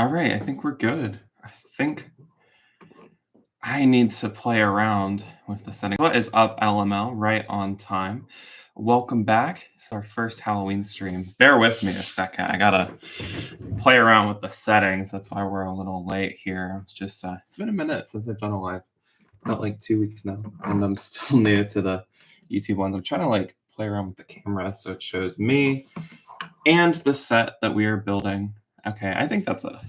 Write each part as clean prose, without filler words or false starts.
All right, I think we're good. I think I need to play around with the setting. What is up, LML? Right on time. Welcome back. It's our first Halloween stream. Bear with me a second. I gotta play around with the settings. That's why we're a little late here. It's just it's been a minute since I've done a live. It's about like 2 weeks now, and I'm still new to the YouTube ones. I'm trying to like play around with the camera so it shows me and the set that we are building. Okay, I think that's a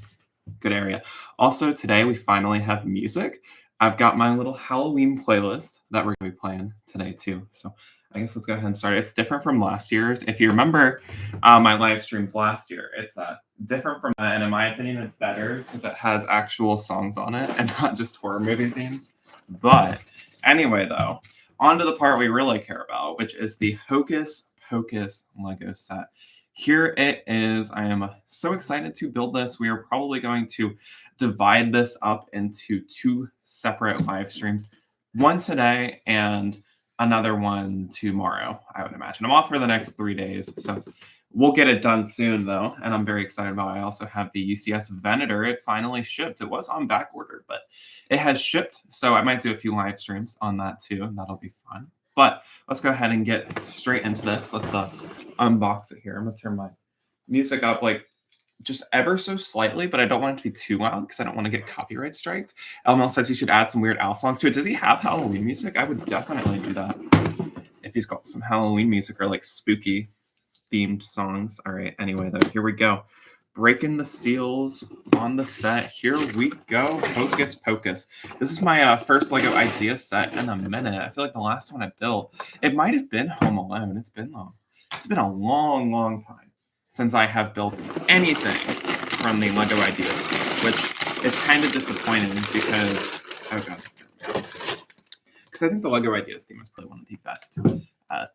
good area. Also, today we finally have music. I've got my little Halloween playlist that we're going to be playing today too. So I guess let's go ahead and start. It's different from last year's. If you remember my live streams last year, it's different from that. And in my opinion, it's better because it has actual songs on it and not just horror movie themes. But anyway, though, on to the part we really care about, which is the Hocus Pocus Lego set. Here it is. I am so excited to build this. We are probably going to divide this up into 2 separate live streams, one today and another one tomorrow, I would imagine. I'm off for the next 3 days, so we'll get it done soon, though, and I'm very excited about it. I also have the UCS Venator. It finally shipped. It was on back order, but it has shipped, so I might do a few live streams on that, too, and that'll be fun. But let's go ahead and get straight into this. Let's unbox it here. I'm gonna turn my music up like just ever so slightly, but I don't want it to be too loud because I don't want to get copyright striked. Elmel says he should add some Weird Al songs to it. Does he have Halloween music? I would definitely do that if he's got some Halloween music or like spooky themed songs. All right, anyway, though, here we go. Breaking the seals on the set. Here we go. Hocus Pocus. This is my first LEGO idea set in a minute. I feel like the last one I built, it might have been Home Alone. It's been long. It's been a long, long time since I have built anything from the LEGO Ideas theme, which is kind of disappointing because, oh god, because I think the LEGO Ideas theme is probably one of the best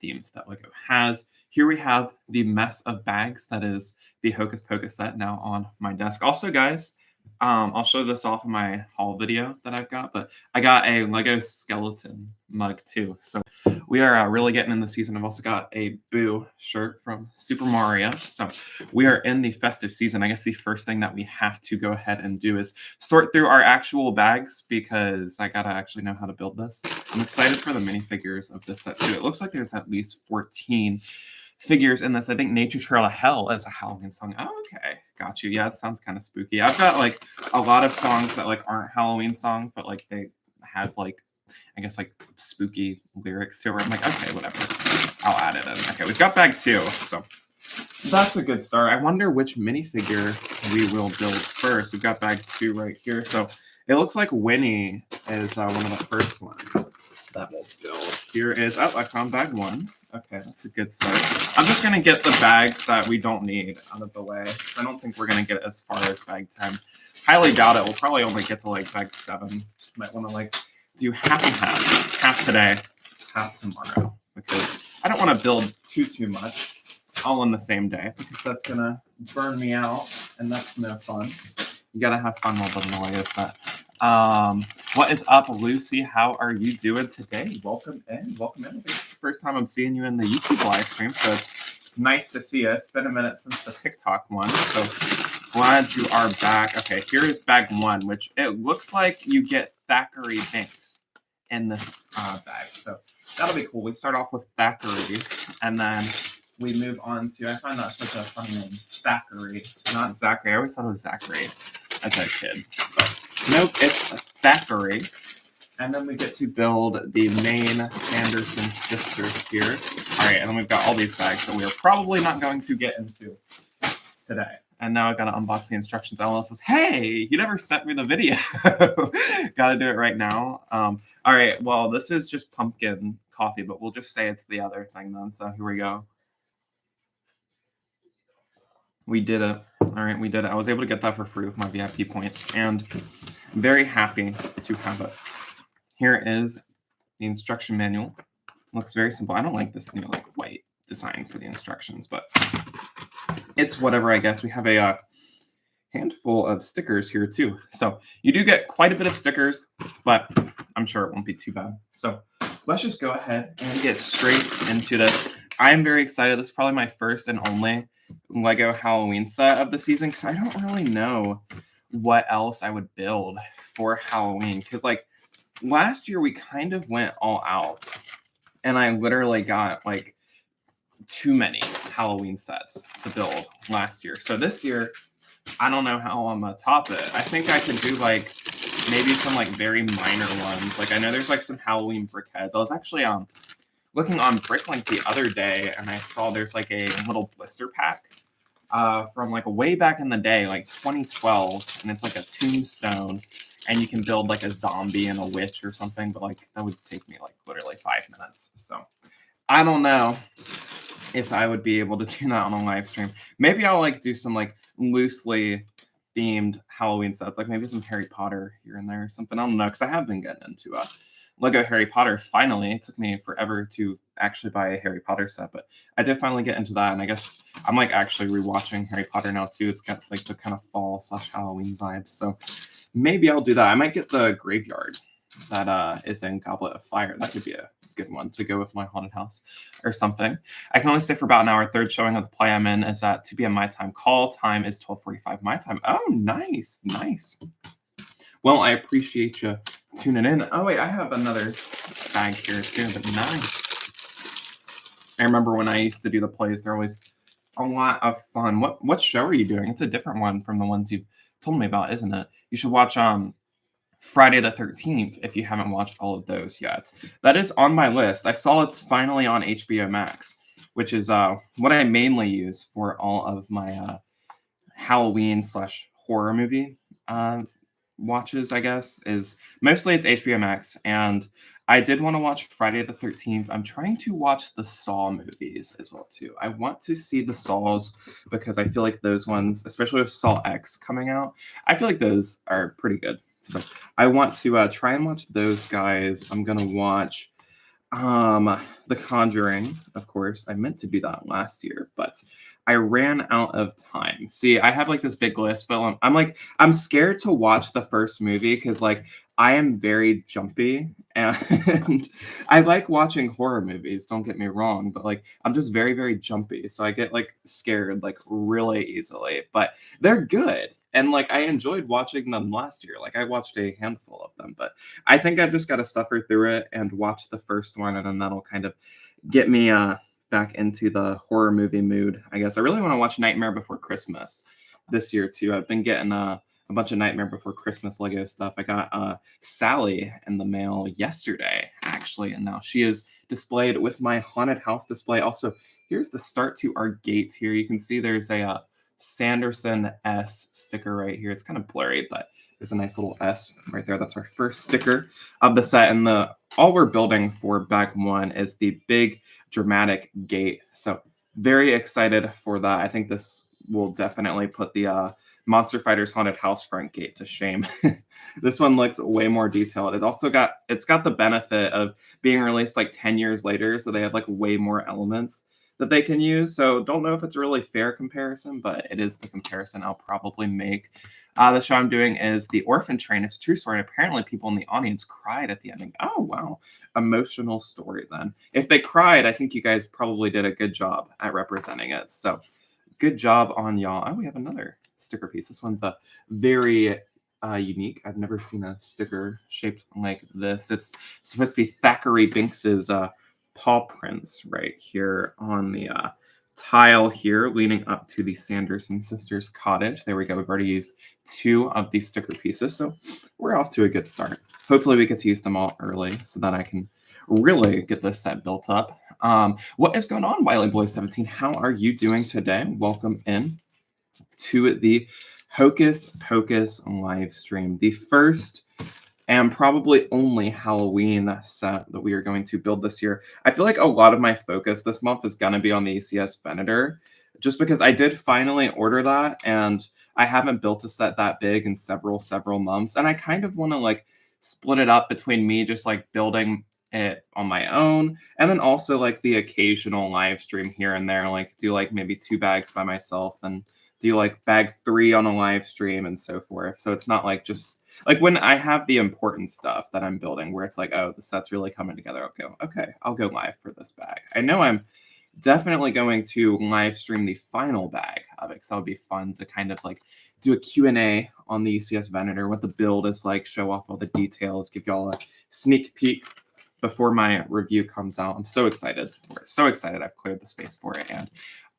themes that LEGO has. Here we have the mess of bags that is the Hocus Pocus set now on my desk. Also, guys, I'll show this off in my haul video that I've got, but I got a LEGO skeleton mug too. So we are really getting in the season. I've also got a Boo shirt from Super Mario. So we are in the festive season. I guess the first thing that we have to go ahead and do is sort through our actual bags because I gotta actually know how to build this. I'm excited for the minifigures of this set too. It looks like there's at least 14 figures in this. I think Nature Trail to Hell is a Halloween song. Oh, okay. Got you. Yeah, it sounds kind of spooky. I've got like a lot of songs that like aren't Halloween songs, but like they have like, I guess like spooky lyrics to it. I'm like, okay, whatever. I'll add it in. Okay, we've got bag 2. So that's a good start. I wonder which minifigure we will build first. We've got bag 2 right here. So it looks like Winnie is one of the first ones that we'll build. Here is, I found bag 1. Okay, that's a good start. I'm just going to get the bags that we don't need out of the way. I don't think we're going to get as far as bag 10. Highly doubt it. We'll probably only get to like bag 7. Might want to like do half and half. Half today, half tomorrow. Because I don't want to build too much all in the same day. Because that's going to burn me out. And that's no fun. You got to have fun while building a LEGO set. What is up, Lucy? How are you doing today? Welcome in. Welcome in. It's the first time I'm seeing you in the YouTube live stream, so it's nice to see you. It's been a minute since the TikTok one, so glad you are back. Okay, here is bag 1, which it looks like you get Thackeray Banks in this bag, so that'll be cool. We start off with Thackeray, and then we move on to, I find that such a funny name, Thackeray, not Zachary. I always thought it was Zachary as a kid, but nope, it's Thackeray. And then we get to build the main Sanderson sisters here. All right, and then we've got all these bags that we are probably not going to get into today. And now I've got to unbox the instructions. LL says, hey, you never sent me the video. Got to do it right now. All right, well, this is just pumpkin coffee, but we'll just say it's the other thing then. So here we go. We did it. All right, we did it. I was able to get that for free with my VIP points, and I'm very happy to have it. Here is the instruction manual. Looks very simple. I don't like this new like white design for the instructions, but it's whatever, I guess. We have a handful of stickers here too. So you do get quite a bit of stickers, but I'm sure it won't be too bad. So let's just go ahead and get straight into this. I'm very excited. This is probably my first and only Lego Halloween set of the season because I don't really know what else I would build for Halloween. Because like last year we kind of went all out, and I literally got like too many Halloween sets to build last year. So this year, I don't know how I'm gonna top it. I think I could do like maybe some like very minor ones. Like I know there's like some Halloween brickheads. I was actually looking on Bricklink the other day, and I saw there's like a little blister pack from like way back in the day, like 2012, and it's like a tombstone, and you can build like a zombie and a witch or something. But like that would take me like literally 5 minutes. So I don't know if I would be able to do that on a live stream. Maybe I'll like do some like loosely themed Halloween sets, like maybe some Harry Potter here and there or something. I don't know, because I have been getting into Lego Harry Potter. Finally, it took me forever to actually buy a Harry Potter set, but I did finally get into that, and I guess I'm like actually rewatching Harry Potter now too. It's got like the kind of fall / Halloween vibes, so maybe I'll do that. I might get the graveyard that is in Goblet of Fire. That could be a good one to go with my haunted house or something. I can only stay for about an hour. Third showing of the play I'm in is at 2 p.m. my time. Call time is 12:45 my time. Oh, nice. Well, I appreciate you tuning in. Oh, wait, I have another bag here too, but nice. I remember when I used to do the plays, they're always a lot of fun. What show are you doing? It's a different one from the ones you've told me about, isn't it? You should watch Friday the 13th if you haven't watched all of those yet. That is on my list. I saw it's finally on HBO Max, which is what I mainly use for all of my Halloween / horror movie watches, I guess. Is mostly it's HBO Max, and I did want to watch Friday the 13th. I'm trying to watch the Saw movies as well too. I want to see the Saws because I feel like those ones, especially with Saw X coming out, I feel like those are pretty good. So I want to try and watch those guys. I'm gonna watch The Conjuring, of course. I meant to do that last year, but I ran out of time. See, I have like this big list, but I'm scared to watch the first movie because like I am very jumpy and I like watching horror movies, don't get me wrong, but like I'm just very, very jumpy. So I get like scared like really easily, but they're good. And like I enjoyed watching them last year. Like I watched a handful of them, but I think I've just got to suffer through it and watch the first one, and then that'll kind of get me back into the horror movie mood. I guess I really want to watch Nightmare Before Christmas this year too. I've been getting a bunch of Nightmare Before Christmas Lego stuff. I got Sally in the mail yesterday, actually, and now she is displayed with my haunted house display. Also, here's the start to our gate here. You can see there's a Sanderson S sticker right here. It's kind of blurry, but there's a nice little S right there. That's our first sticker of the set. And all we're building for bag one is the big dramatic gate. So very excited for that. I think this will definitely put the Monster Fighters Haunted House front gate to shame. This one looks way more detailed. It's got the benefit of being released like 10 years later, so they have like way more elements that they can use. So don't know if it's a really fair comparison, but it is the comparison I'll probably make. The show I'm doing is The Orphan Train. It's a true story. And apparently people in the audience cried at the ending. Oh, wow. Emotional story then. If they cried, I think you guys probably did a good job at representing it. So good job on y'all. Oh, we have another sticker piece. This one's a very unique. I've never seen a sticker shaped like this. It's supposed to be Thackeray Binks's paw prints right here on the tile here leading up to the Sanderson sisters cottage. There we go. We've already used 2 of these sticker pieces, so we're off to a good start. Hopefully we get to use them all early so that I can really get this set built up. What is going on, Wiley Boy 17? How are you doing today? Welcome in to the Hocus Pocus live stream, the first and probably only Halloween set that we are going to build this year. I feel like a lot of my focus this month is going to be on the ECS Venator, just because I did finally order that, and I haven't built a set that big in several months, and I kind of want to like split it up between me just like building it on my own, and then also like the occasional live stream here and there, like do like maybe 2 bags by myself, and do like bag 3 on a live stream and so forth. So it's not like just like when I have the important stuff that I'm building where it's like, oh, the set's really coming together. I'll go live for this bag. I know I'm definitely going to live stream the final bag of it because that would be fun to kind of like do a Q&A on the ECS Venator, what the build is like, show off all the details, give y'all a sneak peek before my review comes out. I'm so excited for it. So excited I've cleared the space for it, and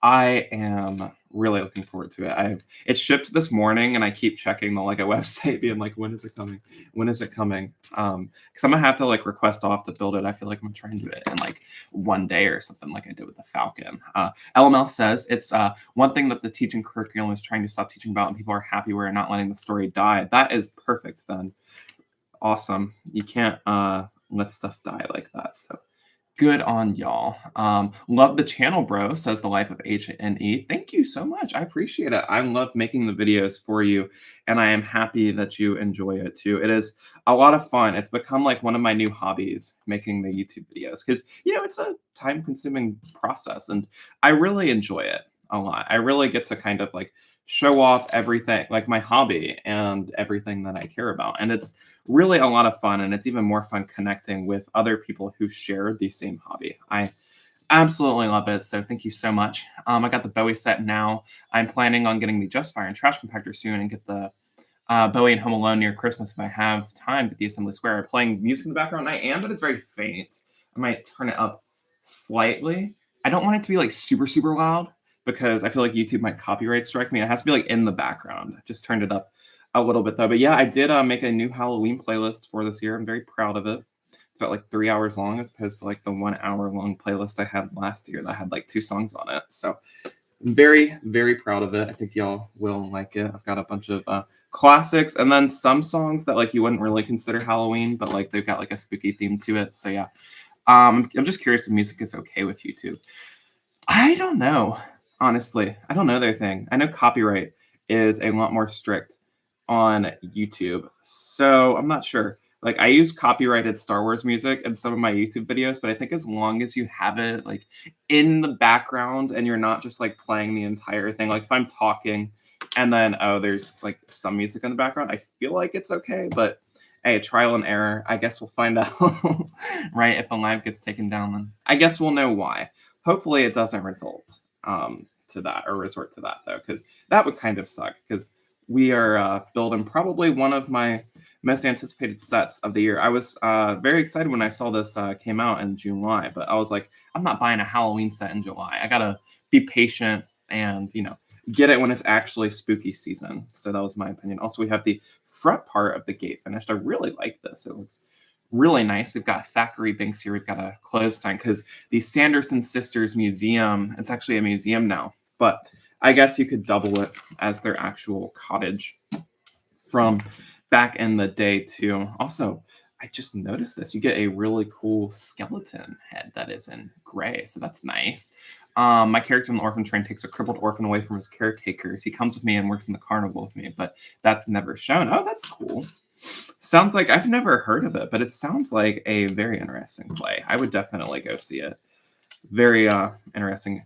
I am really looking forward to it. It shipped this morning, and I keep checking the Lego website, being like, when is it coming? When is it coming? Because I'm gonna have to like request off to build it. I feel like I'm gonna try and do it in like one day or something, like I did with the Falcon. LML says it's one thing that the teaching curriculum is trying to stop teaching about, and people are happy we're not letting the story die. That is perfect then. Awesome. You can't let stuff die like that. So good on y'all. Love the channel, bro, says the life of HNE. Thank you so much. I appreciate it. I love making the videos for you, and I am happy that you enjoy it too. It is a lot of fun. It's become like one of my new hobbies, making the YouTube videos, because it's a time-consuming process, and I really enjoy it a lot. I really get to kind of like show off everything, like my hobby and everything that I care about. And it's really a lot of fun. And it's even more fun connecting with other people who share the same hobby. I absolutely love it. So thank you so much. I got the Bowie set now. I'm planning on getting the Just Fire and Trash Compactor soon and get the Bowie and Home Alone near Christmas if I have time at the Assembly Square. Playing music in the background, I am, but it's very faint. I might turn it up slightly. I don't want it to be like super, super loud because I feel like YouTube might copyright strike me. It has to be like in the background. I just turned it up a little bit though. But yeah, I did make a new Halloween playlist for this year. I'm very proud of it. It's about like 3 hours long as opposed to like the 1 hour long playlist I had last year that had like 2 songs on it. So I'm very, very proud of it. I think y'all will like it. I've got a bunch of classics and then some songs that like you wouldn't really consider Halloween, but like they've got like a spooky theme to it. So yeah, I'm just curious if music is okay with YouTube. I don't know, honestly. I don't know their thing. I know copyright is a lot more strict on YouTube, so I'm not sure. Like I use copyrighted Star Wars music in some of my YouTube videos, but I think as long as you have it like in the background and you're not just like playing the entire thing, like if I'm talking and then there's like some music in the background, I feel like it's okay, but hey, trial and error. I guess we'll find out, right? If a live gets taken down, then I guess we'll know why. Hopefully it doesn't result to that or resort to that though, because that would kind of suck because we are building probably one of my most anticipated sets of the year. I was very excited when I saw this came out in July, but I was like, I'm not buying a Halloween set in July. I gotta be patient and get it when it's actually spooky season. So that was my opinion. Also, we have the front part of the gate finished. I really like this. It looks really nice. We've got Thackeray Binks here. We've got a clothestine because the Sanderson Sisters Museum, it's actually a museum now, but I guess you could double it as their actual cottage from back in the day too. Also, I just noticed this. You get a really cool skeleton head that is in gray, so that's nice. My character in the orphan train takes a crippled orphan away from his caretakers. He comes with me and works in the carnival with me, but that's never shown. Oh, that's cool. Sounds like I've never heard of it, but it sounds like a very interesting play. I would definitely go see it. Very interesting.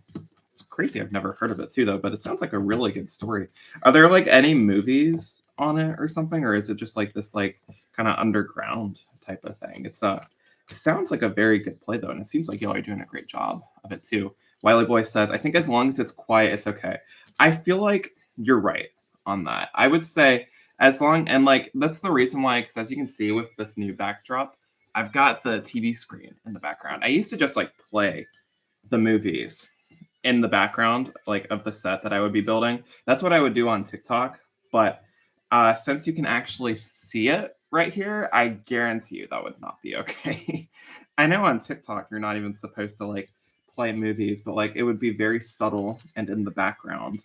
It's crazy. I've never heard of it too, though, but it sounds like a really good story. Are there like any movies on it or something, or is it just like this like kind of underground type of thing? It sounds like a very good play though, and it seems like y'all are doing a great job of it too. Wiley Boy says, I think as long as it's quiet, it's okay. I feel like you're right on that. I would say as long, and like that's the reason why, because as you can see with this new backdrop, I've got the TV screen in the background. I used to just like play the movies in the background like of the set that I would be building. That's what I would do on TikTok. But since you can actually see it right here, I guarantee you that would not be okay. I know on TikTok you're not even supposed to like play movies, but like it would be very subtle and in the background.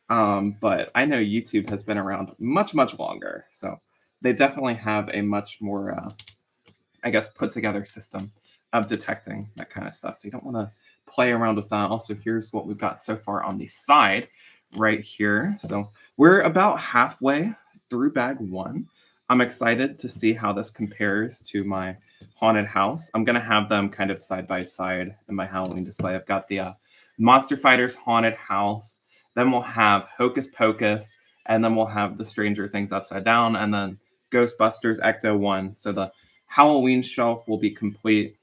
But I know YouTube has been around much, much longer. So they definitely have a much more, I guess, put together system of detecting that kind of stuff. So you don't want to play around with that. Also, here's what we've got so far on the side right here. So we're about halfway through bag 1. I'm excited to see how this compares to my haunted house. I'm going to have them kind of side by side in my Halloween display. I've got the Monster Fighters haunted house. Then we'll have Hocus Pocus. And then we'll have the Stranger Things upside down. And then Ghostbusters Ecto 1. So the Halloween shelf will be complete.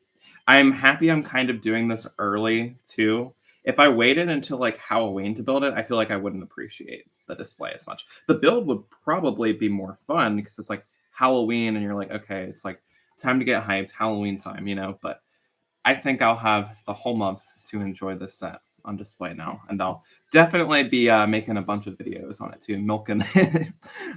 I'm happy I'm kind of doing this early too. if I waited until like Halloween to build it, I feel like I wouldn't appreciate the display as much. The build would probably be more fun because it's like Halloween and you're like, okay, it's like time to get hyped, Halloween time, But I think I'll have the whole month to enjoy this set on display now, and I'll definitely be making a bunch of videos on it too, milking it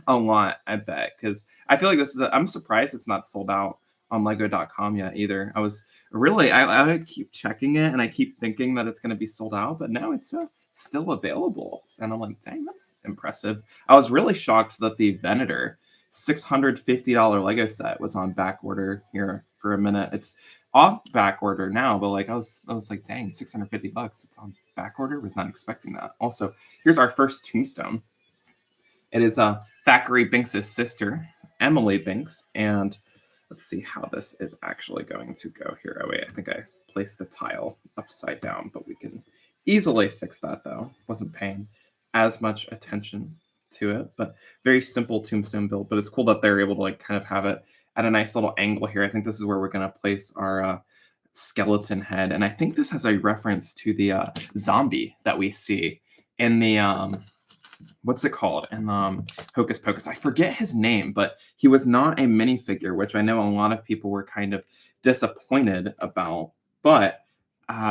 a lot, I bet, because I feel like this is. I'm surprised it's not sold out on Lego.com yet either. I was really, I keep checking it, and I keep thinking that it's going to be sold out, but now it's still available, and I'm like, dang, that's impressive. I was really shocked that the Venator $650 Lego set was on back order here for a minute. It's off back order now, but like I was like, dang, $650. It's on back order. Was not expecting that. Also, here's our first tombstone. It is Thackeray Binks's sister, Emily Binks, and let's see how this is actually going to go here. Oh wait, I think I placed the tile upside down, but we can easily fix that though. Wasn't paying as much attention to it, but very simple tombstone build. But it's cool that they're able to like kind of have it at a nice little angle here. I think this is where we're going to place our skeleton head, and I think this has a reference to the zombie that we see in the what's it called in Hocus Pocus. I forget his name, but he was not a minifigure, which I know a lot of people were kind of disappointed about, but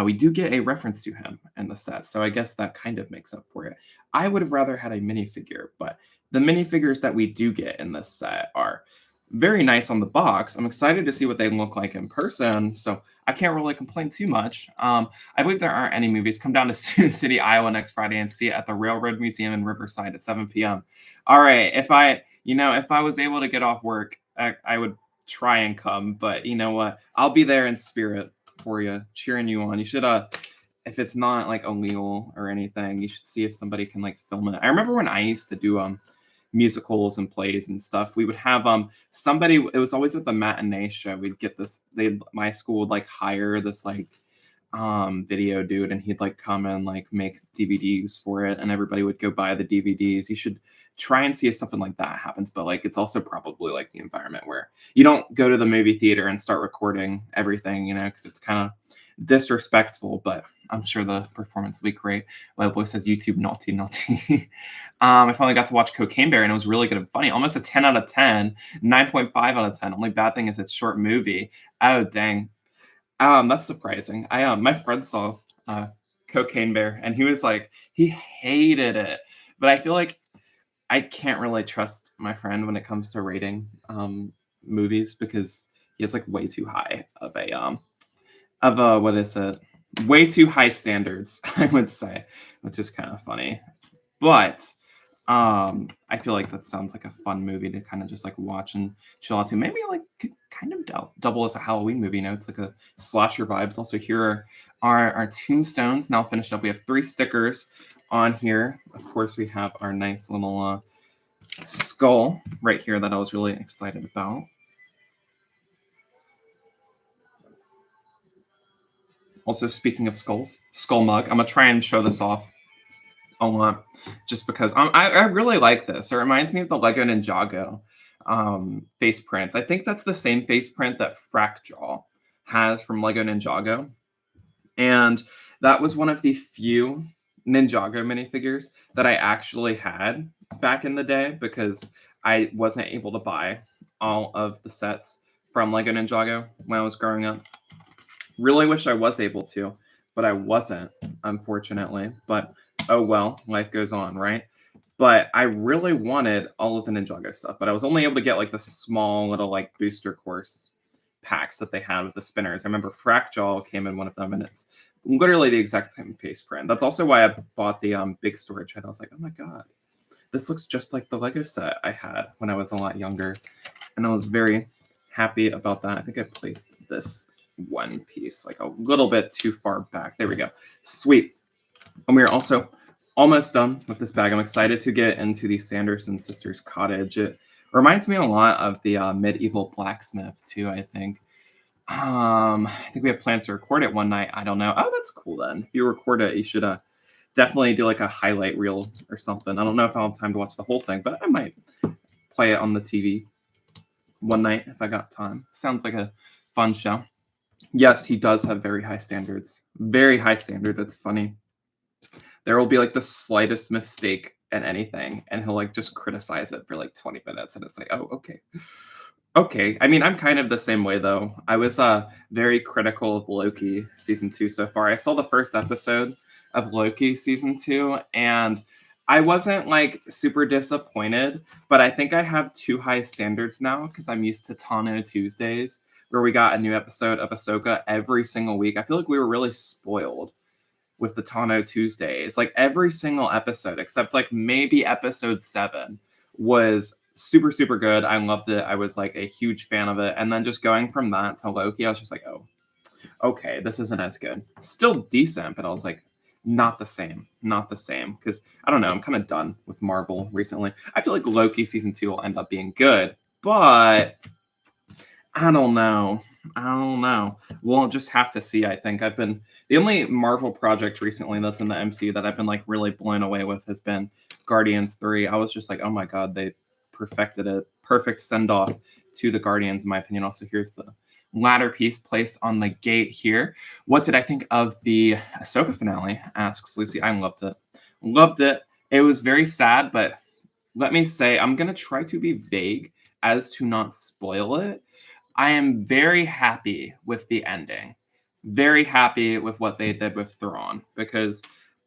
we do get a reference to him in the set, so I guess that kind of makes up for it. I would have rather had a minifigure, but the minifigures that we do get in this set are very nice on the box. I'm excited to see what they look like in person, so I can't really complain too much. I believe there aren't any movies. Come down to Sioux City, Iowa next Friday and see it at the Railroad Museum in Riverside at 7 p.m. All right, if I was able to get off work, I would try and come, but you know what? I'll be there in spirit for you, cheering you on. You should if it's not like illegal or anything, you should see if somebody can like film it. I remember when I used to do musicals and plays and stuff, we would have somebody, it was always at the matinee show, we'd get this, my school would like hire this like video dude, and he'd like come and like make DVDs for it, and everybody would go buy the DVDs. You should try and see if something like that happens, but like it's also probably like the environment where you don't go to the movie theater and start recording everything, because it's kind of disrespectful, but I'm sure the performance will be great. My boy says YouTube naughty naughty. I finally got to watch Cocaine Bear, and it was really good and funny. Almost a 10 out of 10, 9.5 out of 10. Only bad thing is it's short movie. Oh dang. That's surprising. My friend saw Cocaine Bear, and he was like, he hated it. But I feel like I can't really trust my friend when it comes to rating movies, because he has like way too high of a what is it? Way too high standards, I would say, which is kind of funny. But I feel like that sounds like a fun movie to kind of just like watch and chill out to. Maybe like could kind of double as a Halloween movie. It's like a slasher vibes. Also, here are our tombstones now finished up. We have 3 stickers on here. Of course, we have our nice little skull right here that I was really excited about. Also, speaking of skulls, skull mug. I'm gonna try and show this off a lot, just because I really like this. It reminds me of the Lego Ninjago face prints. I think that's the same face print that Fracjaw has from Lego Ninjago, and that was one of the few Ninjago minifigures that I actually had back in the day, because I wasn't able to buy all of the sets from Lego Ninjago when I was growing up. Really wish I was able to, but I wasn't, unfortunately. But oh well, life goes on, right? But I really wanted all of the Ninjago stuff, but I was only able to get like the small little like booster course packs that they had with the spinners. I remember Fracjaw came in one of them, and it's literally the exact same face print. That's also why I bought the big storage head. I was like, oh my god, this looks just like the Lego set I had when I was a lot younger, and I was very happy about that. I think I placed this one piece like a little bit too far back. There we go. Sweet. And we are also almost done with this bag. I'm excited to get into the Sanderson sisters cottage. It reminds me a lot of the medieval blacksmith too, I think. I think we have plans to record it one night. I don't know. Oh, that's cool then. If you record it, you should definitely do like a highlight reel or something. I don't know if I'll have time to watch the whole thing, but I might play it on the TV one night if I got time. Sounds like a fun show. Yes, he does have very high standards. Very high standards. That's funny. There will be like the slightest mistake in anything, and he'll like just criticize it for like 20 minutes, and it's like, oh, okay. Okay. I mean, I'm kind of the same way though. I was very critical of Loki season 2 so far. I saw the first episode of Loki season 2 and I wasn't like super disappointed, but I think I have too high standards now because I'm used to Tano Tuesdays where we got a new episode of Ahsoka every single week. I feel like we were really spoiled with the Tano Tuesdays. Like every single episode, except like maybe episode 7, was super, super good. I loved it. I was like a huge fan of it. And then just going from that to Loki, I was just like, oh, okay, this isn't as good. Still decent, but I was like, not the same. Not the same. Because I don't know, I'm kind of done with Marvel recently. I feel like Loki season 2 will end up being good, but I don't know. I don't know. We'll just have to see. I think I've been the only Marvel project recently that's in the MCU that I've been like really blown away with has been Guardians 3. I was just like, oh my god, they perfected it. Perfect send off to the Guardians, in my opinion. Also, here's the ladder piece placed on the gate here. What did I think of the Ahsoka finale? Asks Lucy. I loved it. Loved it. It was very sad, but let me say, I'm gonna try to be vague as to not spoil it. I am very happy with the ending. Very happy with what they did with Thrawn because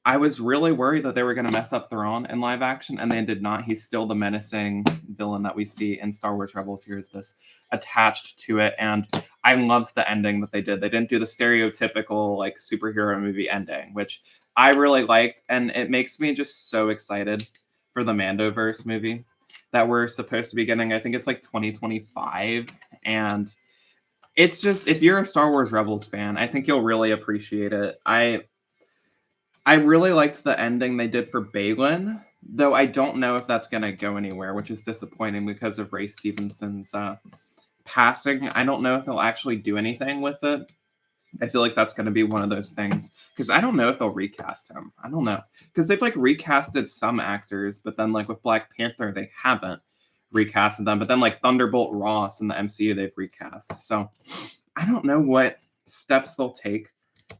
I was really worried that they were going to mess up Thrawn in live action, and they did not. He's still the menacing villain that we see in Star Wars Rebels. Here's this attached to it, and I loved the ending that they did. They didn't do the stereotypical like superhero movie ending, which I really liked, and it makes me just so excited for the Mandoverse movie that we're supposed to be getting. I think it's like 2025, and it's just if you're a Star Wars Rebels fan, I think you'll really appreciate it. I really liked the ending they did for Balin, though I don't know if that's going to go anywhere, which is disappointing because of Ray Stevenson's passing. I don't know if they'll actually do anything with it. I feel like that's going to be one of those things because I don't know if they'll recast him. I don't know because they've like recasted some actors, but then like with Black Panther, they haven't recasted them. But then like Thunderbolt Ross in the MCU, they've recast. So I don't know what steps they'll take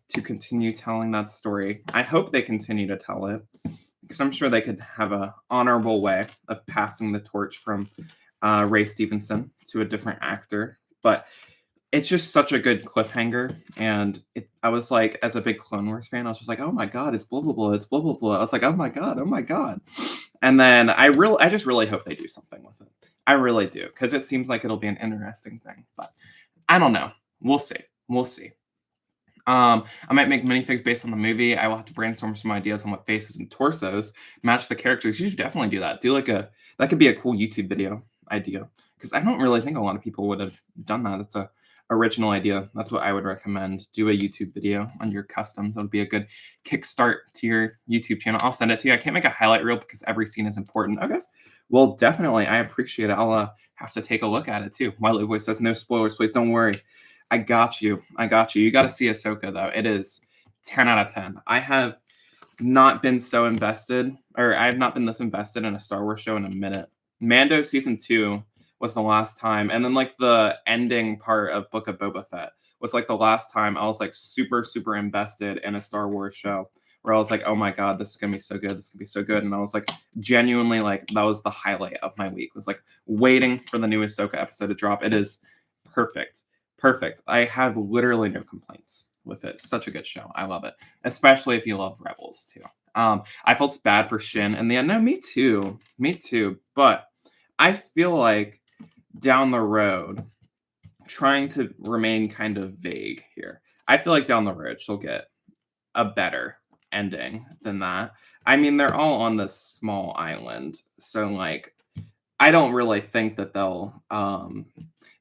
to continue telling that story. I hope they continue to tell it because I'm sure they could have a honorable way of passing the torch from Ray Stevenson to a different actor. But it's just such a good cliffhanger, and I was like, as a big Clone Wars fan, I was just like, oh my god, it's blah blah blah, it's blah blah blah. I was like, oh my god, and then I just really hope they do something with it. I really do because it seems like it'll be an interesting thing, but I don't know. We'll see. We'll see. I might make minifigs based on the movie. I will have to brainstorm some ideas on what faces and torsos match the characters. You should definitely do that. Do like that could be a cool YouTube video idea because I don't really think a lot of people would have done that. It's a original idea. That's what I would recommend. Do a YouTube video on your customs. That would be a good kickstart to your YouTube channel. I'll send it to you. I can't make a highlight reel because every scene is important. Okay. Well, definitely. I appreciate it. I'll have to take a look at it too. Wiley Voice says no spoilers, please. Don't worry. I got you. I got you. You got to see Ahsoka though. It is 10 out of 10. I have not been so invested, or I have not been this invested in a Star Wars show in a minute. Mando season 2 was the last time, and then like the ending part of Book of Boba Fett was like the last time I was like super super invested in a Star Wars show where I was like, oh my god, this is gonna be so good, this is gonna be so good, and I was like genuinely like that was the highlight of my week, was like waiting for the new Ahsoka episode to drop. It is perfect. I have literally no complaints with it. Such a good show. I love it, especially if you love Rebels too. I felt bad for Shin in the end. No, me too, but I feel like down the road, trying to remain kind of vague here, I feel like down the road she'll get a better ending than that. I mean, they're all on this small island, so like I don't really think that they'll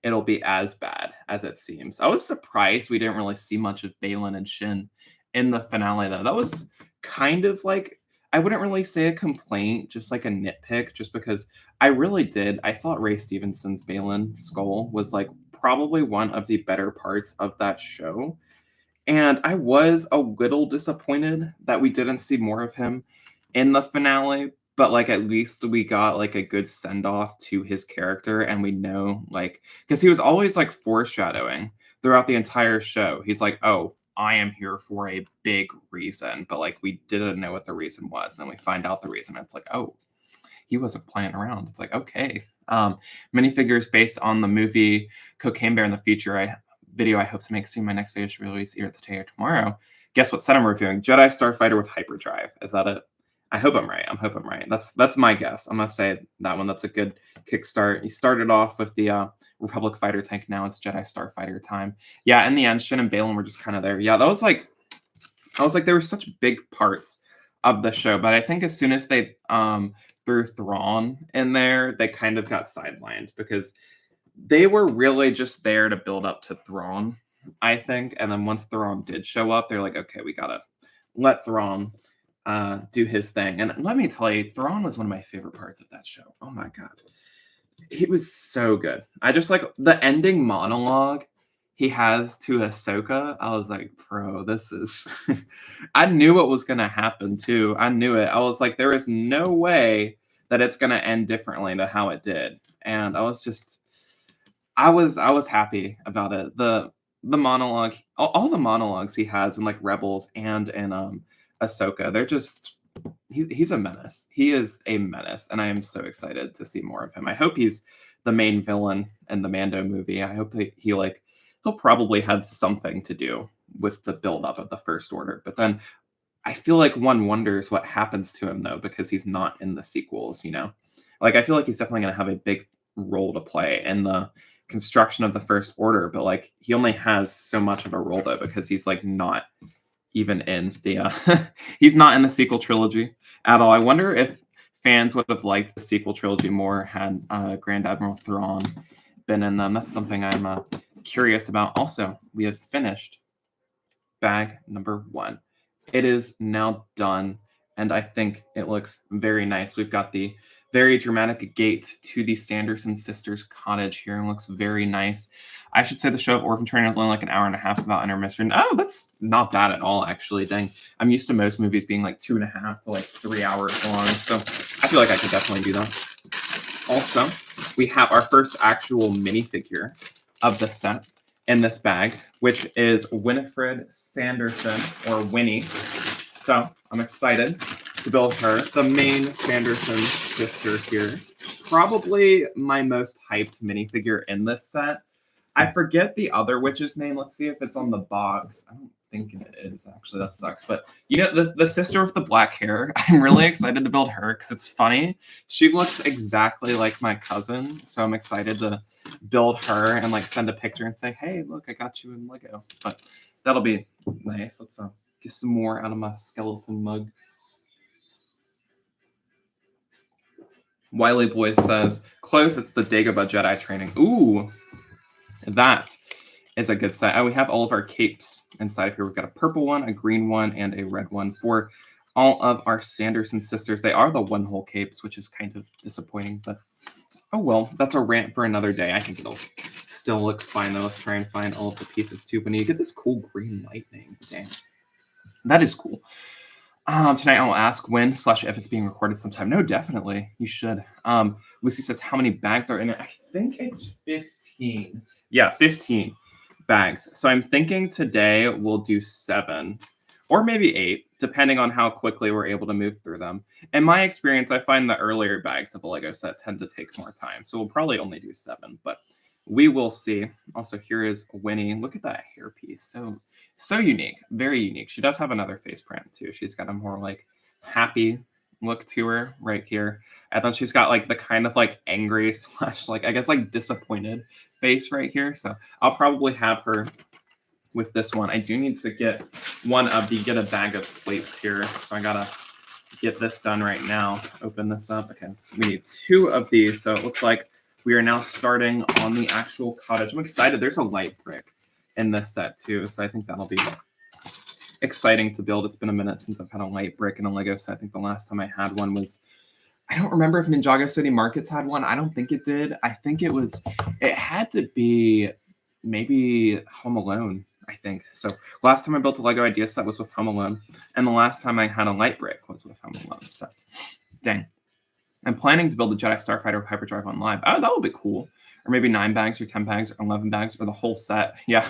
it'll be as bad as it seems. I was surprised we didn't really see much of Balin and Shin in the finale though. That was kind of like, I wouldn't really say a complaint, just like a nitpick, just because I really did. I thought Ray Stevenson's Balin skull was like probably one of the better parts of that show. And I was a little disappointed that we didn't see more of him in the finale, but like at least we got like a good send off to his character, and we know like because he was always like foreshadowing throughout the entire show. He's like, oh, I am here for a big reason, but like we didn't know what the reason was. And then we find out the reason. It's like, oh, he wasn't playing around. It's like, okay. Minifigures based on the movie Cocaine Bear in the Future. I hope to make soon. My next video should be released either today or tomorrow. Guess what set I'm reviewing? Jedi Starfighter with hyperdrive. Is that it? I hope I'm right. I'm right. That's my guess. I'm gonna say that one. That's a good kickstart. He started off with the Republic fighter tank. Now it's Jedi Starfighter time. Yeah, in the end, Shin and Balin were just kind of there. Yeah, that was like, I was like, there were such big parts of the show, but I think as soon as they threw Thrawn in there, they kind of got sidelined because they were really just there to build up to Thrawn, I think. And then once Thrawn did show up, they're like, okay, we gotta let Thrawn do his thing. And let me tell you, Thrawn was one of my favorite parts of that show. Oh my god, he was so good. I just like the ending monologue he has to Ahsoka. I was like, bro, this is. I knew what was gonna happen too. I knew it. I was like, there is no way that it's gonna end differently to how it did. And I was just, I was happy about it. The monologue, all the monologues he has in like Rebels and in Ahsoka, they're just he's a menace. He is a menace, and I am so excited to see more of him. I hope he's the main villain in the Mando movie. I hope he'll probably have something to do with the buildup of the First Order. But then I feel like one wonders what happens to him though, because he's not in the sequels, you know? Like I feel like he's definitely gonna have a big role to play in the construction of the First Order, but like he only has so much of a role though, because he's like not even in the he's not in the sequel trilogy at all. I wonder if fans would have liked the sequel trilogy more had Grand Admiral Thrawn been in them. That's something I'm curious about. Also, we have finished bag number 1. It is now done, and I think it looks very nice. We've got the very dramatic gate to the Sanderson sisters' cottage here, and looks very nice. I should say the show of Orphan Train is only like an hour and a half without intermission. Oh, that's not bad at all, actually. Dang, I'm used to most movies being like 2.5 to like 3 hours long, so I feel like I could definitely do that. Also, we have our first actual minifigure of the set in this bag, which is Winifred Sanderson, or Winnie. So I'm excited to build her, the main Sanderson sister here. Probably my most hyped minifigure in this set. I forget the other witch's name. Let's see if it's on the box. I don't think it is, actually. That sucks. But, you know, the sister with the black hair, I'm really excited to build her because it's funny. She looks exactly like my cousin. So I'm excited to build her and, like, send a picture and say, hey, look, I got you in Lego. But that'll be nice. Let's get some more out of my skeleton mug. Wiley Boy says, close, it's the Dagobah Jedi training. Ooh, that is a good set. Oh, we have all of our capes inside of here. We've got a purple one, a green one, and a red one for all of our Sanderson sisters. They are the one-hole capes, which is kind of disappointing, but oh well. That's a rant for another day. I think it'll still look fine, though. Let's try and find all of the pieces, too. But you get this cool green lightning. Dang. That is cool. Tonight I'll ask when/if it's being recorded sometime. No, definitely. You should. Lucy says, how many bags are in it? I think it's 15. Yeah, 15 bags. So I'm thinking today we'll do 7 or maybe 8, depending on how quickly we're able to move through them. In my experience, I find the earlier bags of a Lego set tend to take more time. So we'll probably only do 7, but we will see. Also, here is Winnie. Look at that hairpiece. So unique. Very unique. She does have another face print, too. She's got a more, like, happy look to her right here. And then she's got, like, the kind of, like, angry / like, I guess, like, disappointed face right here. So I'll probably have her with this one. I do need to get get a bag of plates here. So I gotta get this done right now. Open this up. Okay, we need 2 of these. So it looks like we are now starting on the actual cottage. I'm excited. There's a light brick in this set too. So I think that'll be exciting to build. It's been a minute since I've had a light brick in a Lego set. I think the last time I had one was, I don't remember if Ninjago City Markets had one. I don't think it did. I think it had to be maybe Home Alone, I think. So last time I built a Lego Ideas set was with Home Alone. And the last time I had a light brick was with Home Alone. So dang. I'm planning to build the Jedi Starfighter with Hyperdrive on live. Oh, that would be cool. Or maybe 9 bags or 10 bags or 11 bags or the whole set. Yeah.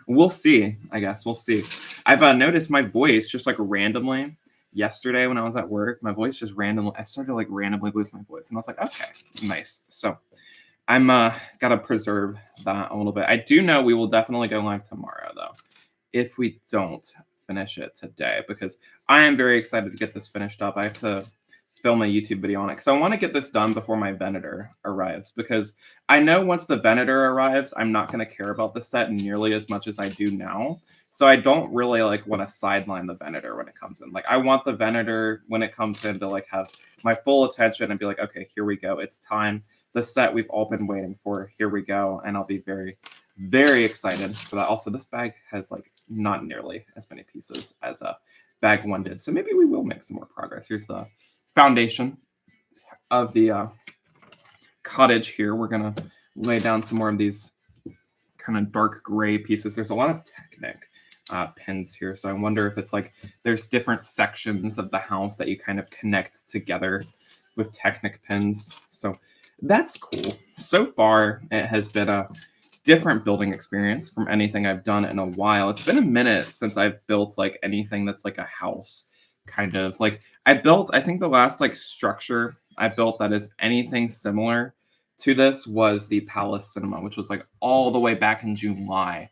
we'll see. I guess we'll see. I've noticed my voice just like randomly yesterday when I was at work. My voice just randomly. I started to like randomly lose my voice, and I was like, okay, nice. So I'm gotta preserve that a little bit. I do know we will definitely go live tomorrow though, if we don't finish it today, because I am very excited to get this finished up. I have to film a YouTube video on it because I want to get this done before my Venator arrives, because I know once the Venator arrives, I'm not going to care about the set nearly as much as I do now. So I don't really like want to sideline the Venator when it comes in. Like I want the Venator when it comes in to like have my full attention and be like, okay, here we go. It's time. The set we've all been waiting for. Here we go. And I'll be very, very excited for that. Also, this bag has like not nearly as many pieces as bag one did. So maybe we will make some more progress. Here's the foundation of the cottage here. We're going to lay down some more of these kind of dark gray pieces. There's a lot of Technic pins here. So I wonder if it's like there's different sections of the house that you kind of connect together with Technic pins. So that's cool. So far, it has been a different building experience from anything I've done in a while. It's been a minute since I've built like anything that's like a house kind of. Like I think the last like structure I built that is anything similar to this was the Palace Cinema, which was like all the way back in July,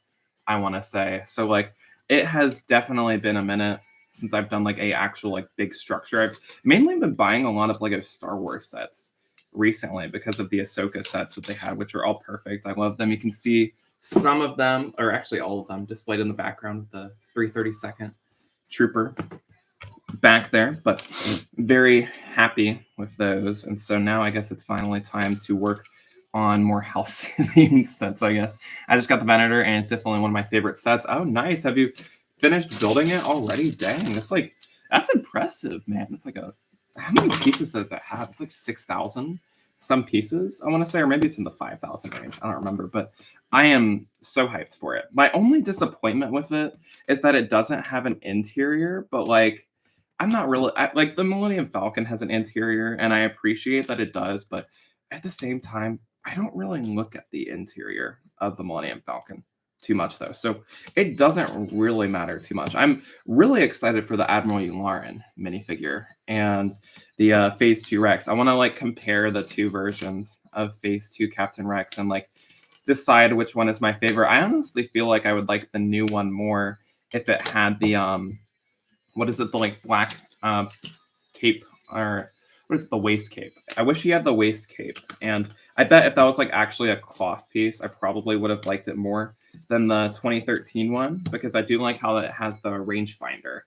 I want to say. So like it has definitely been a minute since I've done like a actual like big structure. I've mainly been buying a lot of LEGO Star Wars sets recently because of the Ahsoka sets that they had, which are all perfect. I love them. You can see some of them, or actually all of them, displayed in the background with the 332nd Trooper back there, but very happy with those. And so now I guess it's finally time to work on more house themed sets, I guess. I just got the Venator, and it's definitely one of my favorite sets. Oh, nice. Have you finished building it already? Dang, that's impressive, man. It's like how many pieces does it have? It's like 6,000 some pieces, I want to say, or maybe it's in the 5,000 range. I don't remember, but I am so hyped for it. My only disappointment with it is that it doesn't have an interior, but like, I'm not really like the Millennium Falcon has an interior, and I appreciate that it does, but at the same time, I don't really look at the interior of the Millennium Falcon too much though. So it doesn't really matter too much. I'm really excited for the Admiral Yularen minifigure and the Phase 2 Rex. I want to like compare the two versions of Phase 2 Captain Rex and like decide which one is my favorite. I honestly feel like I would like the new one more if it had the what is it, the like black cape, or what is it, the waist cape. I wish he had the waist cape, and I bet if that was like actually a cloth piece, I probably would have liked it more than the 2013 one, because I do like how it has the rangefinder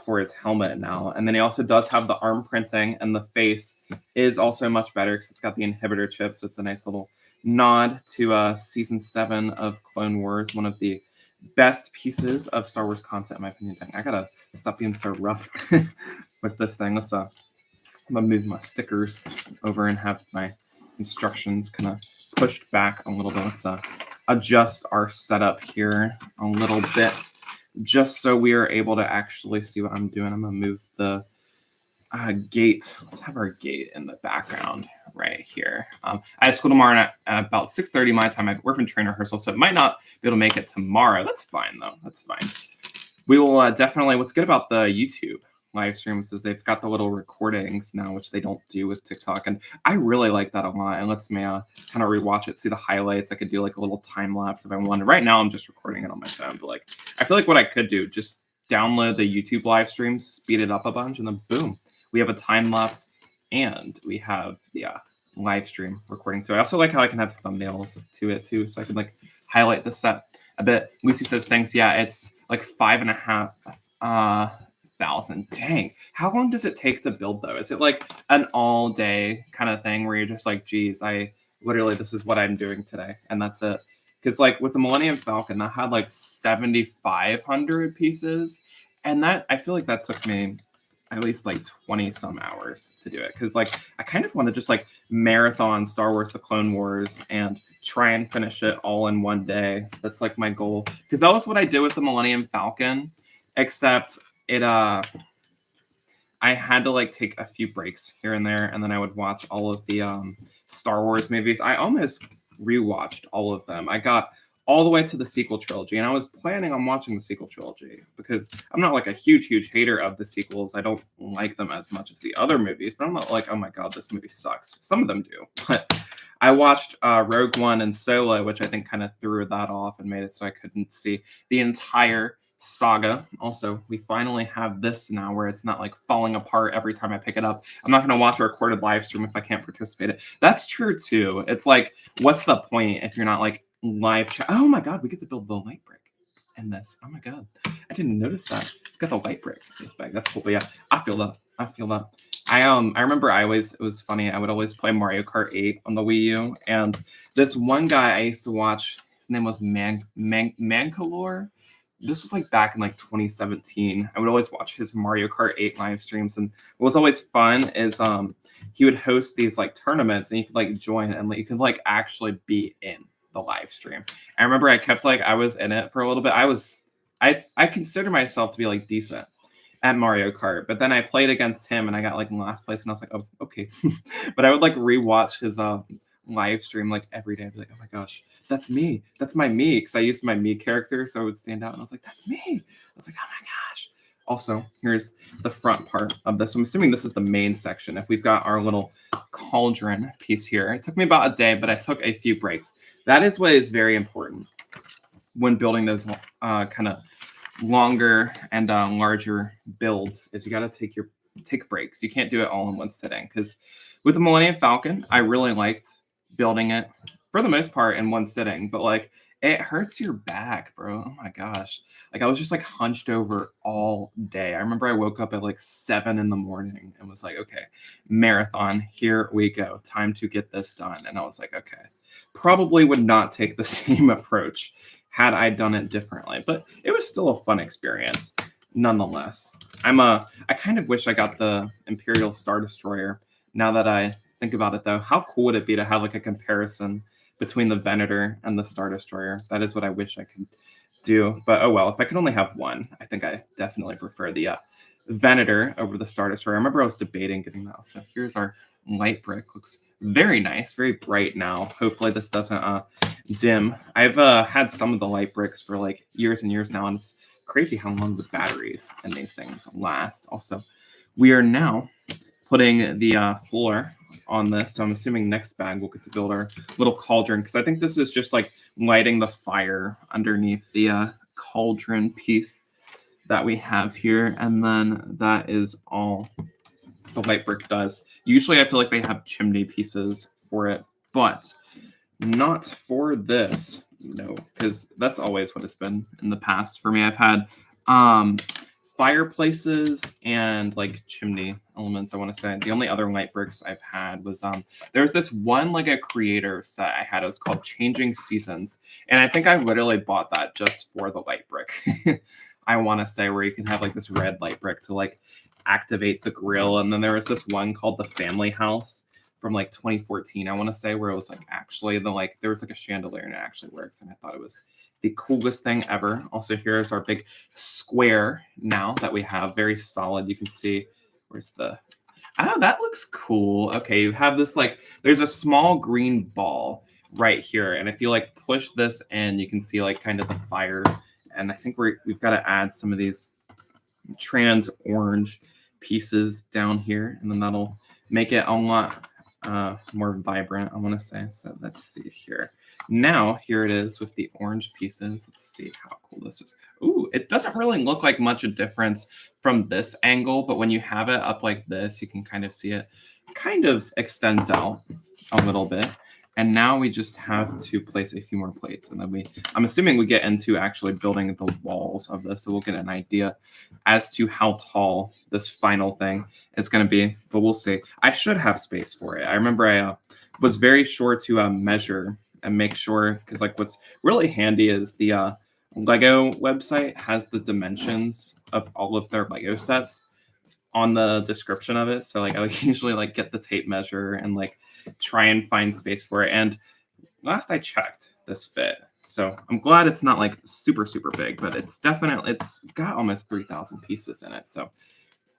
for his helmet now. And then he also does have the arm printing, and the face is also much better because it's got the inhibitor chip. So it's a nice little nod to season 7 of Clone Wars, one of the best pieces of Star Wars content in my opinion. I gotta stop being so rough with this thing. I'm gonna move my stickers over and have my instructions kind of pushed back a little bit. Let's adjust our setup here a little bit just so we are able to actually see what I'm doing. I'm gonna move the gate. Let's have our gate in the background right here. I have school tomorrow at about 6:30 my time. I have orphan train rehearsal, so it might not be able to make it tomorrow. That's fine though. That's fine. We will definitely. What's good about the YouTube live streams is they've got the little recordings now, which they don't do with TikTok, and I really like that a lot. It lets me kind of rewatch it, see the highlights. I could do like a little time lapse if I wanted. Right now, I'm just recording it on my phone, but like I feel like what I could do, just download the YouTube live streams, speed it up a bunch, and then boom, we have a time lapse, and we have the live stream recording. So I also like how I can have thumbnails to it too, so I can like highlight the set a bit. Lucy says thanks. Yeah, it's like 5,500. Dang, how long does it take to build though? Is it like an all day kind of thing where you're just like, geez, I literally, this is what I'm doing today, and that's it? Because like with the Millennium Falcon, that had like 7,500 pieces, and that I feel like that took me at least like 20 some hours to do it, because like I kind of want to just like marathon Star Wars The Clone Wars and try and finish it all in one day. That's like my goal, because that was what I did with the Millennium Falcon, except it I had to like take a few breaks here and there, and then I would watch all of the Star Wars movies. I almost rewatched all of them. I got all the way to the sequel trilogy. And I was planning on watching the sequel trilogy because I'm not like a huge hater of the sequels. I don't like them as much as the other movies, but I'm not like, oh my God, this movie sucks. Some of them do. But I watched Rogue One and Solo, which I think kind of threw that off and made it so I couldn't see the entire saga. Also, we finally have this now where it's not like falling apart every time I pick it up. I'm not going to watch a recorded live stream if I can't participate in it. That's true too. It's like, what's the point if you're not like live chat? Oh my God, we get to build the light brick in this. Oh my God, I didn't notice that. We got the light brick in this bag. That's cool. But yeah, I feel that. I remember it was funny. I would always play Mario Kart 8 on the Wii U, and this one guy I used to watch, his name was Mankalore. This was like back in like 2017. I would always watch his Mario Kart 8 live streams, and what was always fun is he would host these like tournaments, and you could like join, and like, you could like actually be in the live stream. I remember I was in it for a little bit. I consider myself to be like decent at Mario Kart, but then I played against him and I got like in last place, and I was like, oh, okay. But I would like rewatch his live stream like every day. I'd be like, oh my gosh, that's me. That's my me. Because I used my me character, so it would stand out, and I was like, that's me. I was like, oh my gosh. Also, here's the front part of this. I'm assuming this is the main section. If we've got our little cauldron piece here, it took me about a day, but I took a few breaks. That is what is very important when building those kind of longer and larger builds, is you got to take breaks. You can't do it all in one sitting, because with the Millennium Falcon, I really liked building it for the most part in one sitting, but like it hurts your back, bro. Oh my gosh. Like I was just like hunched over all day. I remember I woke up at like 7 in the morning and was like, okay, marathon, here we go. Time to get this done. And I was like, okay, probably would not take the same approach had I done it differently, but it was still a fun experience nonetheless. I kind of wish I got the Imperial Star Destroyer. Now that I think about it though, how cool would it be to have like a comparison between the Venator and the Star Destroyer? That is what I wish I could do, but oh well, if I could only have one, I think I definitely prefer the Venator over the Star Destroyer. I remember I was debating getting that. So here's our light brick. Looks very nice, very bright now. Hopefully this doesn't dim. I've had some of the light bricks for like years and years now, and it's crazy how long the batteries in these things last. Also, we are now putting the floor on this, so I'm assuming next bag we'll get to build our little cauldron, because I think this is just like lighting the fire underneath the cauldron piece that we have here, and then that is all the light brick does. Usually I feel like they have chimney pieces for it, but not for this. No, because that's always what it's been in the past for me. I've had fireplaces and like chimney elements, I want to say. The only other light bricks I've had was there's this one like a creator set I had. It was called Changing Seasons, and I think I literally bought that just for the light brick. I want to say, where you can have like this red light brick to like activate the grill. And then there was this one called the Family House from like 2014, I want to say, where it was like actually there was like a chandelier and it actually works, and I thought it was the coolest thing ever. Also, here's our big square now that we have, very solid. You can see where's the that looks cool. Okay, you have this like, there's a small green ball right here, and if you like push this in, you can see like kind of the fire. And I think we've got to add some of these trans orange pieces down here, and then that'll make it a lot more vibrant, I want to say. So let's see here. Now here it is with the orange pieces. Let's see how cool this is. Ooh, it doesn't really look like much a difference from this angle, but when you have it up like this, you can kind of see it kind of extends out a little bit. And now we just have to place a few more plates, and then I'm assuming we get into actually building the walls of this, so we'll get an idea as to how tall this final thing is going to be, but we'll see. I should have space for it. I remember I was very sure to measure and make sure, because like what's really handy is the LEGO website has the dimensions of all of their LEGO sets on the description of it. So like I would usually like get the tape measure and like try and find space for it. And last I checked, this fit. So I'm glad it's not like super big, but it's got almost 3,000 pieces in it. So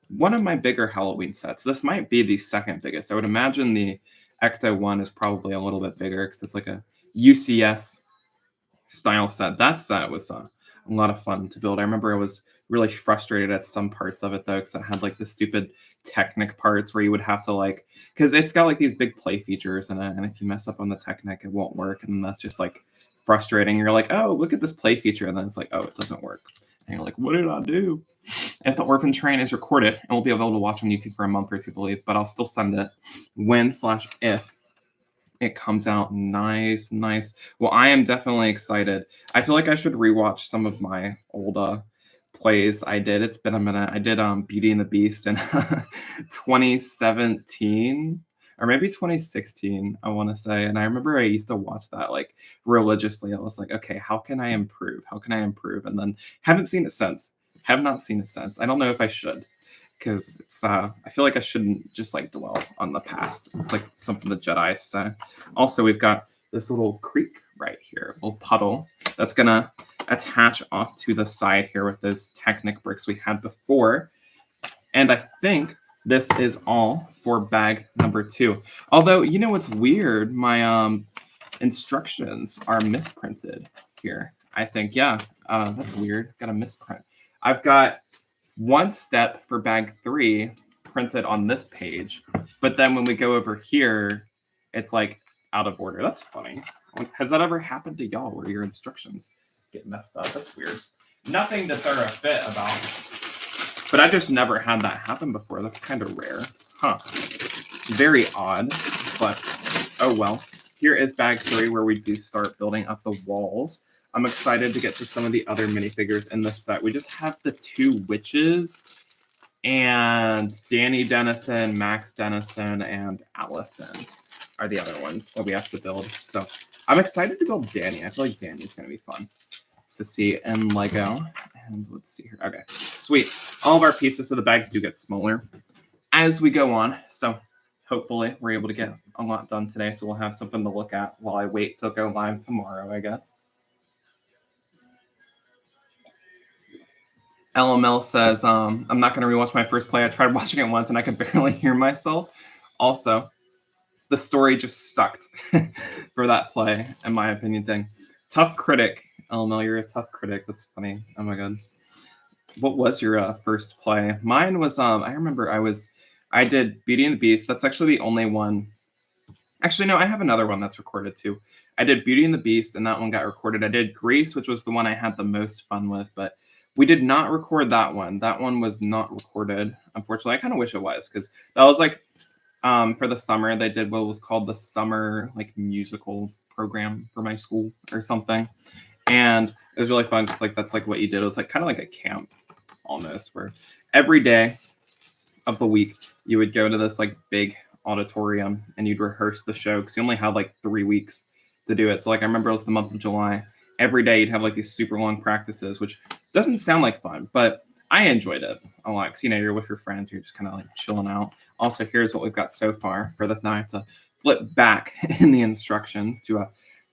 one of my bigger Halloween sets. This might be the second biggest. I would imagine the Ecto one is probably a little bit bigger because it's like a UCS style set. That set was a lot of fun to build. I remember I was really frustrated at some parts of it though, because it had like the stupid Technic parts where you would have to like, because it's got like these big play features in it, and if you mess up on the Technic, it won't work, and that's just like frustrating. You're like, oh, look at this play feature, and then it's like, oh, it doesn't work, and you're like, what did I do? If the Orphan Train is recorded, and we'll be able to watch on YouTube for a month or two, I believe, but I'll still send it when/if it comes out. Nice. Well, I am definitely excited. I feel like I should rewatch some of my old plays I did. It's been a minute. I did Beauty and the Beast in 2017 or maybe 2016, I want to say. And I remember I used to watch that like religiously. I was like, okay, how can I improve? How can I improve? And then haven't seen it since. Have not seen it since. I don't know if I should, because it's I feel like I shouldn't just like dwell on the past. It's like something the Jedi say. Also, we've got this little creek right here, a little puddle that's gonna attach off to the side here with those Technic bricks we had before. And I think this is all for bag number 2. Although, you know what's weird? My instructions are misprinted here. I think, yeah, that's weird. Got a misprint. I've got one step for bag 3 printed on this page, but then when we go over here, it's like out of order. That's funny. Has that ever happened to y'all where your instructions get messed up? That's weird. Nothing to throw a fit about, but I just never had that happen before. That's kind of rare. Huh. Very odd, but oh well. Here is bag 3 where we do start building up the walls. I'm excited to get to some of the other minifigures in this set. We just have the 2 witches and Danny Dennison, Max Dennison, and Allison are the other ones that we have to build. So I'm excited to build Danny. I feel like Danny's going to be fun to see in LEGO. And let's see here. Okay, sweet. All of our pieces, so the bags do get smaller as we go on. So hopefully we're able to get a lot done today. So we'll have something to look at while I wait till go live tomorrow, I guess. LML says, I'm not going to rewatch my first play. I tried watching it once and I could barely hear myself. Also, the story just sucked for that play, in my opinion. Dang. Tough critic. LML, you're a tough critic. That's funny. Oh my god. What was your first play? Mine was, I remember I did Beauty and the Beast. That's actually the only one. Actually, no, I have another one that's recorded too. I did Beauty and the Beast, and that one got recorded. I did Grease, which was the one I had the most fun with, but we did not record that one. That one was not recorded, unfortunately. I kind of wish it was, because that was like for the summer. They did what was called the summer like musical program for my school or something, and it was really fun because like that's like what you did. It was like kind of like a camp almost, where every day of the week you would go to this like big auditorium and you'd rehearse the show, because you only had like 3 weeks to do it. So like I remember it was the month of July. Every day you'd have like these super long practices, which doesn't sound like fun, but I enjoyed it a lot because, you know, you're with your friends, you're just kind of like chilling out. Also, here's what we've got so far for this. Now I have to flip back in the instructions to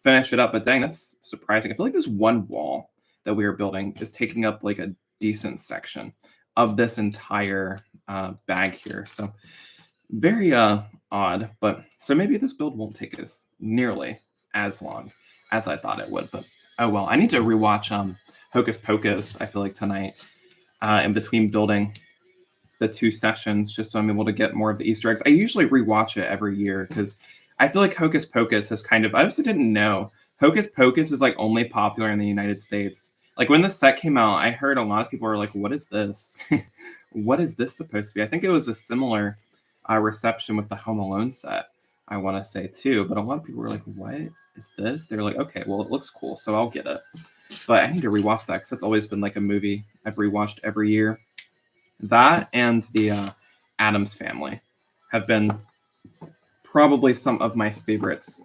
finish it up, but dang, that's surprising. I feel like this one wall that we are building is taking up like a decent section of this entire bag here. So very odd, but so maybe this build won't take us nearly as long as I thought it would, but oh well. I need to rewatch Hocus Pocus, I feel like, tonight in between building the 2 sessions, just so I'm able to get more of the Easter eggs. I usually rewatch it every year because I feel like Hocus Pocus has kind of, I also didn't know, Hocus Pocus is like only popular in the United States. Like when the set came out, I heard a lot of people were like, what is this? What is this supposed to be? I think it was a similar reception with the Home Alone set, I want to say too, but a lot of people were like, what is this? They were like, okay, well, it looks cool, so I'll get it. But I need to rewatch that because that's always been like a movie I've rewatched every year. That and the Addams Family have been probably some of my favorites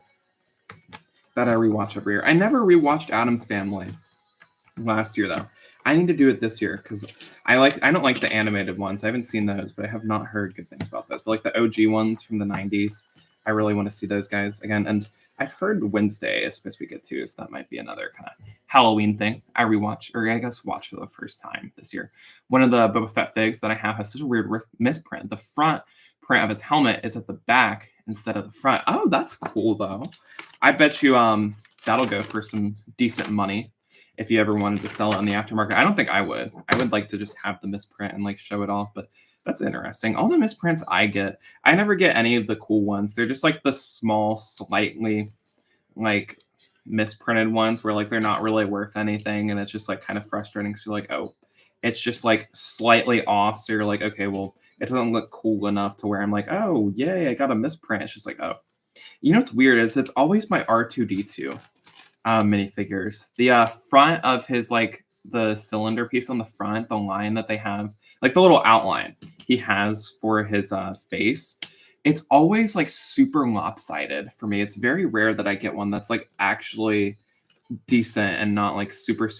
that I rewatch every year. I never rewatched Addams Family last year though. I need to do it this year because I don't like the animated ones. I haven't seen those, but I have not heard good things about those. But like the OG ones from the 90s, I really want to see those guys again. And I've heard Wednesday is supposed to be good too, so that might be another kind of Halloween thing I rewatch, or I guess watch for the first time this year. One of the Boba Fett figs that I have has such a weird misprint. The front print of his helmet is at the back instead of the front. Oh, that's cool though. I bet you that'll go for some decent money if you ever wanted to sell it on the aftermarket. I don't think I would. I would like to just have the misprint and like show it off, but that's interesting. All the misprints I get, I never get any of the cool ones. They're just like the small, slightly like misprinted ones where like they're not really worth anything, and it's just like kind of frustrating. So you're like, oh, it's just like slightly off. So you're like, okay, well, it doesn't look cool enough to where I'm like, oh, yay, I got a misprint. It's just like, oh, you know what's weird is it's always my R2D2 minifigures. The front of his like the cylinder piece on the front, the line that they have, like the little outline he has for his face, it's always like super lopsided for me. It's very rare that I get one that's like actually decent and not like super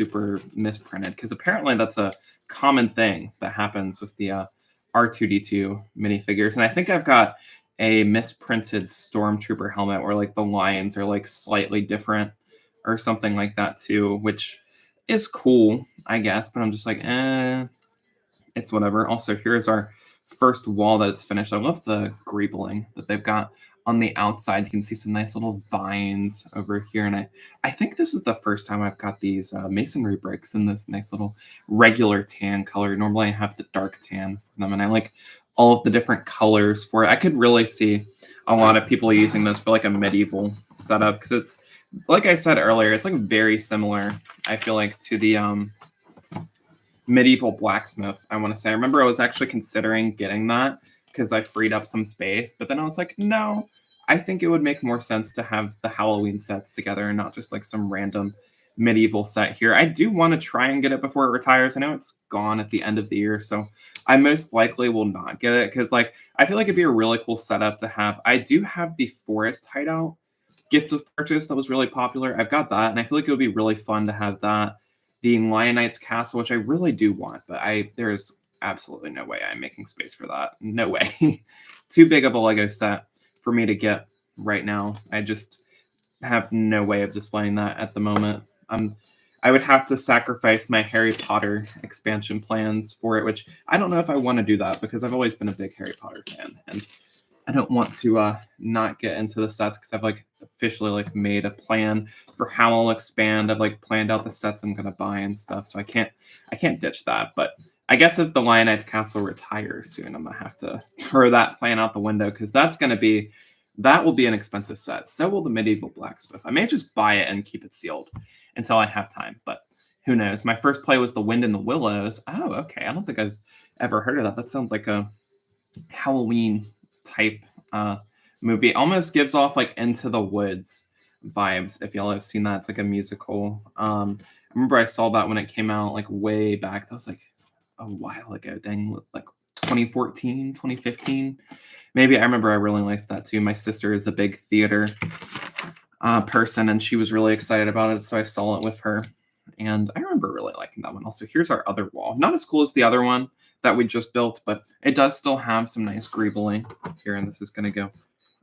misprinted, because apparently that's a common thing that happens with the R2D2 minifigures. And I think I've got a misprinted stormtrooper helmet where like the lines are like slightly different or something like that too, which is cool, I guess, but I'm just like, it's whatever. Also, here's our first wall that it's finished. I love the greebling that they've got on the outside. You can see some nice little vines over here, and I think this is the first time I've got these masonry bricks in this nice little regular tan color. Normally I have the dark tan for them, and I like all of the different colors for it. I could really see a lot of people using this for like a medieval setup, because it's, like I said earlier, it's like very similar, I feel like, to the medieval blacksmith, I want to say. I remember I was actually considering getting that because I freed up some space, but then I was like, no, I think it would make more sense to have the Halloween sets together and not just like some random medieval set here. I do want to try and get it before it retires. I know it's gone at the end of the year, so I most likely will not get it, because like I feel like it'd be a really cool setup to have. I do have the Forest Hideout gift of purchase that was really popular. I've got that, and I feel like it would be really fun to have that. The Lion Knight's Castle, which I really do want, but there's absolutely no way I'm making space for that. No way. Too big of a Lego set for me to get right now. I just have no way of displaying that at the moment. I would have to sacrifice my Harry Potter expansion plans for it, which I don't know if I want to do that, because I've always been a big Harry Potter fan, and I don't want to not get into the sets, because I've like officially like made a plan for how I'll expand. I've like planned out the sets I'm gonna buy and stuff, so I can't ditch that. But I guess if the Lion Knight's Castle retires soon, I'm gonna have to throw that plan out the window, because that will be an expensive set. So will the medieval blacksmith. I may just buy it and keep it sealed until I have time, but who knows? My first play was The Wind in the Willows. Oh, okay. I don't think I've ever heard of that. That sounds like a Halloween type movie. Almost gives off like Into the Woods vibes, if y'all have seen that. It's like a musical. I remember I saw that when it came out like way back. That was like a while ago. Dang, like 2014, 2015. Maybe. I remember I really liked that too. My sister is a big theater person, and she was really excited about it, so I saw it with her. And I remember really liking that one. Also, here's our other wall. Not as cool as the other one that we just built, but it does still have some nice greebling here, and this is going to go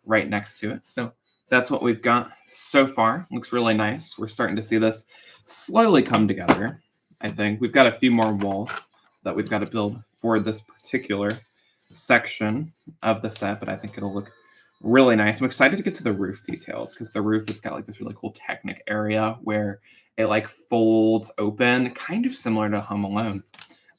right next to it. So that's what we've got so far. Looks really nice. We're starting to see this slowly come together, I think. We've got a few more walls that we've got to build for this particular section of the set, but I think it'll look really nice. I'm excited to get to the roof details, because the roof has got like this really cool Technic area where it like folds open, kind of similar to Home Alone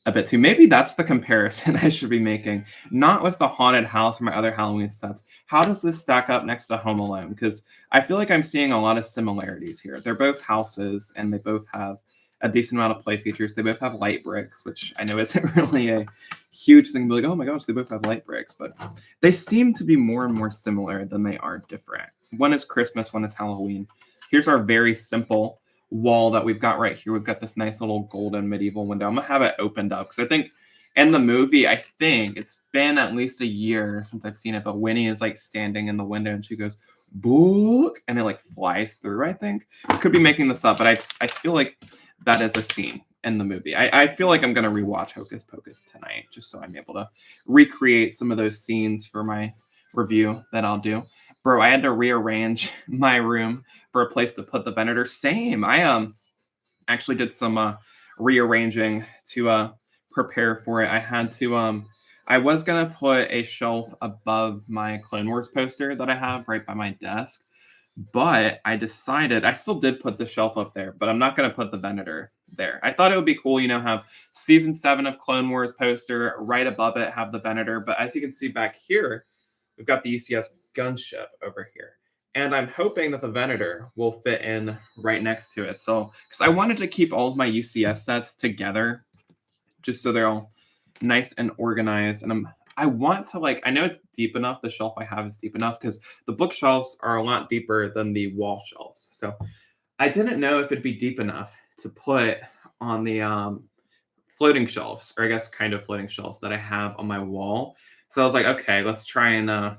a bit too. Maybe that's the comparison I should be making, not with the haunted house or my other Halloween sets. How does this stack up next to Home Alone? Because I feel like I'm seeing a lot of similarities here. They're both houses, and they both have a decent amount of play features. They both have light bricks, which I know isn't really a huge thing to be like, oh my gosh, they both have light bricks, but they seem to be more and more similar than they are different. One is Christmas, one is Halloween. Here's our very simple wall that we've got right here. We've got this nice little golden medieval window. I'm gonna have it opened up, because I think in the movie, I think it's been at least a year since I've seen it, but Winnie is like standing in the window and she goes, book, and it like flies through, I think. I could be making this up, but I feel like that is a scene in the movie. I feel like I'm going to rewatch Hocus Pocus tonight, just so I'm able to recreate some of those scenes for my review that I'll do. Bro, I had to rearrange my room for a place to put the Venator. Same. I actually did some rearranging to prepare for it. I had to I was gonna put a shelf above my Clone Wars poster that I have right by my desk, But I decided I still did put the shelf up there, but I'm not gonna put the Venator there. I thought it would be cool, have season 7 of Clone Wars poster, right above it have the Venator, but as you can see back here, we've got the UCS gunship over here. And I'm hoping that the Venator will fit in right next to it. So, because I wanted to keep all of my UCS sets together, just so they're all nice and organized. And I want to I know it's deep enough. The shelf I have is deep enough because the bookshelves are a lot deeper than the wall shelves. So I didn't know if it'd be deep enough to put on the floating shelves, or I guess kind of floating shelves that I have on my wall. So I was like, okay, let's try and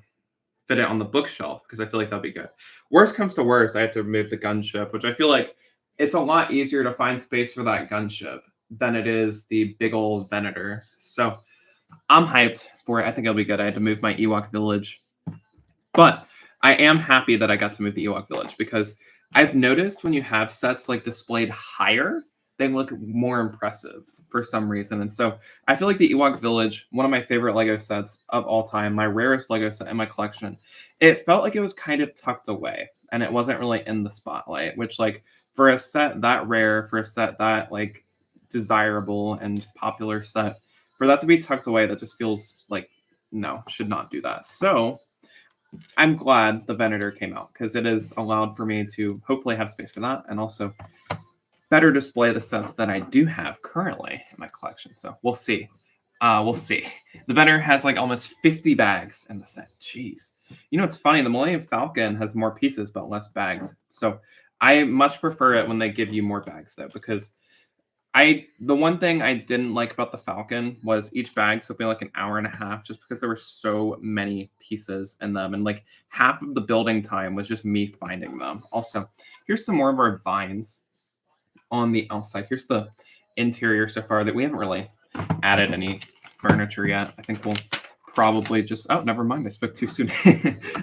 fit it on the bookshelf because I feel like that'd be good. Worst comes to worst, I have to remove the gunship, which I feel like it's a lot easier to find space for that gunship than it is the big old Venator. So I'm hyped for it. I think it'll be good. I had to move my Ewok village, but I am happy that I got to move the Ewok village because I've noticed when you have sets displayed higher, they look more impressive for some reason. And so I feel like the Ewok village, one of my favorite Lego sets of all time, my rarest Lego set in my collection, it felt like it was kind of tucked away and it wasn't really in the spotlight, which for a set that rare, for a set that desirable and popular set, for that to be tucked away, that just feels like no, should not do that. So I'm glad the Venator came out because it has allowed for me to hopefully have space for that and also better display the sets that I do have currently in my collection. So we'll see. We'll see. The Venator has almost 50 bags in the set. Jeez. It's funny. The Millennium Falcon has more pieces but less bags. So I much prefer it when they give you more bags though, because the one thing I didn't like about the Falcon was each bag took me an hour and a half just because there were so many pieces in them. And half of the building time was just me finding them. Also, here's some more of our vines on the outside. Here's the interior so far that we haven't really added any furniture yet. I think we'll probably just, oh, never mind. I spoke too soon.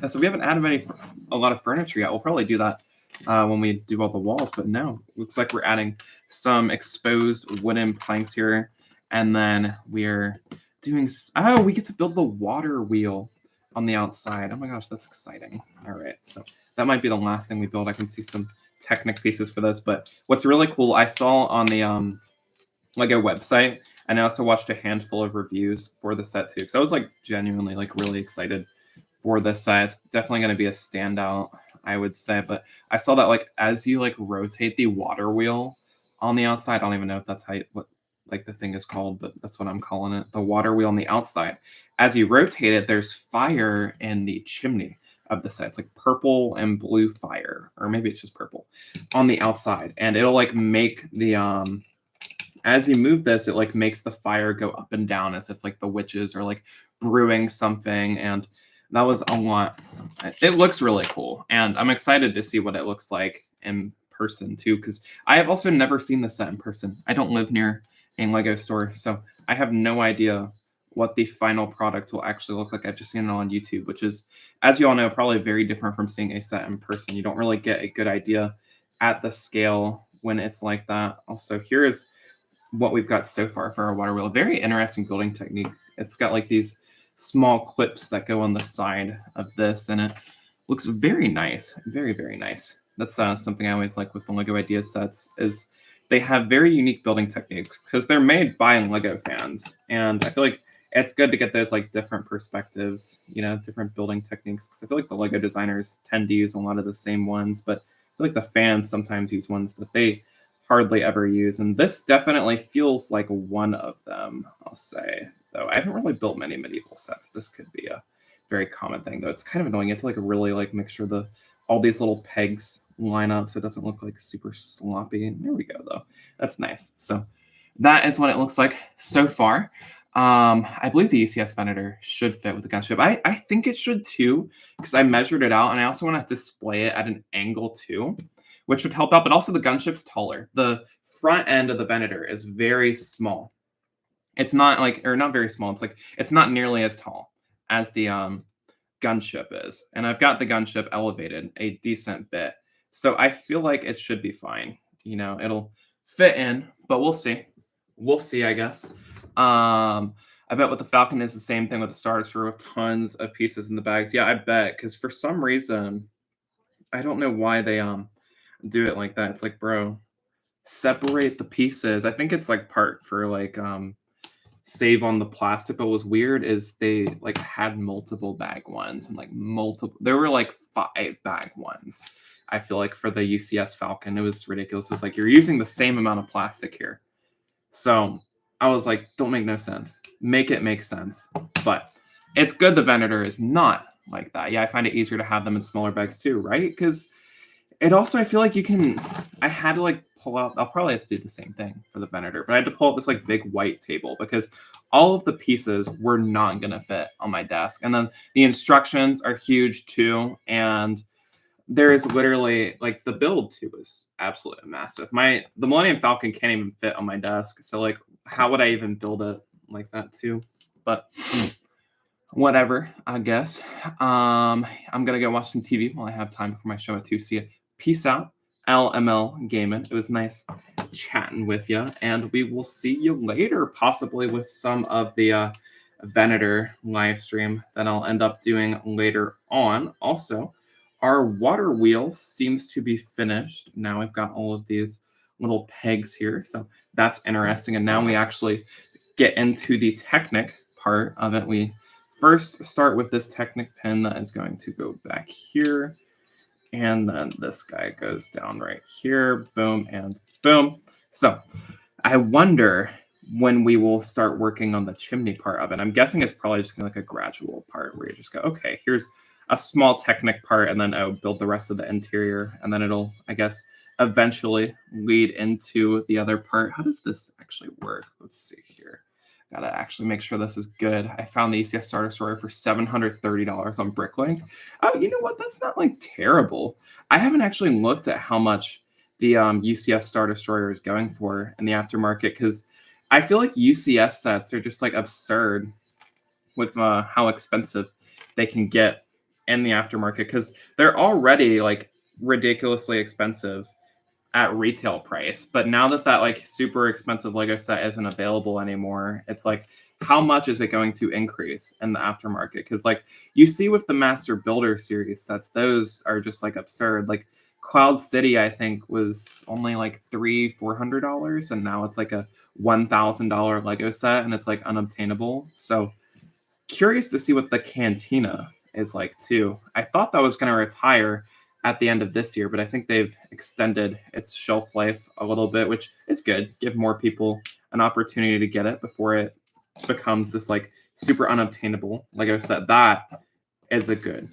So we haven't added a lot of furniture yet. We'll probably do that when we do all the walls, but no, looks like we're adding some exposed wooden planks here. And then we're doing, oh, we get to build the water wheel on the outside. Oh my gosh, that's exciting. All right, so that might be the last thing we build. I can see some Technic pieces for this, but what's really cool, I saw on the Lego website, and I also watched a handful of reviews for the set too, because I was genuinely really excited for this set. It's definitely going to be a standout, I would say. But I saw that as you rotate the water wheel on the outside, I don't even know if that's what the thing is called, but that's what I'm calling it, the water wheel on the outside. As you rotate it, there's fire in the chimney of the set. It's purple and blue fire, or maybe it's just purple on the outside, and it'll make the as you move this, it makes the fire go up and down as if the witches are brewing something. And that was a lot. It looks really cool, and I'm excited to see what it looks like in person too, because I have also never seen the set in person. I don't live near a Lego store, so I have no idea what the final product will actually look like. I've just seen it on YouTube, which is, as you all know, probably very different from seeing a set in person. You don't really get a good idea at the scale when it's like that. Also, here is what we've got so far for our water wheel. Very interesting building technique. It's got these small clips that go on the side of this, and it looks very nice. Very, very nice. That's something I always like with the LEGO Ideas sets, is they have very unique building techniques because they're made by LEGO fans. And I feel like it's good to get those different perspectives, different building techniques. Because I feel like the LEGO designers tend to use a lot of the same ones, but I feel like the fans sometimes use ones that they hardly ever use. And this definitely feels like one of them, I'll say. Though I haven't really built many medieval sets. This could be a very common thing, though. It's kind of annoying. You have to really make sure all these little pegs line up so it doesn't look super sloppy. There we go, though. That's nice. So that is what it looks like so far. I believe the ECS Venator should fit with the gunship. I think it should too, because I measured it out, and I also want to display it at an angle too, which would help out. But also the gunship's taller. The front end of the Venator is very small. It's not or not very small. It's not nearly as tall as the gunship is. And I've got the gunship elevated a decent bit. So I feel like it should be fine. It'll fit in, but we'll see. We'll see, I guess. I bet with the Falcon is the same thing with the Star Destroyer with tons of pieces in the bags. Yeah, I bet, because for some reason I don't know why they do it like that. It's like, bro, separate the pieces. I think it's like part for like save on the plastic. But what was weird is they like had multiple bag ones and like multiple. There were like 5 bag ones. I feel like for the UCS Falcon, it was ridiculous. It was like you're using the same amount of plastic here. So I was like, don't make no sense. Make it make sense. But it's good the Venator is not like that. Yeah, I find it easier to have them in smaller bags too, right? Because it also, I feel like you can. I had to like pull out. I'll probably have to do the same thing for the Venator, but I had to pull out this like big white table because all of the pieces were not gonna fit on my desk, and then the instructions are huge too, and there is literally like the build too is absolutely massive. The Millennium Falcon can't even fit on my desk, so like how would I even build it like that too? But whatever, I guess. I'm gonna go watch some TV while I have time before my show at 2. See ya. Peace out. LML Gaming. It was nice chatting with you, and we will see you later, possibly with some of the Venator live stream that I'll end up doing later on. Also, our water wheel seems to be finished. Now I've got all of these little pegs here, so that's interesting. And now we actually get into the Technic part of it. We first start with this Technic pin that is going to go back here. And then this guy goes down right here. Boom and boom. So I wonder when we will start working on the chimney part of it. I'm guessing it's probably just like a gradual part where you just go, okay, here's a small Technic part, and then build the rest of the interior. And then it'll, I guess, eventually lead into the other part. How does this actually work? Let's see here. Gotta actually make sure this is good. I found the ECS Star Destroyer for $730 on Bricklink. Oh, you know what? That's not like terrible. I haven't actually looked at how much the UCS Star Destroyer is going for in the aftermarket, because I feel like UCS sets are just like absurd with how expensive they can get in the aftermarket, because they're already like ridiculously expensive at retail price. But now that like super expensive Lego set isn't available anymore, it's like, how much is it going to increase in the aftermarket? Because like you see with the Master Builder series sets, those are just like absurd. Like Cloud City, I think, was only like $400, and now it's like a $1,000 Lego set, and it's like unobtainable. So curious to see what the Cantina is like too. I thought that was going to retire at the end of this year, but I think they've extended its shelf life a little bit, which is good. Give more people an opportunity to get it before it becomes this like super unobtainable Lego set. That is a good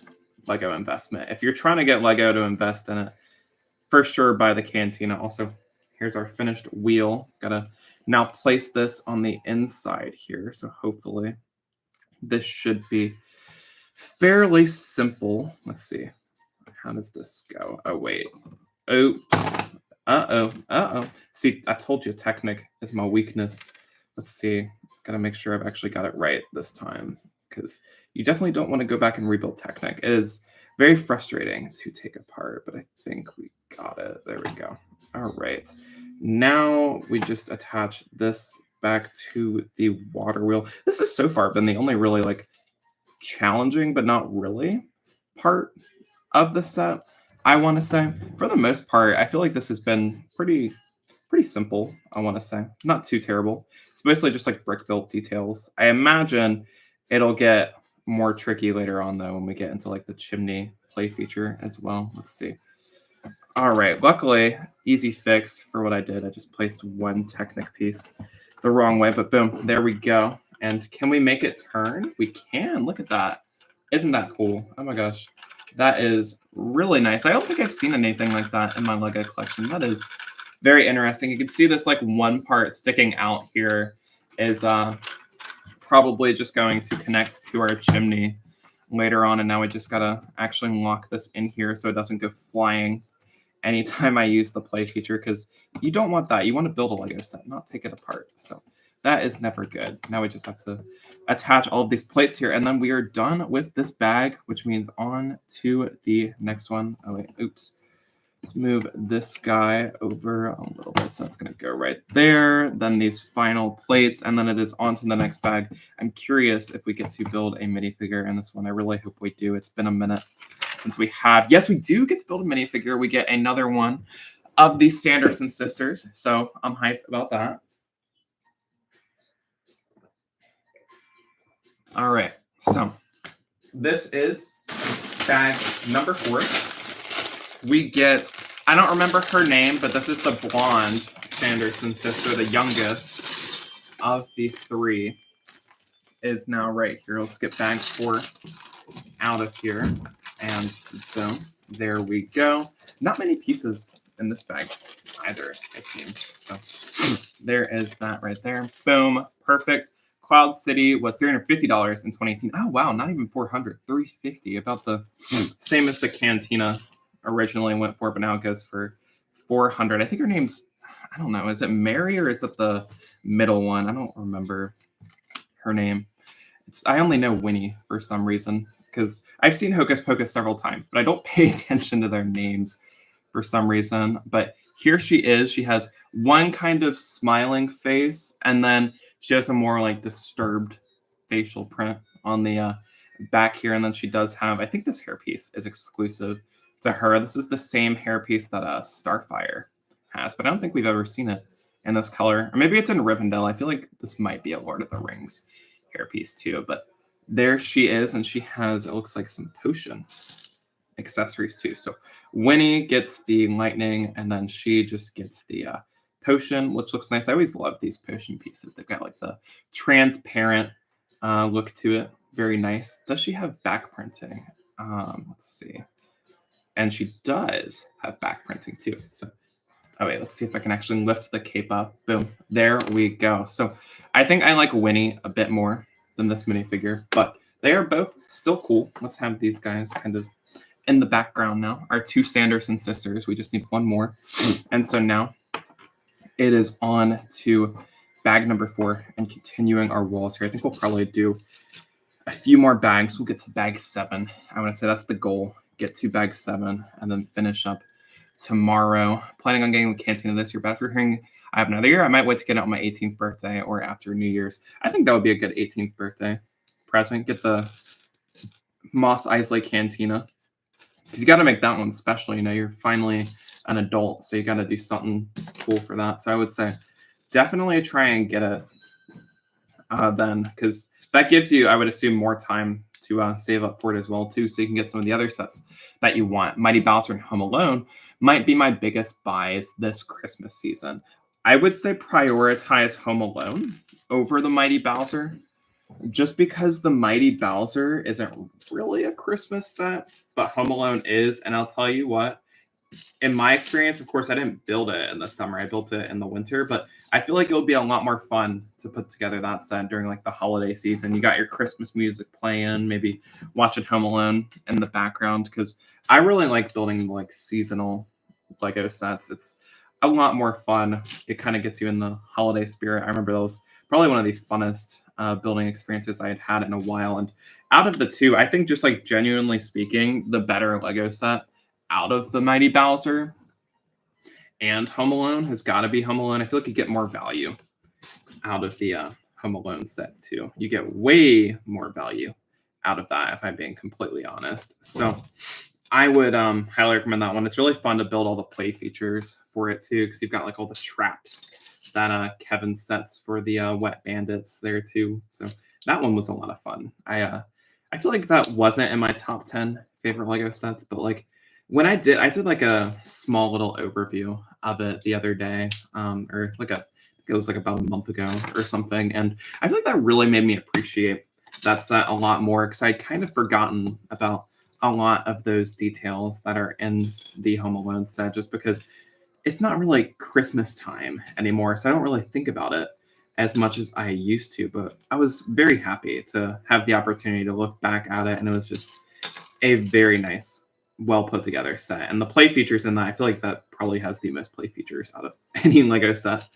Lego investment. If you're trying to get Lego to invest in it, for sure buy the Cantina. Also, here's our finished wheel. Gotta now place this on the inside here. So hopefully this should be fairly simple. Let's see. How does this go? Oh, wait. Oops. Uh-oh. See, I told you Technic is my weakness. Let's see. Gotta make sure I've actually got it right this time, because you definitely don't want to go back and rebuild Technic. It is very frustrating to take apart, but I think we got it. There we go. All right. Now we just attach this back to the water wheel. This has so far been the only really like challenging, but not really part of the set, I want to say. For the most part, I feel like this has been pretty simple, I want to say. Not too terrible. It's mostly just like brick built details. I imagine it'll get more tricky later on, though, when we get into like the chimney play feature as well. Let's see. All right, luckily, easy fix for what I did. I just placed one Technic piece the wrong way, but boom, there we go. And can we make it turn? We can. Look at that. Isn't that cool? Oh my gosh. That is really nice. I don't think I've seen anything like that in my Lego collection. That is very interesting. You can see this like one part sticking out here is probably just going to connect to our chimney later on. And now we just gotta actually lock this in here so it doesn't go flying anytime I use the play feature, because you don't want that. You want to build a Lego set, not take it apart. So that is never good. Now we just have to attach all of these plates here, and then we are done with this bag, which means on to the next one. Oh, wait, oops. Let's move this guy over a little bit. So that's going to go right there. Then these final plates, and then it is on to the next bag. I'm curious if we get to build a minifigure in this one. I really hope we do. It's been a minute since we have, yes, we do get to build a minifigure. We get another one of the Sanderson sisters, so I'm hyped about that. All right, so this is bag number 4. We get, I don't remember her name, but this is the blonde Sanderson sister, the youngest of the 3, is now right here. Let's get bag 4 out of here, and boom, there we go. Not many pieces in this bag either, it seems. So there is that right there. Boom, perfect. Cloud City was $350 in 2018. Oh wow, not even 400, 350, about the same as the Cantina originally went for, but now it goes for 400. I think her name's, I don't know, is it Mary or is it the middle one? I don't remember her name. I only know Winnie for some reason, because I've seen Hocus Pocus several times, but I don't pay attention to their names for some reason. But here she is. She has one kind of smiling face, and then she has a more like disturbed facial print on the back here. And then she does have, I think this hairpiece is exclusive to her. This is the same hairpiece that Starfire has, but I don't think we've ever seen it in this color. Or maybe it's in Rivendell. I feel like this might be a Lord of the Rings hairpiece too, but there she is, and she has, it looks like, some potion accessories too. So Winnie gets the lightning, and then she just gets the potion, which looks nice. I always love these potion pieces. They've got like the transparent look to it. Very nice. Does she have back printing? Let's see. And she does have back printing too. So, oh wait, let's see if I can actually lift the cape up. Boom. There we go. So I think I like Winnie a bit more than this minifigure, but they are both still cool. Let's have these guys kind of in the background now. Our 2 Sanderson sisters. We just need one more. And so now it is on to bag number 4 and continuing our walls here. I think we'll probably do a few more bags. We'll get to bag 7. I want to say that's the goal. Get to bag 7 and then finish up tomorrow. Planning on getting the Cantina this year, but after hearing I have another year, I might wait to get it on my 18th birthday or after New Year's. I think that would be a good 18th birthday present. Get the Moss Isley Cantina, because you got to make that one special. You know, you're finally an adult, so you got to do something cool for that. So I would say definitely try and get it then, because that gives you, I would assume, more time to save up for it as well too, so you can get some of the other sets that you want. Mighty Bowser and Home Alone might be my biggest buys this Christmas season. I would say prioritize Home Alone over the Mighty Bowser, just because the Mighty Bowser isn't really a Christmas set, but Home Alone is. And I'll tell you what, in my experience, of course, I didn't build it in the summer. I built it in the winter, but I feel like it would be a lot more fun to put together that set during like the holiday season. You got your Christmas music playing, maybe watching Home Alone in the background, because I really like building like seasonal Lego sets. It's a lot more fun. It kind of gets you in the holiday spirit. I remember that was probably one of the funnest building experiences I had had in a while. And out of the 2, I think, just like genuinely speaking, the better Lego set out of the Mighty Bowser and Home Alone has got to be Home Alone. I feel like you get more value out of the Home Alone set too. You get way more value out of that, if I'm being completely honest. So I would highly recommend that one. It's really fun to build all the play features for it too, because you've got like all the traps that Kevin sets for the Wet Bandits there too. So that one was a lot of fun. I feel like that wasn't in my top 10 favorite Lego sets, but like when I did like a small little overview of it the other day, or like it was like about a month ago or something, and I feel like that really made me appreciate that set a lot more, because I'd kind of forgotten about a lot of those details that are in the Home Alone set, just because it's not really Christmas time anymore, so I don't really think about it as much as I used to. But I was very happy to have the opportunity to look back at it, and it was just a very nice, well put together set. And the play features in that, I feel like that probably has the most play features out of any Lego set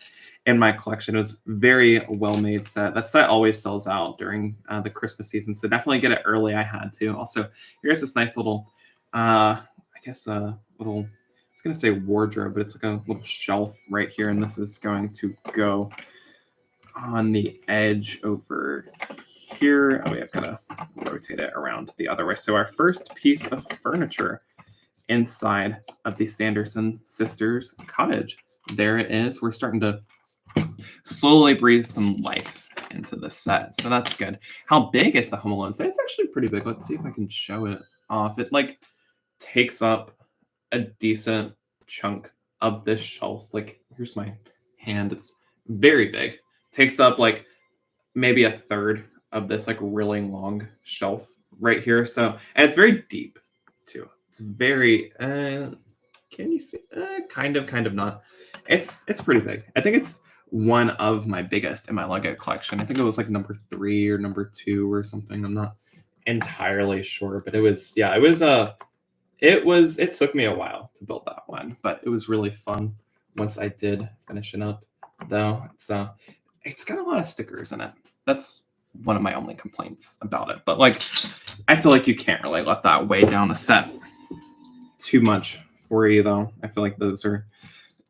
in my collection. It was very well made set. That set always sells out during the Christmas season, so definitely get it early. I had to. Also, here's this nice little, I guess a little, I was gonna say wardrobe, but it's like a little shelf right here, and this is going to go on the edge over here. Oh, I've got to rotate it around the other way. So our first piece of furniture inside of the Sanderson sisters' cottage. There it is. We're starting to slowly breathe some life into the set, so that's good. How big is the Home Alone set? It's actually pretty big. Let's see if I can show it off. It like takes up a decent chunk of this shelf. Like here's my hand. It's very big. Takes up like maybe a third of this like really long shelf right here. So, and it's very deep too. It's very can you see? Kind of not. It's pretty big. I think it's one of my biggest in my Lego collection. I think it was like number 3 or number 2 or something. I'm not entirely sure, but it was it took me a while to build that one, but it was really fun once I did finish it up. Though it's got a lot of stickers in it. That's one of my only complaints about it. But like, I feel like you can't really let that weigh down a set too much for you, though. I feel like those are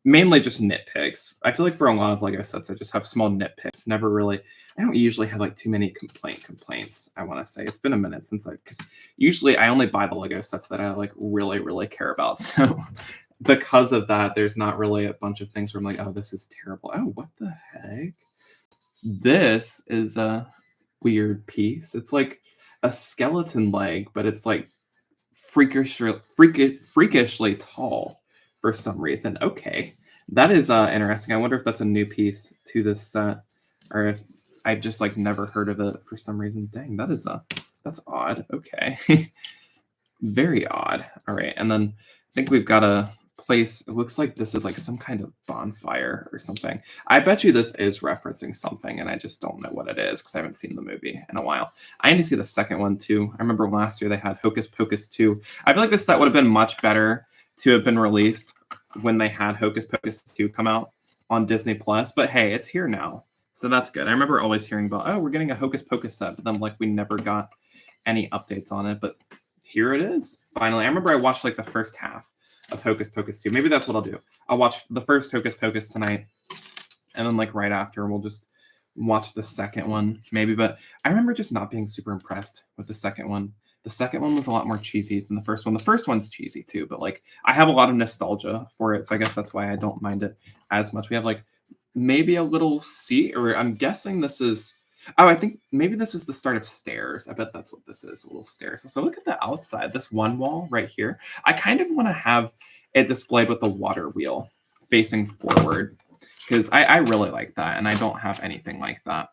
mainly just nitpicks. I feel like for a lot of Lego sets, I just have small nitpicks. Never really, I don't usually have like too many complaints. I want to say it's been a minute since because usually I only buy the Lego sets that I like really care about. So because of that, there's not really a bunch of things where I'm like, oh, this is terrible. Oh, what the heck? This is a weird piece. It's like a skeleton leg, but it's like freakishly tall for some reason. Okay, that is interesting. I wonder if that's a new piece to this set, or if I've just like never heard of it for some reason. Dang, that's odd. Okay, very odd. All right, and then I think we've got a place. It looks like this is like some kind of bonfire or something. I bet you this is referencing something, and I just don't know what it is because I haven't seen the movie in a while. I need to see the second one too. I remember last year they had Hocus Pocus 2. I feel like this set would have been much better to have been released when they had Hocus Pocus 2 come out on Disney Plus. But hey, it's here now, so that's good. I remember always hearing about, oh, we're getting a Hocus Pocus set, but then like we never got any updates on it. But here it is, finally. I remember I watched like the first half of Hocus Pocus 2. Maybe that's what I'll do. I'll watch the first Hocus Pocus tonight, and then like right after we'll just watch the second one maybe. But I remember just not being super impressed with the second one. The second one was a lot more cheesy than the first one. The first one's cheesy too, but like I have a lot of nostalgia for it, so I guess that's why I don't mind it as much. We have like maybe a little seat, or I'm guessing this is, oh, I think maybe this is the start of stairs. I bet that's what this is, a little stairs. So look at the outside, this one wall right here. I kind of want to have it displayed with the water wheel facing forward because I really like that, and I don't have anything like that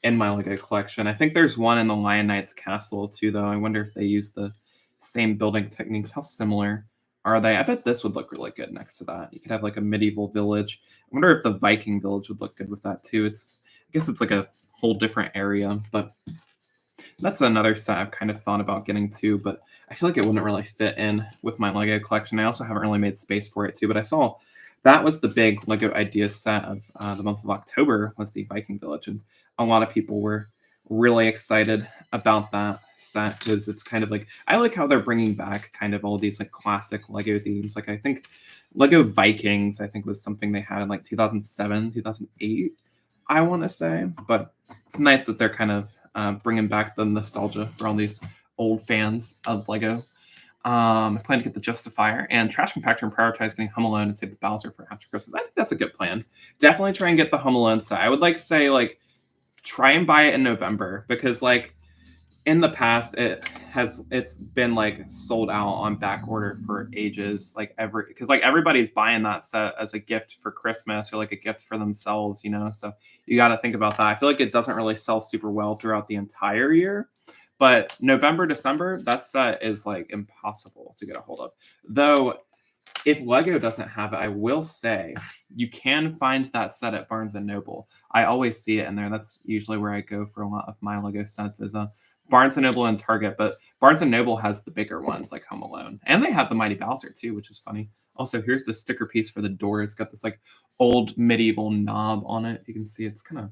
in my Lego collection. I think there's one in the Lion Knight's castle too, though. I wonder if they use the same building techniques. How similar are they? I bet this would look really good next to that. You could have like a medieval village. I wonder if the Viking village would look good with that too. I guess it's like a whole different area, but that's another set I've kind of thought about getting to, but I feel like it wouldn't really fit in with my Lego collection. I also haven't really made space for it too, but I saw that was the big Lego Ideas set of the month of October, was the Viking Village, and a lot of people were really excited about that set because it's kind of like, I like how they're bringing back kind of all these like classic Lego themes. Like I think Lego Vikings, I think was something they had in like 2007, 2008, I want to say, but it's nice that they're kind of bringing back the nostalgia for all these old fans of Lego. I plan to get the Justifier and Trash Compactor and prioritize getting Home Alone and save the Bowser for after Christmas. I think that's a good plan. Definitely try and get the Home Alone set. I would like to say like try and buy it in November because like in the past it's been like sold out on back order for ages, like because like everybody's buying that set as a gift for Christmas or like a gift for themselves, so you got to think about that. I feel like it doesn't really sell super well throughout the entire year, but November, December, that set is like impossible to get a hold of. Though if Lego doesn't have it, I will say you can find that set at Barnes & Noble. I always see it in there. That's usually where I go for a lot of my Lego sets, is a Barnes & Noble and Target, but Barnes & Noble has the bigger ones like Home Alone. And they have the Mighty Bowser too, which is funny. Also, here's the sticker piece for the door. It's got this like old medieval knob on it. You can see it's kind of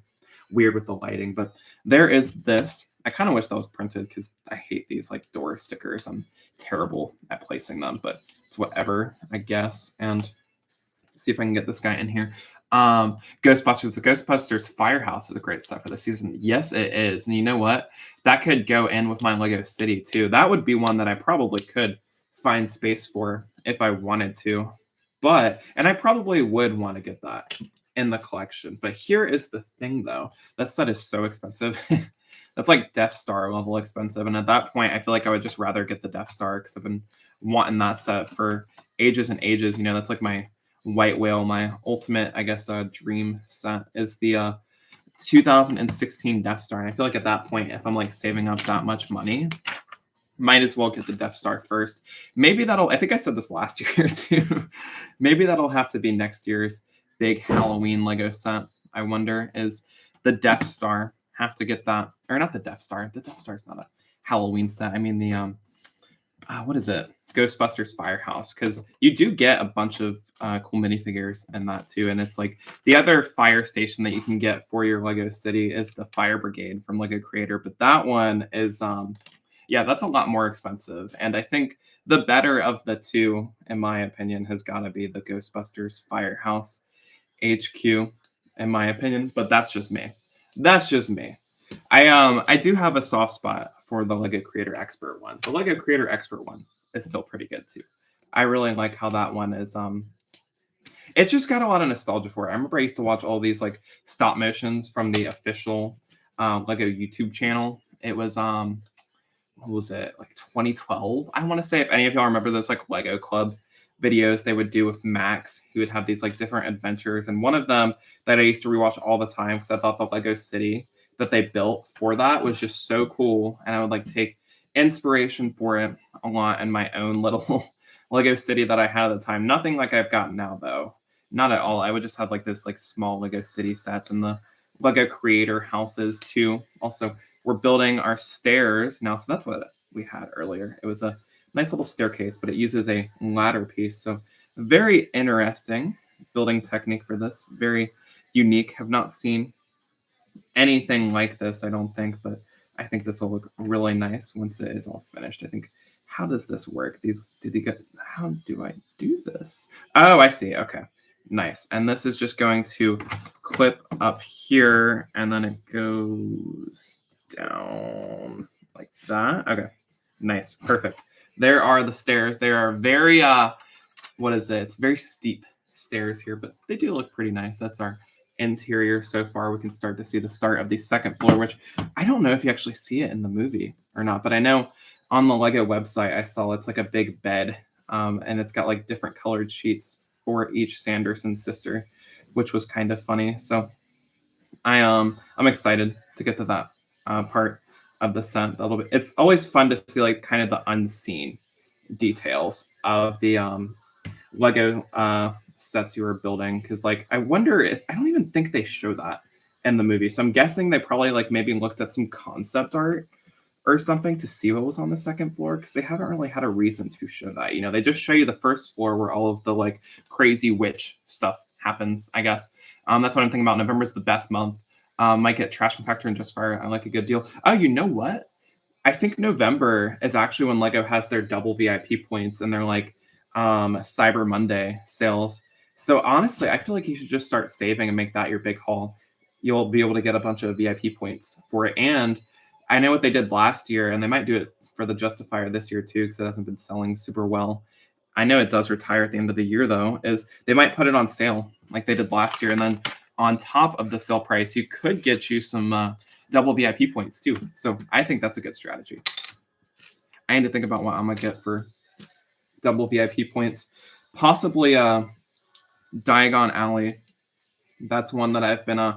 weird with the lighting, but there is this. I kind of wish that was printed because I hate these like door stickers. I'm terrible at placing them, but it's whatever, I guess. And let's see if I can get this guy in here. Ghostbusters, the Ghostbusters Firehouse is a great set for the season. Yes, it is. And you know what? That could go in with my Lego City too. That would be one that I probably could find space for if I wanted to. And I probably would want to get that in the collection. But here is the thing though. That set is so expensive. That's like Death Star level expensive. And at that point, I feel like I would just rather get the Death Star because I've been wanting that set for ages and ages. You know, that's like my white whale. My ultimate, I guess, dream set is the 2016 Death Star. And I feel like at that point, if I'm like saving up that much money, might as well get the Death Star first. Maybe that'll, I think I said this last year too. Maybe that'll have to be next year's big Halloween Lego set. I wonder, is the Death Star have to get that, or not the Death Star? The Death Star is not a Halloween set. I mean, the, what is it? Ghostbusters Firehouse, because you do get a bunch of cool minifigures in that too. And it's like the other fire station that you can get for your Lego City is the Fire Brigade from Lego Creator, but that one is yeah, that's a lot more expensive. And I think the better of the two, in my opinion, has got to be the Ghostbusters Firehouse HQ, in my opinion. But that's just me. That's just me. I do have a soft spot for the Lego Creator Expert one. The Lego Creator Expert one is still pretty good too. I really like how that one is it's just got a lot of nostalgia for it. I remember I used to watch all these like stop motions from the official Lego YouTube channel. It was what was it, like 2012? I want to say, if any of y'all remember those like Lego Club videos they would do with Max. He would have these like different adventures, and one of them that I used to rewatch all the time because I thought the Lego City that they built for that was just so cool, and I would like take inspiration for it a lot in my own little Lego City that I had at the time. Nothing like I've got now though, not at all. I would just have like those like small Lego City sets and the Lego Creator houses too. Also, we're building our stairs now, so that's what we had earlier. It was a nice little staircase, but it uses a ladder piece. So very interesting building technique for this. Very unique. Have not seen anything like this, I don't think, but I think this will look really nice once it is all finished. I think, how does this work? How do I do this? Oh, I see. Okay, nice. And this is just going to clip up here, and then it goes down like that. Okay, nice, perfect. There are the stairs. They are very what is it? It's very steep stairs here, but they do look pretty nice. That's our interior so far. We can start to see the start of the second floor, which I don't know if you actually see it in the movie or not, but I know on the Lego website I saw it's like a big bed, and it's got like different colored sheets for each Sanderson sister, which was kind of funny. So I'm excited to get to that part of the set a little bit. It's always fun to see like kind of the unseen details of the Lego sets you were building, because like I wonder if, I don't even think they show that in the movie, so I'm guessing they probably like maybe looked at some concept art or something to see what was on the second floor, because they haven't really had a reason to show that. You know, they just show you the first floor where all of the like crazy witch stuff happens, I guess. That's what I'm thinking about. November's the best month. Might get Trash Compactor and Just Fire. I like a good deal. Oh, you know what? I think November is actually when Lego has their double VIP points and their like Cyber Monday sales. So honestly, I feel like you should just start saving and make that your big haul. You'll be able to get a bunch of VIP points for it. And I know what they did last year, and they might do it for the Justifier this year too, because it hasn't been selling super well. I know it does retire at the end of the year though, is they might put it on sale like they did last year. And then on top of the sale price, you could get you some double VIP points too. So I think that's a good strategy. I need to think about what I'm gonna get for double VIP points. Possibly Diagon Alley. That's one that I've been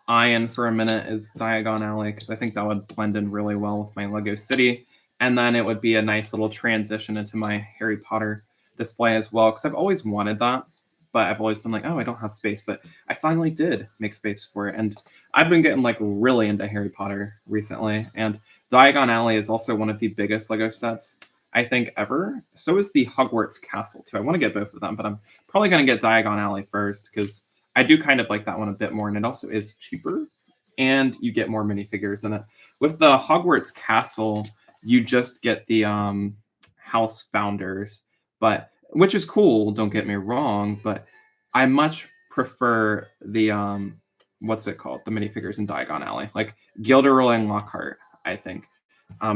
eyeing for a minute, is Diagon Alley, because I think that would blend in really well with my Lego City. And then it would be a nice little transition into my Harry Potter display as well, because I've always wanted that, but I've always been like, oh, I don't have space. But I finally did make space for it. And I've been getting like really into Harry Potter recently. And Diagon Alley is also one of the biggest Lego sets I think ever. So is the Hogwarts Castle too. I want to get both of them, but I'm probably going to get Diagon Alley first because I do kind of like that one a bit more, and it also is cheaper, and you get more minifigures in it. With the Hogwarts Castle, you just get the house founders, but which is cool, don't get me wrong, but I much prefer the what's it called? The minifigures in Diagon Alley. Like Gilderoy and Lockhart, I think,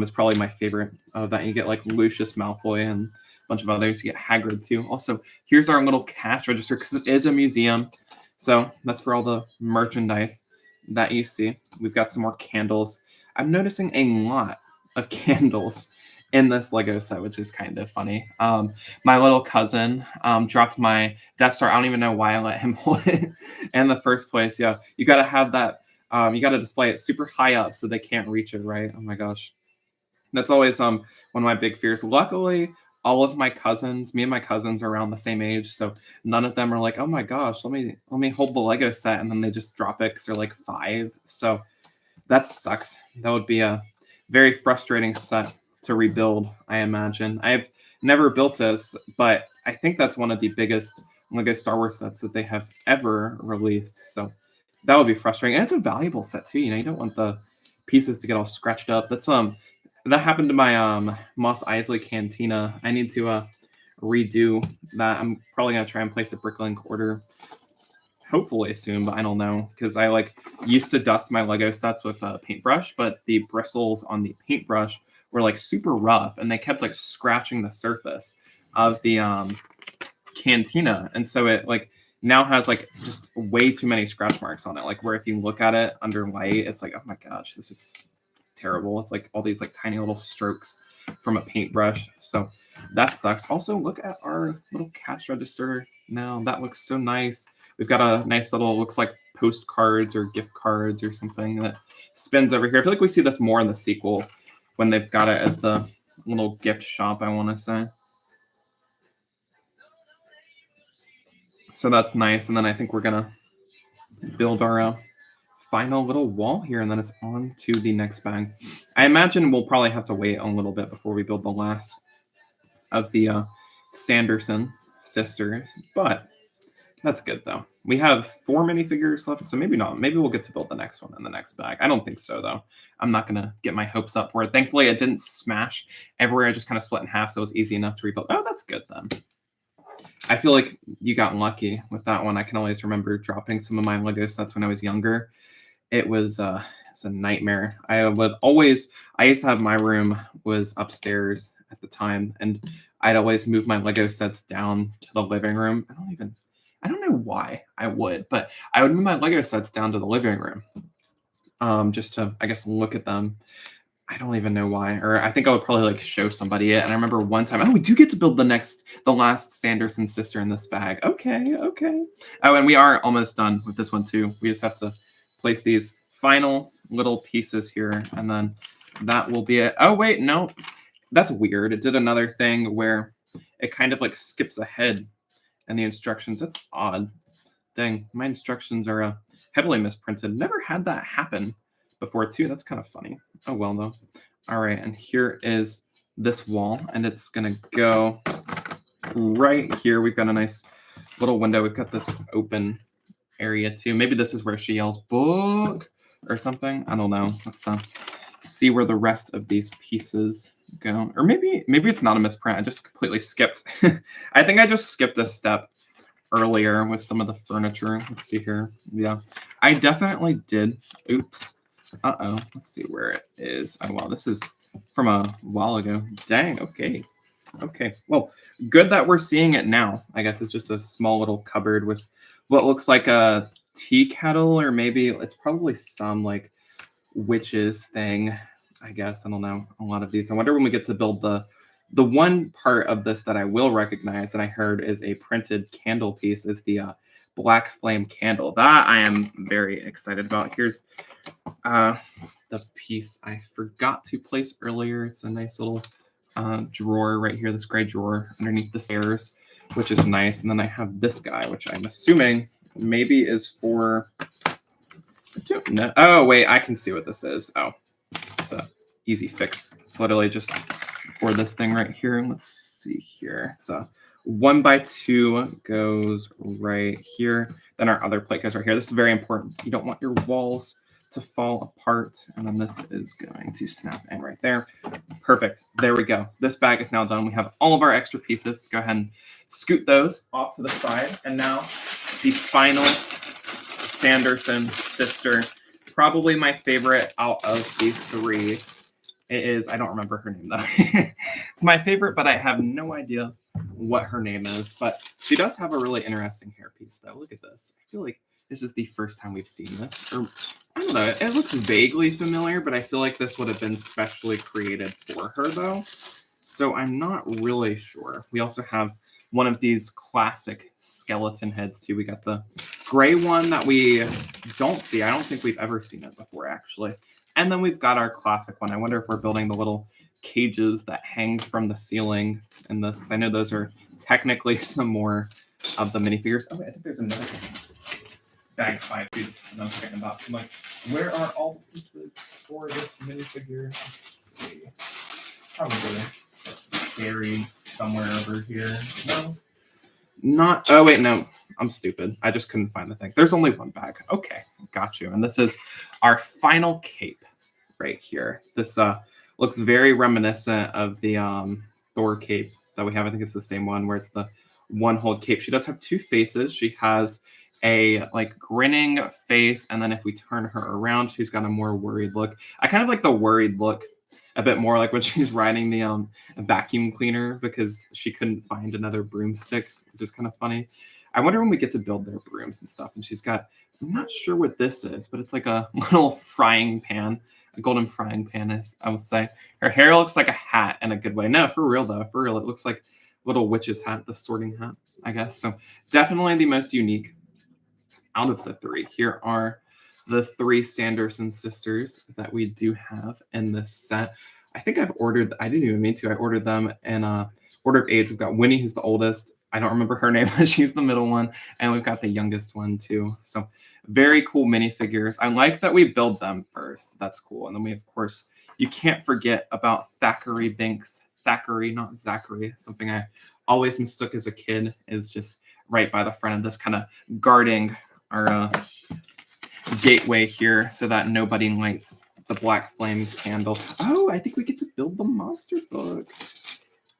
is probably my favorite of that. You get like Lucius Malfoy and a bunch of others. You get Hagrid too. Also, here's our little cash register because it is a museum. So that's for all the merchandise that you see. We've got some more candles. I'm noticing a lot of candles in this Lego set, which is kind of funny. My little cousin dropped my Death Star. I don't even know why I let him hold it in the first place. Yeah, you got to have that. You got to display it super high up so they can't reach it, right? Oh my gosh. That's always one of my big fears. Luckily, all of my cousins, me and my cousins are around the same age, so none of them are like, "Oh my gosh, let me hold the Lego set," and then they just drop it because they're like 5. So that sucks. That would be a very frustrating set to rebuild, I imagine. I've never built this, but I think that's one of the biggest Lego Star Wars sets that they have ever released. So that would be frustrating. And it's a valuable set too. You don't want the pieces to get all scratched up. That's that happened to my Mos Eisley Cantina. I need to redo that. I'm probably gonna try and place a Bricklink order hopefully soon, but I don't know because I used to dust my Lego sets with a paintbrush, but the bristles on the paintbrush were super rough and they kept scratching the surface of the cantina, and so it now has just way too many scratch marks on it. Where if you look at it under light, it's oh my gosh, this is terrible. It's all these tiny little strokes from a paintbrush. So that sucks. Also, look at our little cash register now. That looks so nice. We've got a nice little, looks like postcards or gift cards or something that spins over here. I feel like we see this more in the sequel when they've got it as the little gift shop, I want to say. So that's nice. And then I think we're going to build our final little wall here, and then it's on to the next bag. I imagine we'll probably have to wait a little bit before we build the last of the Sanderson sisters, but that's good though. We have 4 minifigures left, so maybe not. Maybe we'll get to build the next one in the next bag. I don't think so though. I'm not gonna get my hopes up for it. Thankfully, it didn't smash everywhere. I just kind of split in half, so it was easy enough to rebuild. Oh, that's good then. I feel like you got lucky with that one. I can always remember dropping some of my Lego sets when I was younger. It was a nightmare. I used to have my room was upstairs at the time, and I'd always move my Lego sets down to the living room. I don't know why I would, but I would move my Lego sets down to the living room, just to, I guess, look at them. I don't even know why, or I think I would probably show somebody it. And I remember one time, oh, we do get to build the last Sanderson sister in this bag. Okay. Oh, and we are almost done with this one too. We just have to place these final little pieces here, and then that will be it. Oh wait, no, that's weird. It did another thing where it kind of skips ahead in the instructions. That's odd. Dang, my instructions are heavily misprinted. Never had that happen before too. That's kind of funny. Oh well though. All right, and here is this wall, and it's gonna go right here. We've got a nice little window. We've got this open area too. Maybe this is where she yells book or something. I don't know. Let's see where the rest of these pieces go. Or maybe it's not a misprint. I just completely skipped. I think I just skipped a step earlier with some of the furniture. Let's see here. Yeah, I definitely did. Oops. Uh-oh. Let's see where it is. Oh, wow. This is from a while ago. Dang. Okay. Well, good that we're seeing it now. I guess it's just a small little cupboard with what looks like a tea kettle, or maybe it's probably some witches thing, I guess. I don't know. A lot of these. I wonder when we get to build the one part of this that I will recognize, and I heard is a printed candle piece, is the black flame candle. That I am very excited about. Here's the piece I forgot to place earlier. It's a nice little drawer right here, this gray drawer underneath the stairs, which is nice. And then I have this guy, which I'm assuming maybe is for, I don't know. Oh, wait, I can see what this is. Oh, it's a easy fix. It's literally just for this thing right here. Let's see here. It's a 1x2 goes right here. Then our other plate goes right here. This is very important. You don't want your walls to fall apart. And then this is going to snap in right there. Perfect. There we go. This bag is now done. We have all of our extra pieces. Let's go ahead and scoot those off to the side. And now the final Sanderson sister, probably my favorite out of these three. It is, I don't remember her name though. It's my favorite, but I have no idea what her name is. But she does have a really interesting hairpiece though. Look at this. I feel like this is the first time we've seen this. Or I don't know, it looks vaguely familiar, but I feel like this would have been specially created for her though. So I'm not really sure. We also have one of these classic skeleton heads too. We got the gray one that we don't see. I don't think we've ever seen it before actually. And then we've got our classic one. I wonder if we're building the little cages that hang from the ceiling in this, because I know those are technically some more of the minifigures. Oh, wait, I think there's another bag 5 too that I'm forgetting about. I'm like, where are all the pieces for this minifigure? Let's see. Probably buried somewhere over here. No, not. Oh wait, no. I'm stupid. I just couldn't find the thing. There's only one bag. Okay, got you. And this is our final cape right here. This looks very reminiscent of the Thor cape that we have. I think it's the same one where it's the one whole cape. She does have two faces. She has a like grinning face, and then if we turn her around, she's got a more worried look. I kind of like the worried look a bit more, like when she's riding the vacuum cleaner because she couldn't find another broomstick, which is kind of funny. I wonder when we get to build their brooms and stuff. And she's got, I'm not sure what this is, but it's like a little frying pan, a golden frying pan, I would say. Her hair looks like a hat in a good way. No, for real though, for real. It looks like a little witch's hat, the sorting hat, I guess. So definitely the most unique out of the three. Here are the three Sanderson sisters that we do have in this set. I think I didn't even mean to. I ordered them in order of age. We've got Winnie, who's the oldest. I don't remember her name, but she's the middle one. And we've got the youngest one too. So very cool minifigures. I like that we build them first. That's cool. And then we, of course, you can't forget about Thackeray Binks. Thackeray, not Zachary. Something I always mistook as a kid is just right by the front of this, kind of guarding our gateway here so that nobody lights the black flame candle. Oh, I think we get to build the monster book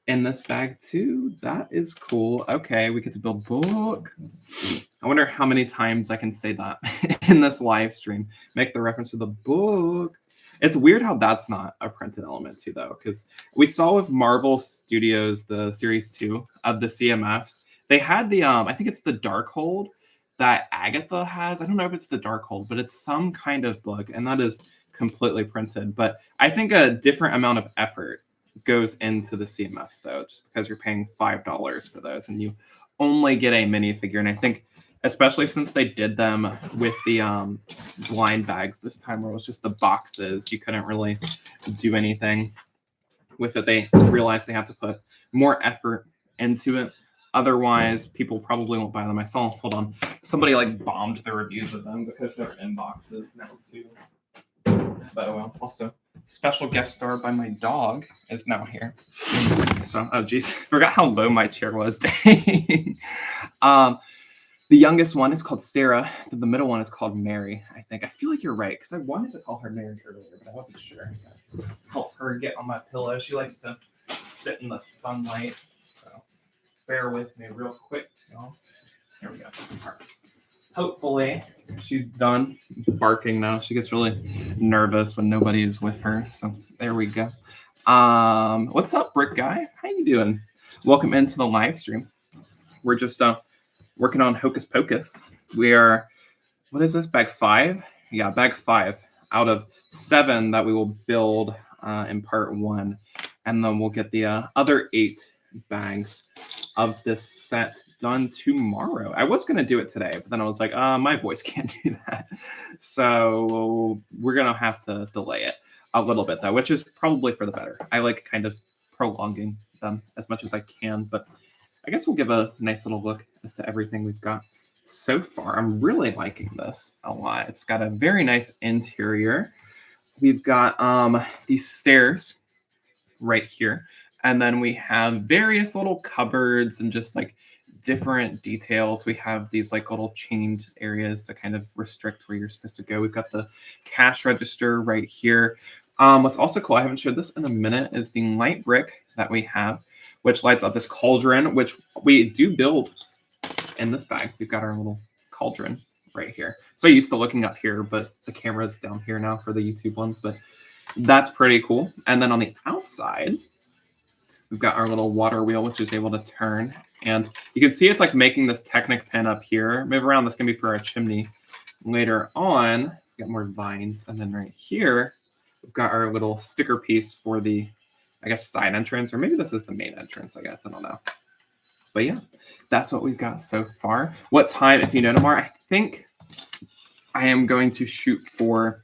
in this bag too. That is cool. Okay, we get to build book. I wonder how many times I can say that in this live stream. Make the reference to the book. It's weird how that's not a printed element too, though, because we saw with Marvel Studios, the Series 2 of the CMFs, they had the, I think it's the Darkhold that Agatha has. I don't know if it's the Darkhold, but it's some kind of book, and that is completely printed. But I think a different amount of effort goes into the CMFs, though, just because you're paying $5 for those, and you only get a minifigure. And I think, especially since they did them with the blind bags this time, where it was just the boxes, you couldn't really do anything with it. They realized they had to put more effort into it. Otherwise, people probably won't buy them. I saw, hold on, somebody like bombed the reviews of them because they're in boxes now too. But oh well. Also, special guest star by my dog is now here. So, oh geez, forgot how low my chair was. Dang. The youngest one is called Sarah. The middle one is called Mary, I think. I feel like you're right, because I wanted to call her Mary earlier, but I wasn't sure. Help her get on my pillow. She likes to sit in the sunlight. So bear with me real quick, y'all. Here we go. Hopefully she's done barking now. She gets really nervous when nobody is with her. So there we go. What's up, Brick Guy? How you doing? Welcome into the live stream. We're just working on Hocus Pocus. We are, what is this, bag 5? Yeah, bag 5 out of 7 that we will build in part 1. And then we'll get the other 8 bags of this set done tomorrow. I was going to do it today, but then I was like, my voice can't do that. So we're going to have to delay it a little bit, though, which is probably for the better. I like kind of prolonging them as much as I can, but I guess we'll give a nice little look as to everything we've got so far. I'm really liking this a lot. It's got a very nice interior. We've got these stairs right here. And then we have various little cupboards and just like different details. We have these like little chained areas to kind of restrict where you're supposed to go. We've got the cash register right here. What's also cool, I haven't showed this in a minute, is the light brick that we have, which lights up this cauldron, which we do build in this bag. We've got our little cauldron right here. So used to looking up here, but the camera's down here now for the YouTube ones, but that's pretty cool. And then on the outside, we've got our little water wheel, which is able to turn. And you can see it's like making this Technic pin up here. Move around, this can be for our chimney. Later on, we've got more vines. And then right here, we've got our little sticker piece for the, I guess, side entrance. Or maybe this is the main entrance, I guess. I don't know. But yeah, that's what we've got so far. What time, if you know tomorrow, I think I am going to shoot for,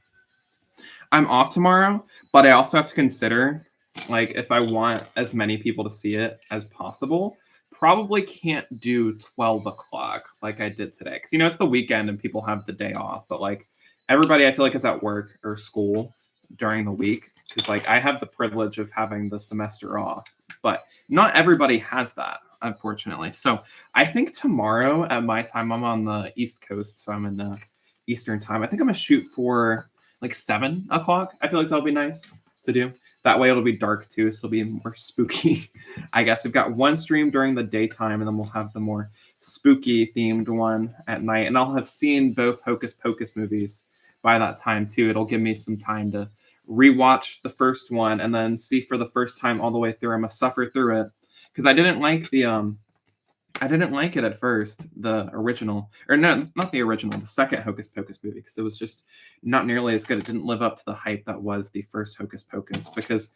I'm off tomorrow, but I also have to consider, like, if I want as many people to see it as possible, probably can't do 12 o'clock like I did today. Because, you know, it's the weekend and people have the day off. But, like, everybody I feel like is at work or school during the week. Because, like, I have the privilege of having the semester off. But not everybody has that, unfortunately. So I think tomorrow at my time, I'm on the East Coast. So I'm in the Eastern time. I think I'm going to shoot for like 7 o'clock. I feel like that'll be nice to do. That way it'll be dark too, so it'll be more spooky. I guess we've got one stream during the daytime, and then we'll have the more spooky themed one at night. And I'll have seen both Hocus Pocus movies by that time too. It'll give me some time to rewatch the first one and then see for the first time all the way through. I'm gonna suffer through it because I didn't like it at first, the original, or no, not the original, the second Hocus Pocus movie, because it was just not nearly as good. It didn't live up to the hype that was the first Hocus Pocus, because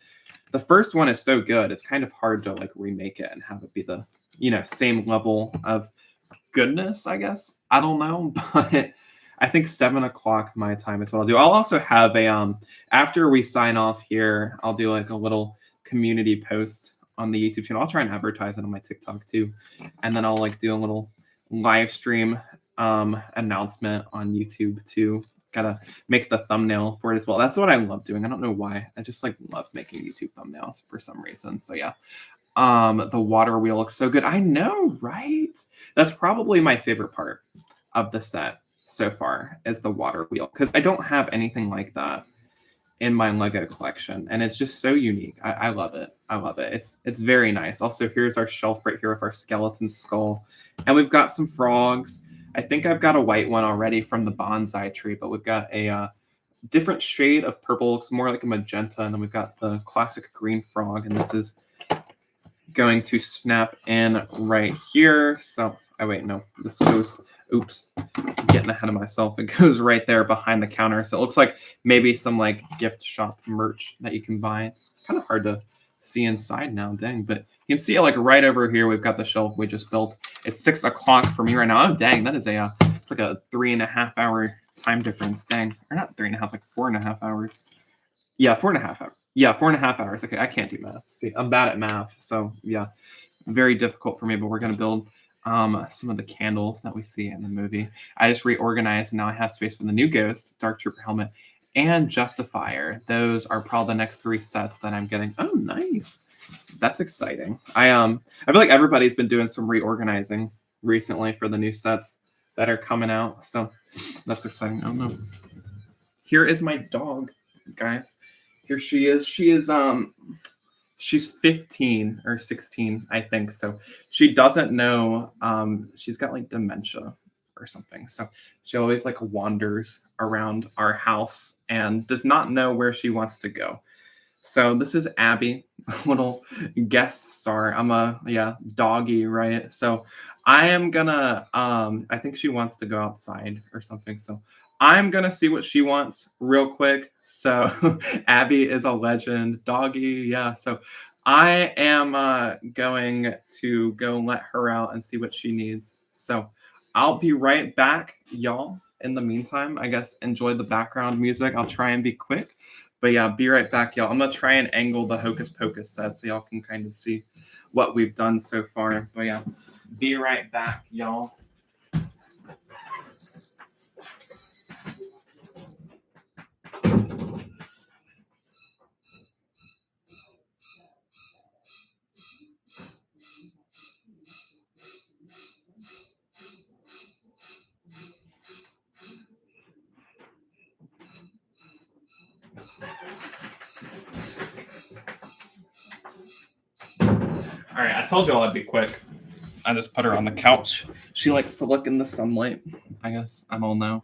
the first one is so good, it's kind of hard to like remake it and have it be the, you know, same level of goodness, I guess. I don't know, but I think 7 o'clock my time is what I'll do. I'll also have a, after we sign off here, I'll do like a little community post on the YouTube channel. I'll try and advertise it on my TikTok too. And then I'll like do a little live stream announcement on YouTube too. Gotta make the thumbnail for it as well. That's what I love doing. I don't know why. I just like love making YouTube thumbnails for some reason. So yeah. The water wheel looks so good. I know, right? That's probably my favorite part of the set so far is the water wheel, because I don't have anything like that in my Lego collection, and it's just so unique. I love it. I love it. It's very nice. Also, here's our shelf right here with our skeleton skull, and we've got some frogs. I think I've got a white one already from the bonsai tree, but we've got a different shade of purple. Looks more like a magenta, and then we've got the classic green frog, and this is going to snap in right here. So, oh wait, no, this goes, oops, getting ahead of myself. It goes right there behind the counter. So it looks like maybe some like gift shop merch that you can buy. It's kind of hard to see inside now, dang, but you can see it like right over here. We've got the shelf we just built. It's 6 o'clock for me right now. Oh, dang, that is it's like a 3.5 hour time difference. Dang, or not 3.5, like 4.5 hours. Yeah, 4.5 hours. Yeah, 4.5 hours. Okay, I can't do math. See, I'm bad at math, so yeah, very difficult for me. But we're gonna build some of the candles that we see in the movie. I just reorganized, and now I have space for the new Ghost, Dark Trooper helmet, and Justifier. Those are probably the next 3 sets that I'm getting. Oh, nice. That's exciting. I feel like everybody's been doing some reorganizing recently for the new sets that are coming out, so that's exciting. Oh no. Here is my dog, guys. Here she is. She's 15 or 16, I think. So she doesn't know. She's got like dementia or something. So she always like wanders around our house and does not know where she wants to go. So this is Abby, a little guest star. I'm a doggy, right? So I am gonna I think she wants to go outside or something. So I'm gonna see what she wants real quick. So Abby is a legend. Doggy, yeah. So I am going to go let her out and see what she needs. So I'll be right back, y'all. In the meantime, I guess enjoy the background music. I'll try and be quick. But yeah, be right back, y'all. I'm going to try and angle the Hocus Pocus set so y'all can kind of see what we've done so far. But yeah, be right back, y'all. All right, I told you all I'd be quick. I just put her on the couch. She likes to look in the sunlight. I guess I don't know.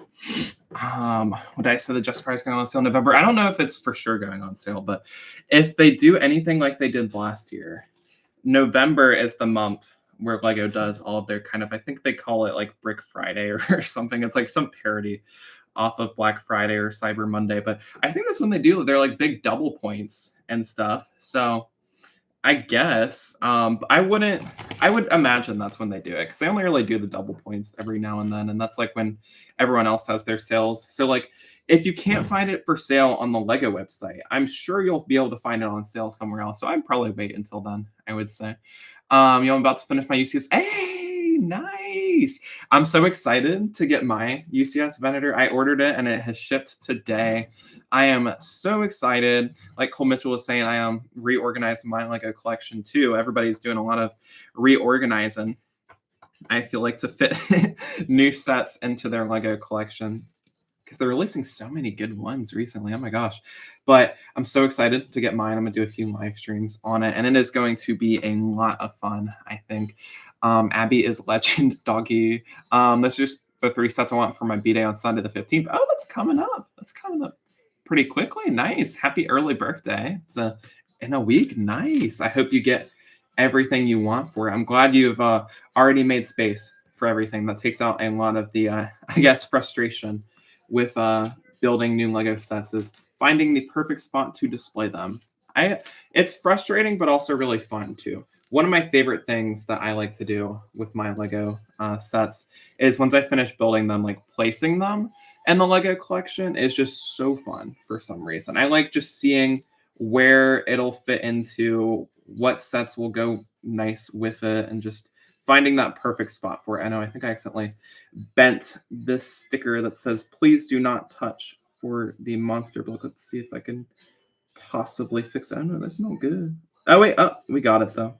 What did I say? The Justifier is going on sale in November. I don't know if it's for sure going on sale, but if they do anything like they did last year, November is the month where Lego does all of their kind of, I think they call it like Brick Friday or something. It's like some parody off of Black Friday or Cyber Monday, but I think that's when they do their like big double points and stuff. So I guess I would imagine that's when they do it because they only really do the double points every now and then, and that's like when everyone else has their sales. So like if you can't find it for sale on the Lego website, I'm sure you'll be able to find it on sale somewhere else. So I'd probably wait until then, I would say. I'm about to finish my UCS. Hey, nice. I'm so excited to get my UCS Venator. I ordered it and it has shipped today. I am so excited. Like Cole Mitchell was saying, I am reorganizing my Lego collection too. Everybody's doing a lot of reorganizing, I feel like, to fit new sets into their Lego collection because they're releasing so many good ones recently. Oh my gosh. But I'm so excited to get mine. I'm going to do a few live streams on it, and it is going to be a lot of fun, I think. Abby is legend, doggy. That's just the 3 sets I want for my B-Day on Sunday the 15th. Oh, that's coming up. That's coming up pretty quickly. Nice. Happy early birthday. It's in a week. Nice. I hope you get everything you want for it. I'm glad you've already made space for everything. That takes out a lot of the, I guess, frustration with building new Lego sets is finding the perfect spot to display them. It's frustrating, but also really fun too. One of my favorite things that I like to do with my Lego sets is once I finish building them, like placing them in the Lego collection is just so fun for some reason. I like just seeing where it'll fit into, what sets will go nice with it, and just finding that perfect spot for it. I know, I think I accidentally bent this sticker that says, please do not touch for the monster book. Let's see if I can possibly fix it. Oh no, that's no good. Oh wait, oh, we got it though.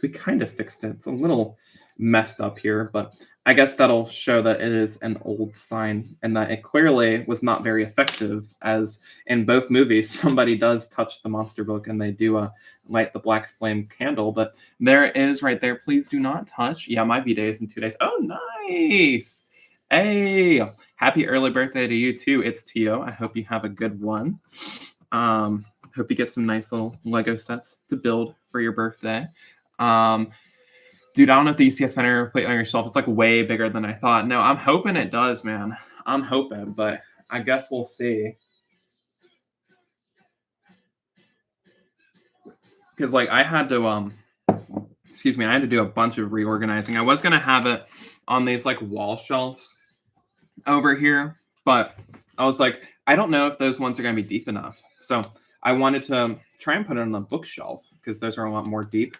We kind of fixed it. It's a little messed up here, but I guess that'll show that it is an old sign and that it clearly was not very effective, as in both movies, somebody does touch the monster book and they do light the black flame candle, but there it is right there. Please do not touch. Yeah, my B-Day is in 2 days. Oh, nice. Hey, happy early birthday to you too. It's Tio. I hope you have a good one. Hope you get some nice little Lego sets to build for your birthday. Dude, I don't know if the UCS Venator plate on your shelf. It's like way bigger than I thought. No, I'm hoping it does, man. I'm hoping, but I guess we'll see. Because like I had to I had to do a bunch of reorganizing. I was gonna have it on these like wall shelves over here, but I was like, I don't know if those ones are gonna be deep enough. So I wanted to try and put it on the bookshelf because those are a lot more deep,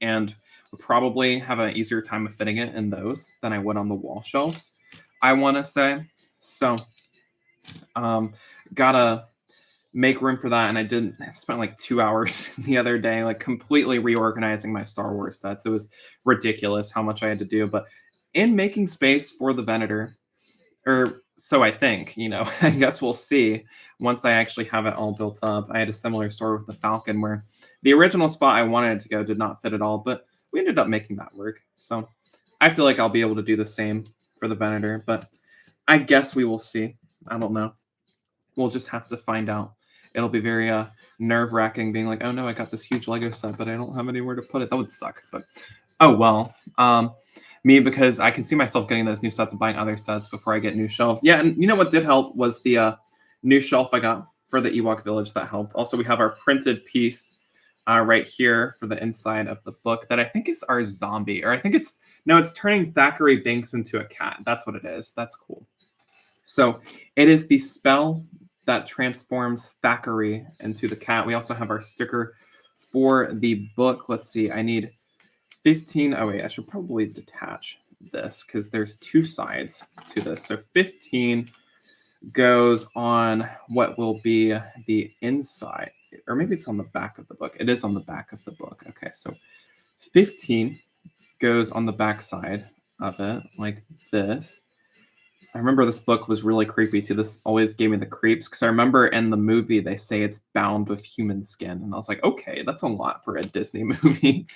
and would probably have an easier time of fitting it in those than I would on the wall shelves, I want to say. So gotta make room for that. And I spent like 2 hours the other day, like completely reorganizing my Star Wars sets. It was ridiculous how much I had to do, but in making space for the Venator, or so I think, I guess we'll see once I actually have it all built up. I had a similar story with the Falcon where the original spot I wanted it to go did not fit at all, but we ended up making that work. So I feel like I'll be able to do the same for the Venator, but I guess we will see. I don't know. We'll just have to find out. It'll be very nerve-wracking being like, oh no, I got this huge Lego set, but I don't have anywhere to put it. That would suck, but oh well. Me, because I can see myself getting those new sets and buying other sets before I get new shelves. Yeah, and you know what did help was the new shelf I got for the Ewok Village. That helped. Also, we have our printed piece right here for the inside of the book that I think is our zombie, or I think it's turning Thackeray Binks into a cat. That's what it is. That's cool. So it is the spell that transforms Thackeray into the cat. We also have our sticker for the book. Let's see. I need 15. Oh, wait. I should probably detach this because there's 2 sides to this. So 15 goes on what will be the inside, or maybe it's on the back of the book. It is on the back of the book. Okay. So 15 goes on the back side of it like this. I remember this book was really creepy too. This always gave me the creeps because I remember in the movie they say it's bound with human skin, and I was like, okay, that's a lot for a Disney movie.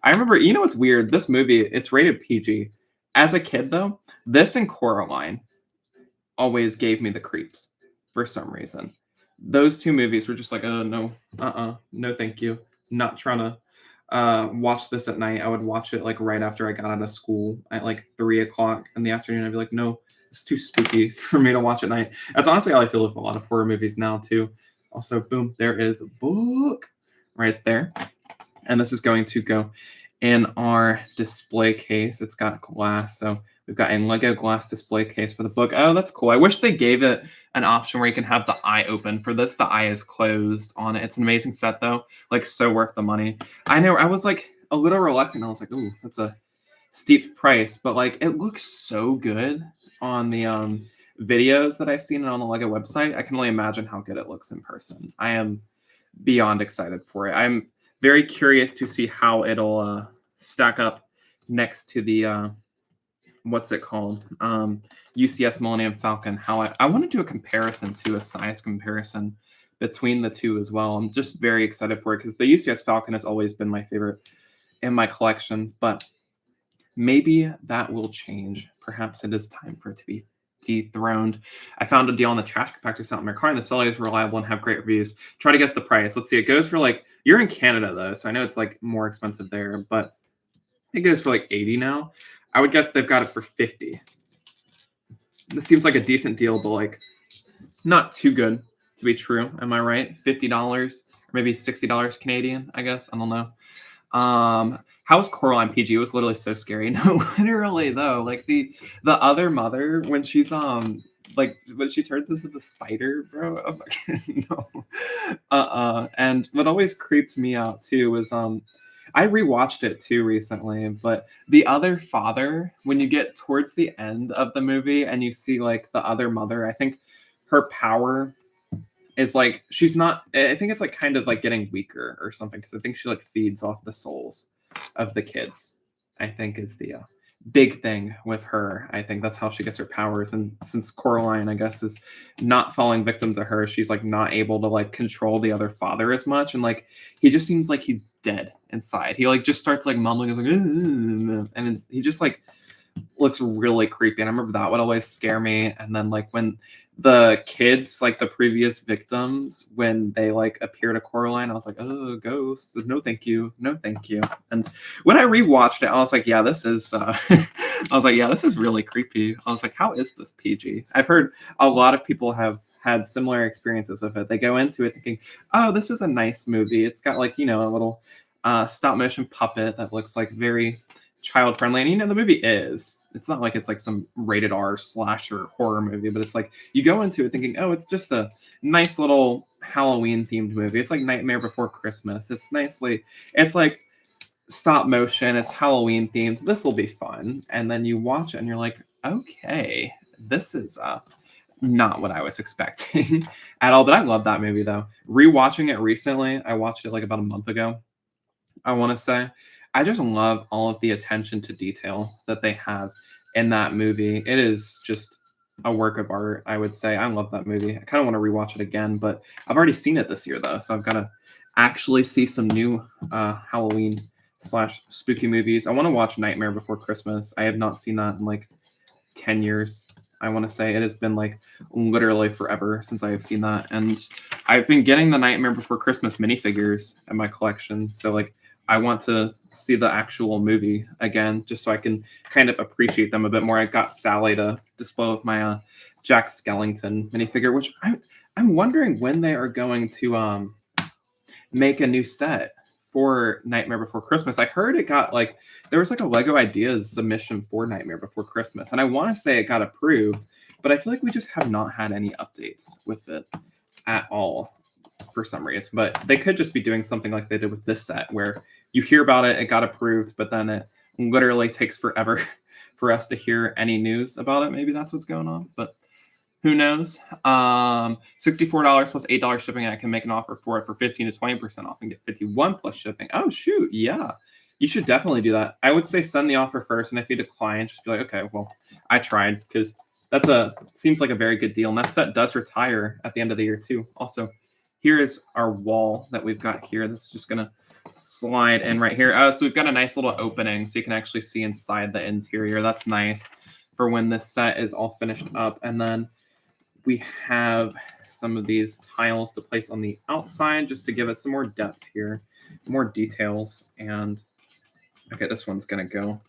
I remember, you know what's weird? This movie, it's rated PG. As a kid though, this and Coraline always gave me the creeps for some reason. Those two movies were just like, oh no, no, thank you. Not trying to watch this at night. I would watch it like right after I got out of school at like 3 o'clock in the afternoon. I'd be like, no, it's too spooky for me to watch at night. That's honestly how I feel with a lot of horror movies now too. Also, boom, there is a book right there. And this is going to go in our display case. It's got glass, so we've got a Lego glass display case for the book. Oh, that's cool. I wish they gave it an option where you can have the eye open. For this, the eye is closed on it. It's an amazing set, though. Like, so worth the money. I know, I was, like, a little reluctant. I was like, ooh, that's a steep price. But, like, it looks so good on the videos that I've seen on the Lego website. I can only imagine how good it looks in person. I am beyond excited for it. I'm very curious to see how it'll stack up next to the what's it called? UCS Millennium Falcon. How I want to do a comparison to a size comparison between the two as well. I'm just very excited for it because the UCS Falcon has always been my favorite in my collection, but maybe that will change. Perhaps it is time for it to be dethroned. I found a deal on the trash compactors out in my car, and the seller is reliable and have great reviews. Try to guess the price. Let's see. It goes for like, you're in Canada though, so I know it's like more expensive there, but it goes for like 80 now. I would guess they've got it for 50. This seems like a decent deal, but like not too good to be true. Am I right? $50 or maybe $60 Canadian, I guess. I don't know. How was Coraline PG? It was literally so scary. No, literally though, like the other mother when she's like when she turns into the spider, bro. I'm like, no. And what always creeped me out too was I rewatched it too recently, but the other father, when you get towards the end of the movie and you see like the other mother, I think her power is like she's not, I think it's like kind of like getting weaker or something because I think she like feeds off the souls of the kids. I think is the big thing with her. I think that's how she gets her powers. And since Coraline, I guess, is not falling victim to her, she's like not able to like control the other father as much. And like he just seems like he's dead inside. He like just starts like mumbling, he's like, and he just like looks really creepy. And I remember that would always scare me. And then like when the kids, like the previous victims, when they like appear to Coraline, I was like, oh, ghost. No, thank you. No, thank you. And when I rewatched it, I was like, yeah, this is I was like, yeah, this is really creepy. I was like, how is this PG? I've heard a lot of people have had similar experiences with it. They go into it thinking, oh, this is a nice movie. It's got like, you know, a little stop motion puppet that looks like very child friendly. And you know, the movie is. It's not like it's like some rated R slasher horror movie, but it's like you go into it thinking, oh, it's just a nice little Halloween themed movie. It's like Nightmare Before Christmas. It's like stop motion. It's Halloween themed. This will be fun. And then you watch it and you're like, okay, this is not what I was expecting at all. But I love that movie though. Rewatching it recently, I watched it like about a month ago, I want to say. I just love all of the attention to detail that they have in that movie. It is just a work of art, I would say. I love that movie. I kind of want to rewatch it again, but I've already seen it this year, though, so I've got to actually see some new Halloween slash spooky movies. I want to watch Nightmare Before Christmas. I have not seen that in like 10 years. I want to say it has been like literally forever since I have seen that. And I've been getting the Nightmare Before Christmas minifigures in my collection. So like I want to see the actual movie again, just so I can kind of appreciate them a bit more. I got Sally to display with my Jack Skellington minifigure, which I'm wondering when they are going to make a new set for Nightmare Before Christmas. I heard it got like there was like a Lego Ideas submission for Nightmare Before Christmas, and I want to say it got approved, but I feel like we just have not had any updates with it at all for some reason. But they could just be doing something like they did with this set, where you hear about it, it got approved, but then it literally takes forever for us to hear any news about it. Maybe that's what's going on, but who knows? $64 plus $8 shipping. I can make an offer for it for 15 to 20% off and get 51 plus shipping. Oh shoot, yeah. You should definitely do that. I would say send the offer first, and if you decline, just be like, okay, well, I tried, because seems like a very good deal. And that set does retire at the end of the year too. Also, here is our wall that we've got here. This is just gonna slide in right here. So we've got a nice little opening so you can actually see inside the interior. That's nice for when this set is all finished up. And then we have some of these tiles to place on the outside just to give it some more depth here, more details. And okay, this one's gonna go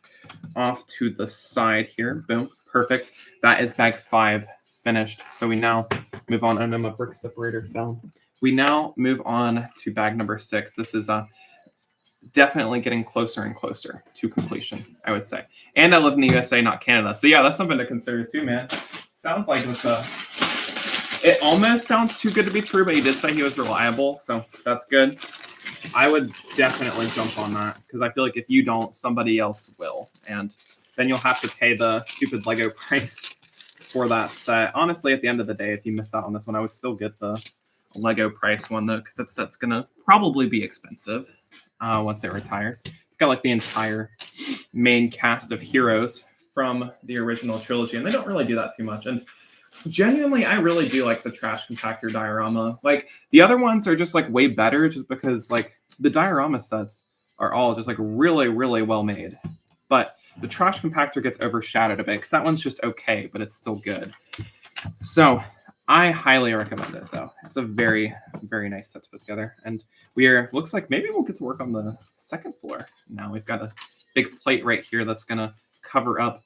off to the side here. Boom, perfect. That is bag 5 finished. So we now move on. And my brick separator fell. We now move on to bag number 6. This is definitely getting closer and closer to completion, I would say. And I live in the USA, not Canada. So yeah, that's something to consider too, man. Sounds like it almost sounds too good to be true, but he did say he was reliable, so that's good. I would definitely jump on that because I feel like if you don't, somebody else will. And then you'll have to pay the stupid Lego price for that set. Honestly, at the end of the day, if you miss out on this one, I would still get the Lego price one, though, because that set's going to probably be expensive once it retires. It's got like the entire main cast of heroes from the original trilogy, and they don't really do that too much. And genuinely, I really do like the trash compactor diorama. Like the other ones are just like way better just because like the diorama sets are all just like really, really well made. But the trash compactor gets overshadowed a bit because that one's just okay, but it's still good. So I highly recommend it though. It's a very, very nice set to put together. And looks like maybe we'll get to work on the second floor. Now we've got a big plate right here that's gonna cover up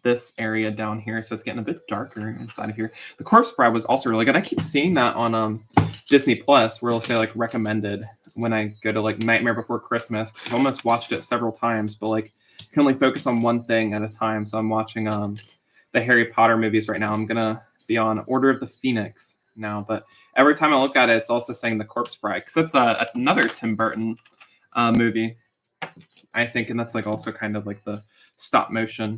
this area down here, so it's getting a bit darker inside of here. The corpse bride was also really good. I keep seeing that on Disney Plus where it'll say like recommended when I go to like Nightmare Before Christmas. I've almost watched it several times, but like I can only focus on one thing at a time. So I'm watching the Harry Potter movies right now. I'm gonna be on Order of the Phoenix now, but every time I look at it, it's also saying the corpse bride because that's another Tim Burton movie, I think, and that's like also kind of like the stop motion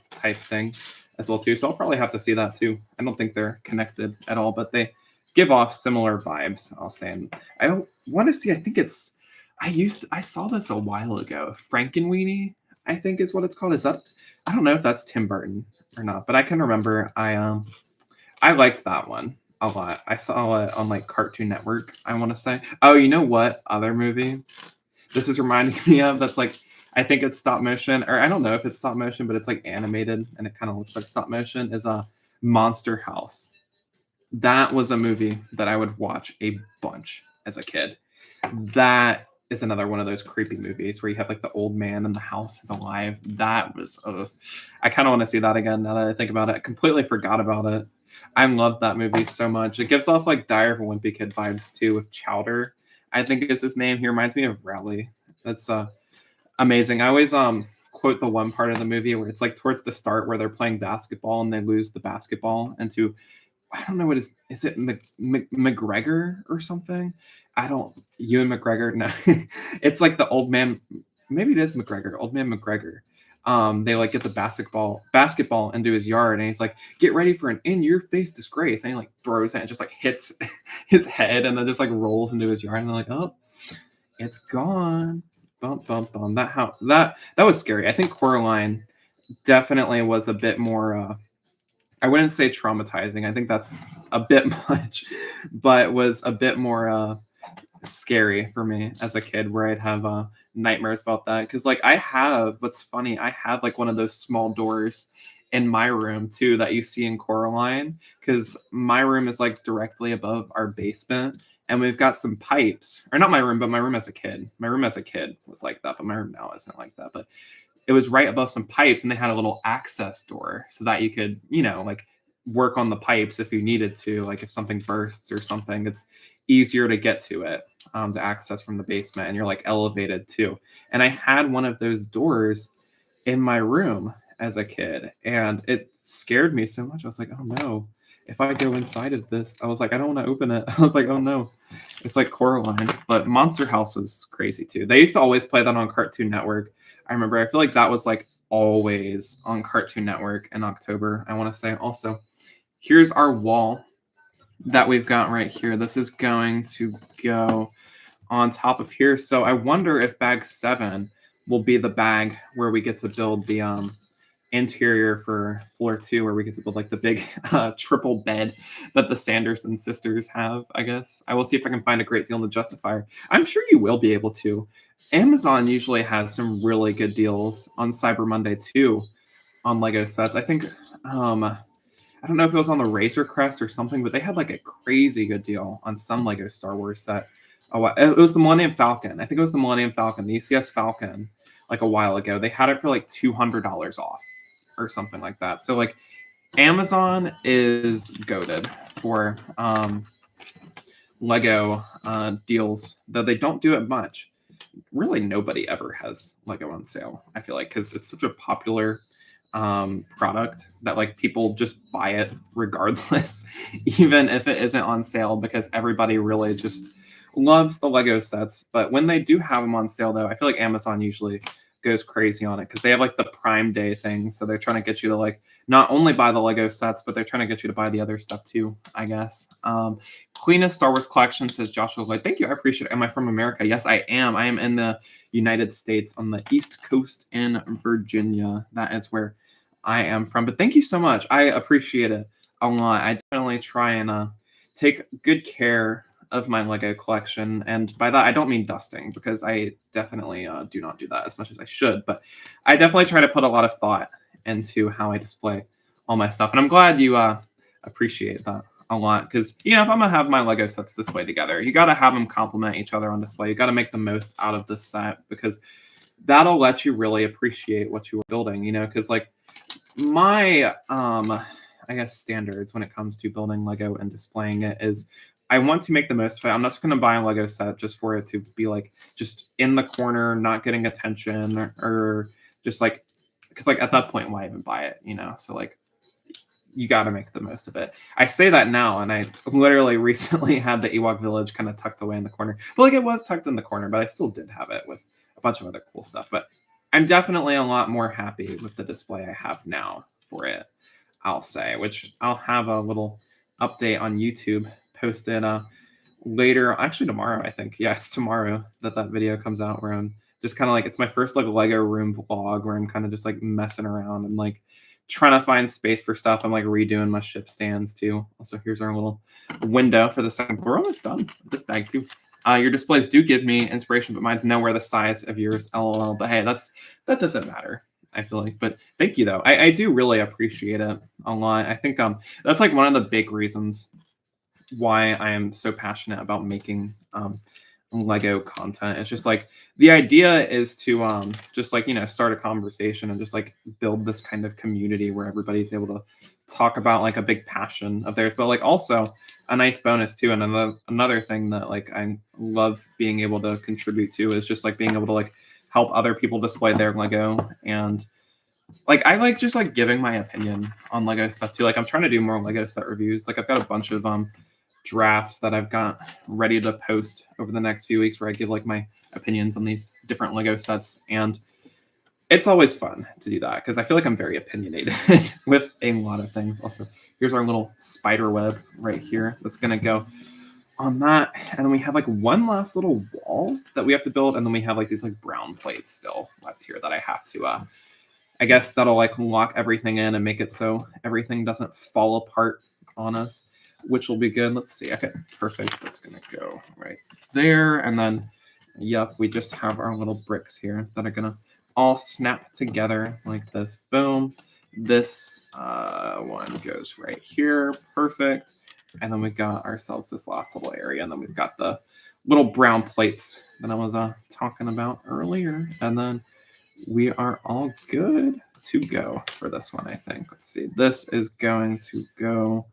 type thing as well too. So I'll probably have to see that too. I don't think they're connected at all, but they give off similar vibes, I'll say. And I want to see, I think it's I saw this a while ago. Frankenweenie, I think is what it's called. I don't know if that's Tim Burton or not, but I can remember I liked that one a lot. I saw it on like Cartoon Network, I want to say. Oh, you know what other movie this is reminding me of that's like I think it's stop motion, or I don't know if it's stop motion, but it's like animated and it kind of looks like stop motion, is a Monster House. That was a movie that I would watch a bunch as a kid. That is another one of those creepy movies where you have like the old man and the house is alive. That was, I kind of want to see that again now that I think about it. I completely forgot about it. I loved that movie so much. It gives off like Diary of a Wimpy Kid vibes too with Chowder, I think is his name. He reminds me of Rowley. That's amazing. I always quote the one part of the movie where it's like towards the start where they're playing basketball and they lose the basketball into, I don't know what is it McGregor or something? Ewan McGregor. No, it's like the old man. Maybe it is McGregor, old man McGregor. They like get the basketball into his yard and he's like, get ready for an in-your-face disgrace. And he like throws it and just like hits his head and then just like rolls into his yard and they're like, oh, it's gone. Bump, bump, bump. That was scary. I think Coraline definitely was a bit more, I wouldn't say traumatizing. I think that's a bit much, but was a bit more scary for me as a kid where I'd have nightmares about that. Because like what's funny, I have like one of those small doors in my room too that you see in Coraline, because my room is like directly above our basement. And we've got some pipes, or not my room, but my room as a kid. My room as a kid was like that, but my room now isn't like that. But it was right above some pipes, and they had a little access door so that you could, like work on the pipes if you needed to. Like if something bursts or something, it's easier to get to it, to access from the basement, and you're like elevated too. And I had one of those doors in my room as a kid, and it scared me so much. I was like, oh no. If I go inside of this, I was like, I don't want to open it. I was like, oh no, it's like Coraline. But Monster House was crazy too. They used to always play that on Cartoon Network. I remember, I feel like that was like always on Cartoon Network in October, I want to say. Also, here's our wall that we've got right here. This is going to go on top of here. So I wonder if bag 7 will be the bag where we get to build the interior for floor 2 where we get to build like the big triple bed that the Sanderson sisters have, I guess. I will see if I can find a great deal in the Justifier. I'm sure you will be able to. Amazon usually has some really good deals on Cyber Monday too on Lego sets. I think I don't know if it was on the Razor Crest or something, but they had like a crazy good deal on some Lego Star Wars set. Oh, it was the Millennium Falcon. I think it was the Millennium Falcon, the ECS Falcon, like a while ago. They had it for like $200 off or something like that. So like Amazon is goated for Lego deals, though they don't do it much. Really, nobody ever has Lego on sale, I feel like, because it's such a popular product that like people just buy it regardless, even if it isn't on sale, because everybody really just loves the Lego sets. But when they do have them on sale, though, I feel like Amazon usually goes crazy on it because they have like the Prime Day thing. So they're trying to get you to like not only buy the Lego sets, but they're trying to get you to buy the other stuff too, I guess. Cleanest Star Wars collection, says Joshua Lloyd. Thank you. I appreciate it. Am I from America? Yes, I am. I am in the United States on the East Coast in Virginia. That is where I am from. But thank you so much. I appreciate it a lot. I definitely try and take good care of my Lego collection. And by that, I don't mean dusting, because I definitely do not do that as much as I should. But I definitely try to put a lot of thought into how I display all my stuff. And I'm glad you appreciate that a lot, because, you know, if I'm going to have my Lego sets displayed together, you got to have them complement each other on display. You got to make the most out of this set, because that'll let you really appreciate what you were building, you know, because like my I guess standards when it comes to building Lego and displaying it is I want to make the most of it. I'm not just going to buy a Lego set just for it to be like just in the corner, not getting attention, or just like, because like at that point, why even buy it, you know? So like you got to make the most of it. I say that now, and I literally recently had the Ewok Village kind of tucked away in the corner. But like it was tucked in the corner, but I still did have it with a bunch of other cool stuff. But I'm definitely a lot more happy with the display I have now for it, I'll say, which I'll have a little update on YouTube posted later, actually tomorrow, I think. Yeah, it's tomorrow that video comes out, where I'm just kind of like, it's my first like Lego room vlog where I'm kind of just like messing around and like trying to find space for stuff. I'm like redoing my ship stands too. Also, here's our little window for the second. We're almost done with this bag too. Your displays do give me inspiration, but mine's nowhere the size of yours, LOL. But hey, that doesn't matter, I feel like. But thank you though. I do really appreciate it a lot. I think that's like one of the big reasons why I am so passionate about making Lego content. It's just like the idea is to just like, you know, start a conversation and just like build this kind of community where everybody's able to talk about like a big passion of theirs, but like also a nice bonus too. And another thing that like I love being able to contribute to is just like being able to like help other people display their Lego. And like I like just like giving my opinion on Lego stuff too. Like I'm trying to do more Lego set reviews. Like I've got a bunch of drafts that I've got ready to post over the next few weeks where I give like my opinions on these different Lego sets. And it's always fun to do that because I feel like I'm very opinionated with a lot of things. Also, here's our little spider web right here that's going to go on that. And then we have like one last little wall that we have to build. And then we have like these like brown plates still left here that I have to, I guess that'll like lock everything in and make it so everything doesn't fall apart on us, which will be good. Let's see. Okay, perfect. That's going to go right there. And then, yep, we just have our little bricks here that are going to all snap together like this. Boom. This one goes right here. Perfect. And then we got ourselves this last little area. And then we've got the little brown plates that I was talking about earlier. And then we are all good to go for this one, I think. Let's see. This is going to go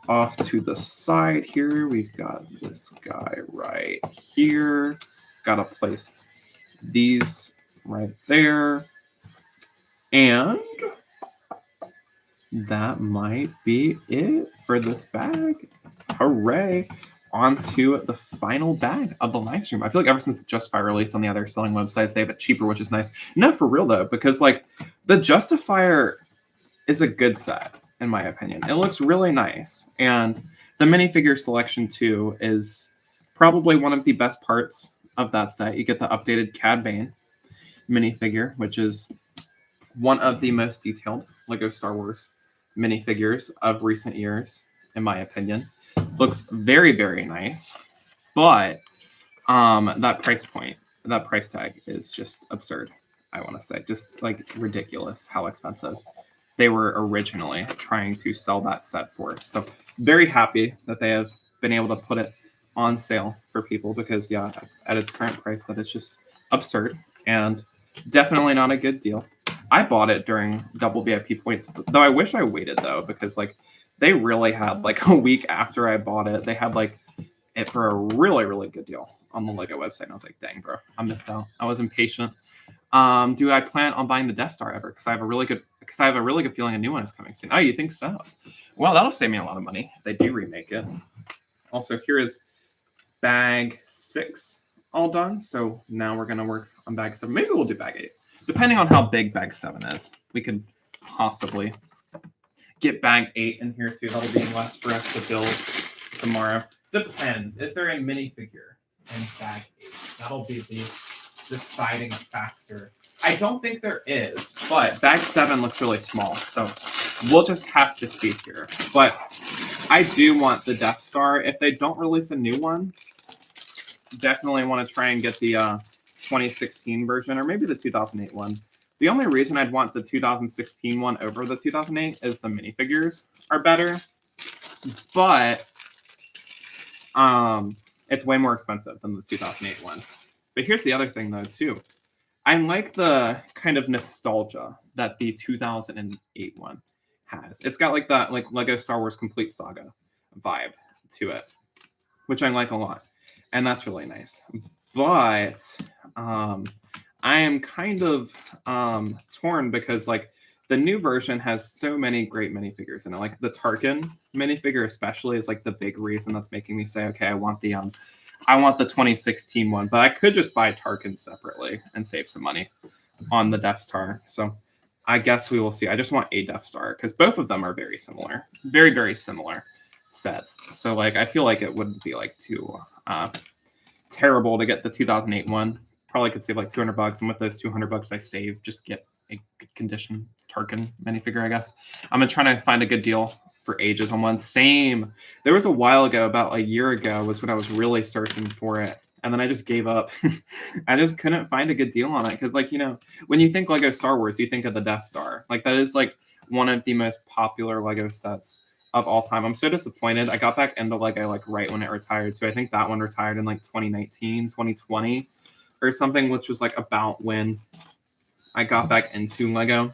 off to the side here. We've got this guy right here. Got to place these right there. And that might be it for this bag. Hooray. On to the final bag of the live stream. I feel like ever since the Justifier released on the other selling websites, they have it cheaper, which is nice. No, for real though, because like the Justifier is a good set, in my opinion. It looks really nice. And the minifigure selection too is probably one of the best parts of that set. You get the updated Cad Bane minifigure, which is one of the most detailed LEGO Star Wars minifigures of recent years, in my opinion. Looks very, very nice, but that price tag is just absurd. I want to say, just like ridiculous how expensive they were originally trying to sell that set for. So very happy that they have been able to put it on sale for people because yeah, at its current price, that is just absurd and definitely not a good deal. I bought it during double VIP points, though I wish I waited though, because like they really had like a week after I bought it, they had like it for a really, really good deal on the LEGO website. And I was like, dang, bro, I missed out. I was impatient. Do I plan on buying the Death Star ever? Because I have a really good feeling a new one is coming soon. Oh, you think so? Well, that'll save me a lot of money if they do remake it. Also, here is bag 6 all done. So now we're gonna work on bag 7. Maybe we'll do bag 8. Depending on how big bag 7 is. We could possibly get bag 8 in here too. That'll be less for us to build tomorrow. Depends. Is there a minifigure in bag 8? That'll be the deciding factor. I don't think there is, but bag 7 looks really small, so we'll just have to see here. But I do want the Death Star. If they don't release a new one, definitely want to try and get the 2016 version or maybe the 2008 one. The only reason I'd want the 2016 one over the 2008 is the minifigures are better, but it's way more expensive than the 2008 one. But here's the other thing though too. I like the kind of nostalgia that the 2008 one has. It's got like that like LEGO Star Wars Complete Saga vibe to it, which I like a lot. And that's really nice. But I am kind of torn because like the new version has so many great minifigures in it. Like the Tarkin minifigure especially is like the big reason that's making me say, okay, I want the 2016 one, but I could just buy Tarkin separately and save some money on the Death Star. So I guess we will see. I just want a Death Star because both of them are very similar, very, very similar sets. So like, I feel like it wouldn't be like too terrible to get the 2008 one. Probably could save like $200, and with those $200 I save, just get a good condition Tarkin minifigure, I guess. I'm gonna try to find a good deal for ages on one. Same. There was a while ago, about a year ago, was when I was really searching for it, and then I just gave up. I just couldn't find a good deal on it because, like, you know, when you think LEGO Star Wars, you think of the Death Star. Like that is like one of the most popular LEGO sets of all time. I'm so disappointed. I got back into LEGO like right when it retired, so I think that one retired in like 2019, 2020, or something, which was like about when I got back into LEGO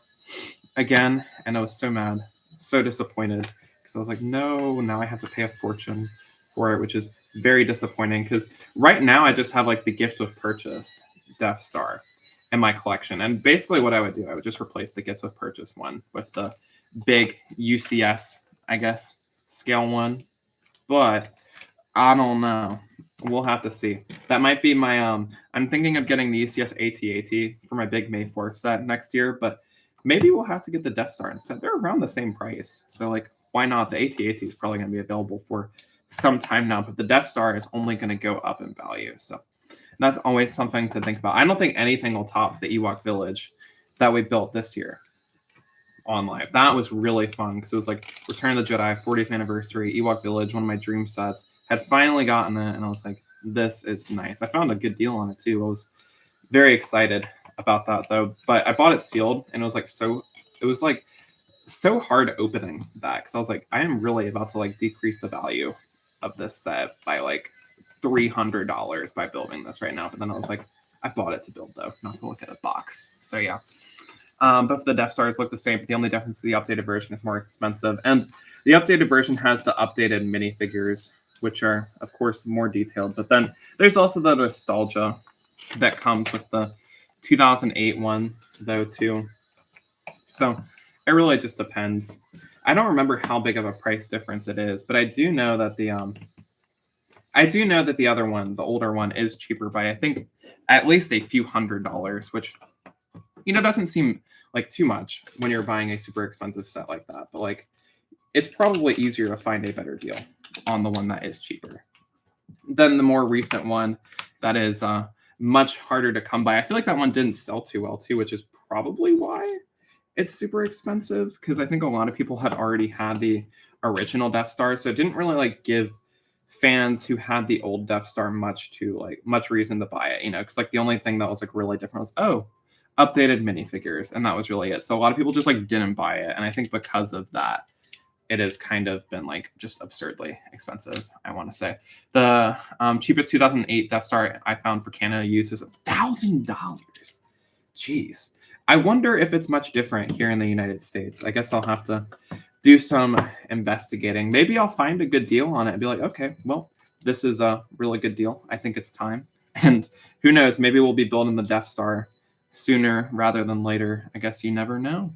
again, and I was so mad, so disappointed. I was like, no, now I have to pay a fortune for it, which is very disappointing because right now I just have like the gift of purchase Death Star in my collection. And basically what I would do, I would just replace the gift of purchase one with the big UCS, I guess, scale one. But I don't know. We'll have to see. That might be my, I'm thinking of getting the UCS AT-AT for my big May 4th set next year, but maybe we'll have to get the Death Star instead. They're around the same price. So like, why not? The AT-AT is probably going to be available for some time now, but the Death Star is only going to go up in value. So that's always something to think about. I don't think anything will top the Ewok Village that we built this year on live. That was really fun because it was like Return of the Jedi, 40th anniversary, Ewok Village, one of my dream sets. Had finally gotten it, and I was like, this is nice. I found a good deal on it too. I was very excited about that though, but I bought it sealed, and it was like so hard opening that because I was like, I am really about to like decrease the value of this set by like $300 by building this right now. But then I was like, I bought it to build though, not to look at a box. So yeah. Both the Death Stars look the same, but the only difference is the updated version is more expensive. And the updated version has the updated minifigures, which are, of course, more detailed. But then there's also the nostalgia that comes with the 2008 one, though, too. So it really just depends. I don't remember how big of a price difference it is, but I do know that the other one, the older one, is cheaper by I think at least a few $100s, which doesn't seem like too much when you're buying a super expensive set like that. But like, it's probably easier to find a better deal on the one that is cheaper than the more recent one that is much harder to come by. I feel like that one didn't sell too well too, which is probably why it's super expensive because I think a lot of people had already had the original Death Star, so it didn't really like give fans who had the old Death Star much reason to buy it, because like the only thing that was like really different was updated minifigures, and that was really it. So a lot of people just like didn't buy it, and I think because of that, it has kind of been like just absurdly expensive. I want to say the cheapest 2008 Death Star I found for Canada use is $1,000. Jeez. I wonder if it's much different here in the United States. I guess I'll have to do some investigating. Maybe I'll find a good deal on it and be like, okay, well, this is a really good deal. I think it's time. And who knows, maybe we'll be building the Death Star sooner rather than later. I guess you never know.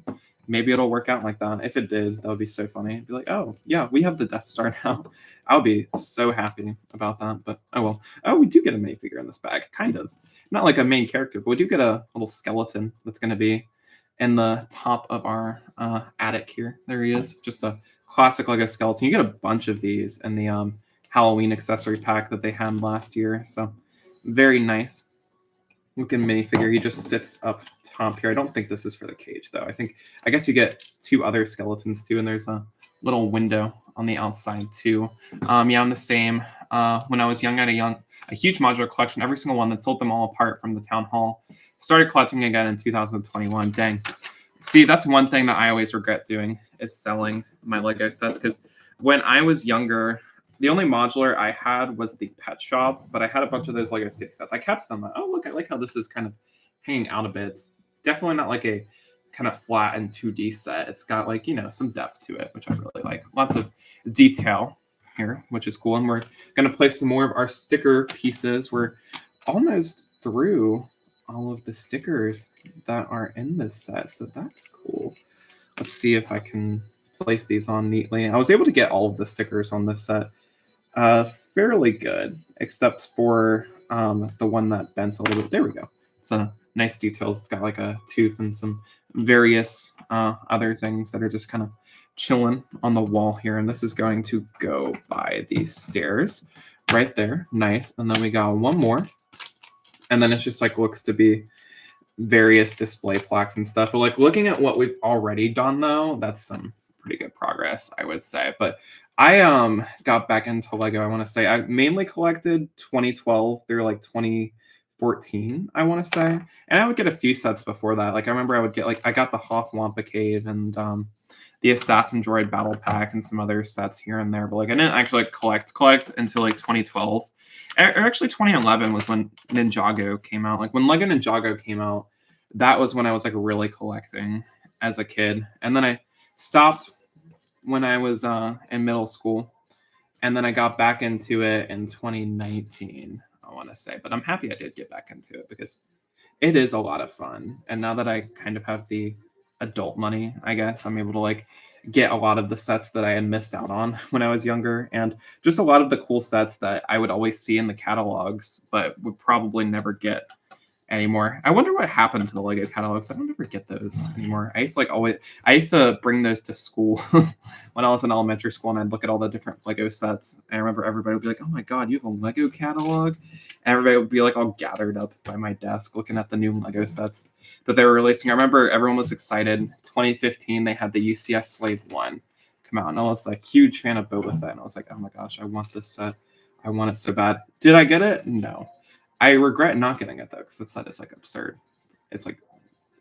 Maybe it'll work out like that. If it did, that would be so funny. I'd be like, oh, yeah, we have the Death Star now. I'll be so happy about that. But oh well. Oh, we do get a minifigure in this bag, kind of. Not like a main character, but we do get a little skeleton that's going to be in the top of our attic here. There he is, just a classic Lego skeleton. You get a bunch of these in the Halloween accessory pack that they had last year. So very nice looking minifigure. He just sits up top here. I don't think this is for the cage though. I guess you get two other skeletons too, and there's a little window on the outside too. Yeah, I'm the same. When I was young, I had a huge modular collection, every single one that sold them all apart from the town hall. Started collecting again in 2021. Dang. See, that's one thing that I always regret doing is selling my Lego sets, because when I was younger, the only modular I had was the pet shop, but I had a bunch of those Lego CX sets. I kept them. Oh, look, I like how this is kind of hanging out a bit. It's definitely not like a kind of flat and 2D set. It's got like, some depth to it, which I really like. Lots of detail here, which is cool. And we're going to place some more of our sticker pieces. We're almost through all of the stickers that are in this set, so that's cool. Let's see if I can place these on neatly. I was able to get all of the stickers on this set fairly good, except for the one that bent a little bit. There we go. It's a nice details. It's got like a tooth and some various other things that are just kind of chilling on the wall here, and this is going to go by these stairs right there. Nice. And then we got one more, and then it's just like looks to be various display plaques and stuff. But like looking at what we've already done though, that's some pretty good progress, I would say. But I got back into Lego, I want to say. I mainly collected 2012 through like 2014, I want to say. And I would get a few sets before that. Like I remember I would get I got the Hoth Wampa Cave and the Assassin Droid Battle Pack and some other sets here and there. But like I didn't actually collect until like 2012. Or actually 2011 was when Ninjago came out. Like when Lego Ninjago came out, that was when I was like really collecting as a kid. And then I stopped when I was in middle school. And then I got back into it in 2019, I want to say. But I'm happy I did get back into it because it is a lot of fun. And now that I kind of have the adult money, I guess, I'm able to like get a lot of the sets that I had missed out on when I was younger, and just a lot of the cool sets that I would always see in the catalogs but would probably never get anymore. I wonder what happened to the Lego catalogs. I don't ever get those anymore. I used to bring those to school when I was in elementary school, and I'd look at all the different Lego sets. And I remember everybody would be like, "Oh my god, you have a Lego catalog?" And everybody would be like all gathered up by my desk looking at the new Lego sets that they were releasing. I remember everyone was excited. 2015, they had the UCS Slave 1 come out, and I was like huge fan of Boba Fett. And I was like, "Oh my gosh, I want this set. I want it so bad." Did I get it? No. I regret not getting it though, because that set is like absurd. It's like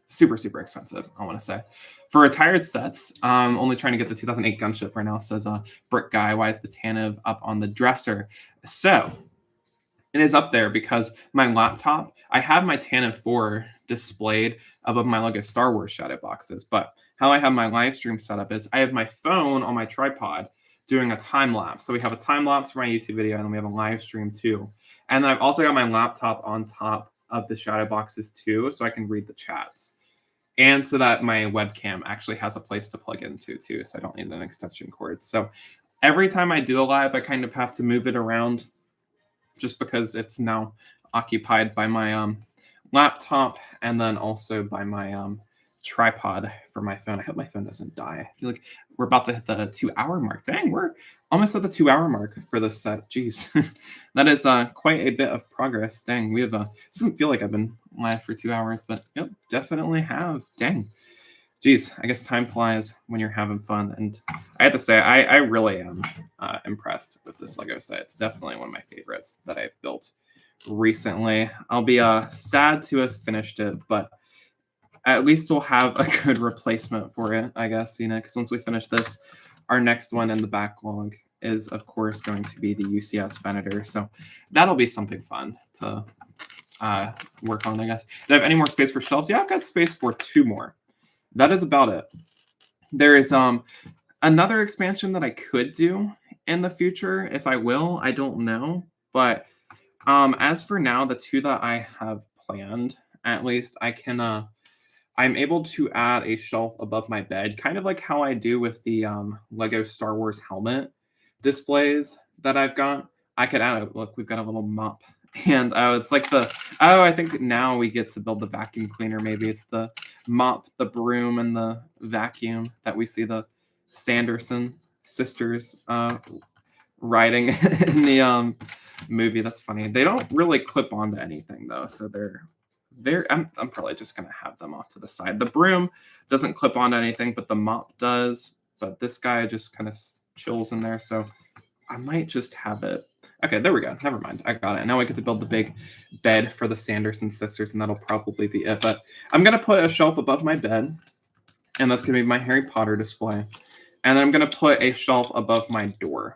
super, super expensive, I want to say. For retired sets, only trying to get the 2008 gunship right now, says Brick Guy. Why is the Tanev up on the dresser? So it is up there because my laptop, I have my Tanev 4 displayed above my Lego Star Wars shadow boxes. But how I have my live stream set up is I have my phone on my tripod doing a time lapse. So we have a time lapse for my YouTube video, and then we have a live stream too. And then I've also got my laptop on top of the shadow boxes too, so I can read the chats. And so that my webcam actually has a place to plug into too, so I don't need an extension cord. So every time I do a live, I kind of have to move it around just because it's now occupied by my laptop and then also by my tripod for my phone. I hope my phone doesn't die. I feel like we're about to hit the 2-hour mark. Dang, we're almost at the 2-hour mark for this set. Jeez, that is quite a bit of progress. Dang, we have doesn't feel like I've been live for 2 hours, but yep, definitely have. Dang. Geez, I guess time flies when you're having fun. And I have to say, I really am impressed with this Lego set. It's definitely one of my favorites that I've built recently. I'll be sad to have finished it, but at least we'll have a good replacement for it, I guess, because once we finish this, our next one in the backlog is, of course, going to be the UCS Venator. So that'll be something fun to work on, I guess. Do I have any more space for shelves? Yeah, I've got space for 2 more. That is about it. There is another expansion that I could do in the future. If I will, I don't know. But as for now, the 2 that I have planned, at least, I'm able to add a shelf above my bed, kind of like how I do with the Lego Star Wars helmet displays that I've got. I could add a look. We've got a little mop, and it's like I think now we get to build the vacuum cleaner. Maybe it's the mop, the broom, and the vacuum that we see the Sanderson sisters riding in the movie. That's funny. They don't really clip onto anything though, so I'm probably just gonna have them off to the side. The broom doesn't clip onto anything, but the mop does. But this guy just kind of chills in there, so I might just have it. Okay, there we go. Never mind. I got it. Now I get to build the big bed for the Sanderson sisters, and that'll probably be it. But I'm gonna put a shelf above my bed, and that's gonna be my Harry Potter display. And then I'm gonna put a shelf above my door.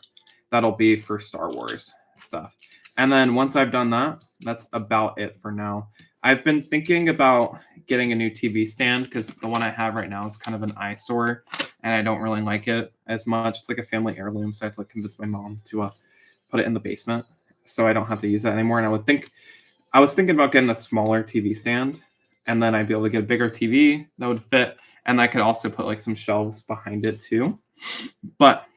That'll be for Star Wars stuff. And then once I've done that, that's about it for now. I've been thinking about getting a new TV stand because the one I have right now is kind of an eyesore, and I don't really like it as much. It's like a family heirloom, so I have to convince my mom to put it in the basement so I don't have to use it anymore. And I was thinking about getting a smaller TV stand, and then I'd be able to get a bigger TV that would fit, and I could also put like some shelves behind it too. But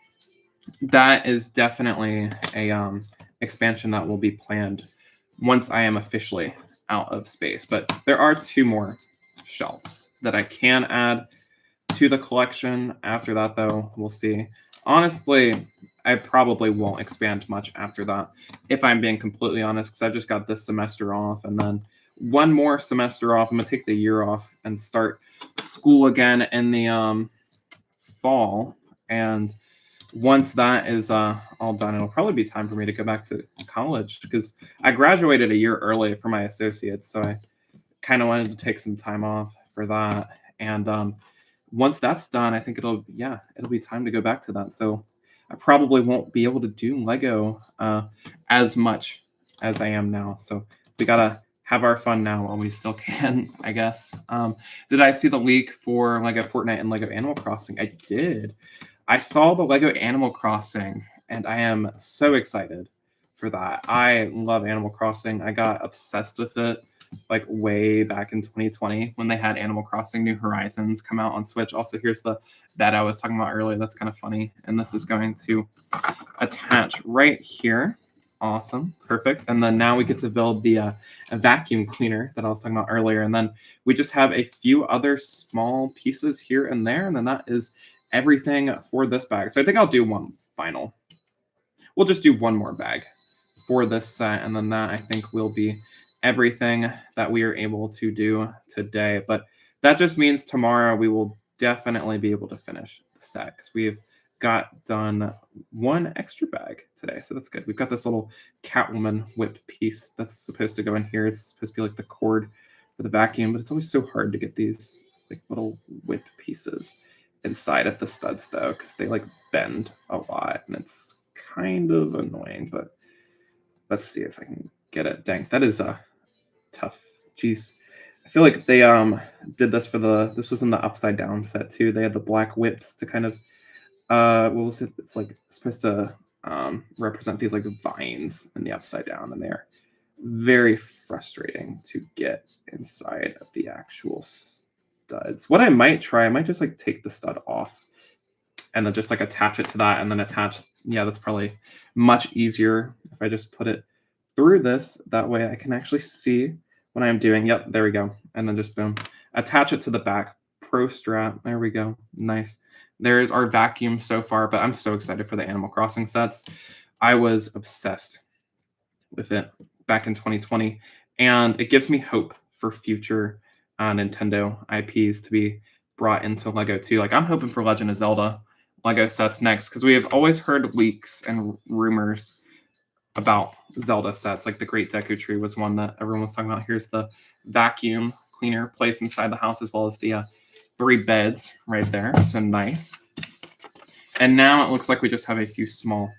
that is definitely a expansion that will be planned once I am officially out of space. But there are 2 more shelves that I can add to the collection. After that, though, we'll see. Honestly, I probably won't expand much after that, if I'm being completely honest, because I've just got this semester off, and then 1 more semester off. I'm gonna take the year off and start school again in the fall. And once that is all done, it'll probably be time for me to go back to college because I graduated a year early for my associates, so I kind of wanted to take some time off for that. And once that's done, I think it'll be time to go back to that. So I probably won't be able to do Lego as much as I am now. So we gotta have our fun now while we still can, I guess. Did I see the leak for Lego Fortnite and Lego Animal Crossing? I did. I saw the Lego Animal Crossing, and I am so excited for that. I love Animal Crossing. I got obsessed with it like way back in 2020 when they had Animal Crossing New Horizons come out on Switch. Also, here's the bed I was talking about earlier. That's kind of funny. And this is going to attach right here. Awesome. Perfect. And then now we get to build the a vacuum cleaner that I was talking about earlier. And then we just have a few other small pieces here and there. And then that is everything for this bag. So I think I'll do one final. We'll just do 1 more bag for this set, and then that I think will be everything that we are able to do today. But that just means tomorrow we will definitely be able to finish the set because we've got done 1 extra bag today. So that's good. We've got this little Catwoman whip piece that's supposed to go in here. It's supposed to be like the cord for the vacuum, but it's always so hard to get these like little whip pieces inside of the studs though, because they like bend a lot and it's kind of annoying. But let's see if I can get it. Dang, that is tough. Jeez, I feel like they did this for this was in the upside down set too. They had the black whips to kind of what was it? It's like supposed to represent these like vines in the upside down, and they're very frustrating to get inside of the actual studs. What I might just like take the stud off and then just like attach it to that and then attach. Yeah, that's probably much easier if I just put it through this. That way I can actually see what I'm doing. Yep, there we go. And then just boom, attach it to the back pro strap. There we go. Nice. There's our vacuum so far, but I'm so excited for the Animal Crossing sets. I was obsessed with it back in 2020, and it gives me hope for future Nintendo IPs to be brought into Lego too. Like I'm hoping for Legend of Zelda Lego sets next because we have always heard leaks and rumors about Zelda sets. Like the Great Deku Tree was one that everyone was talking about. Here's the vacuum cleaner place inside the house, as well as the 3 beds right there. So nice. And now it looks like we just have a few small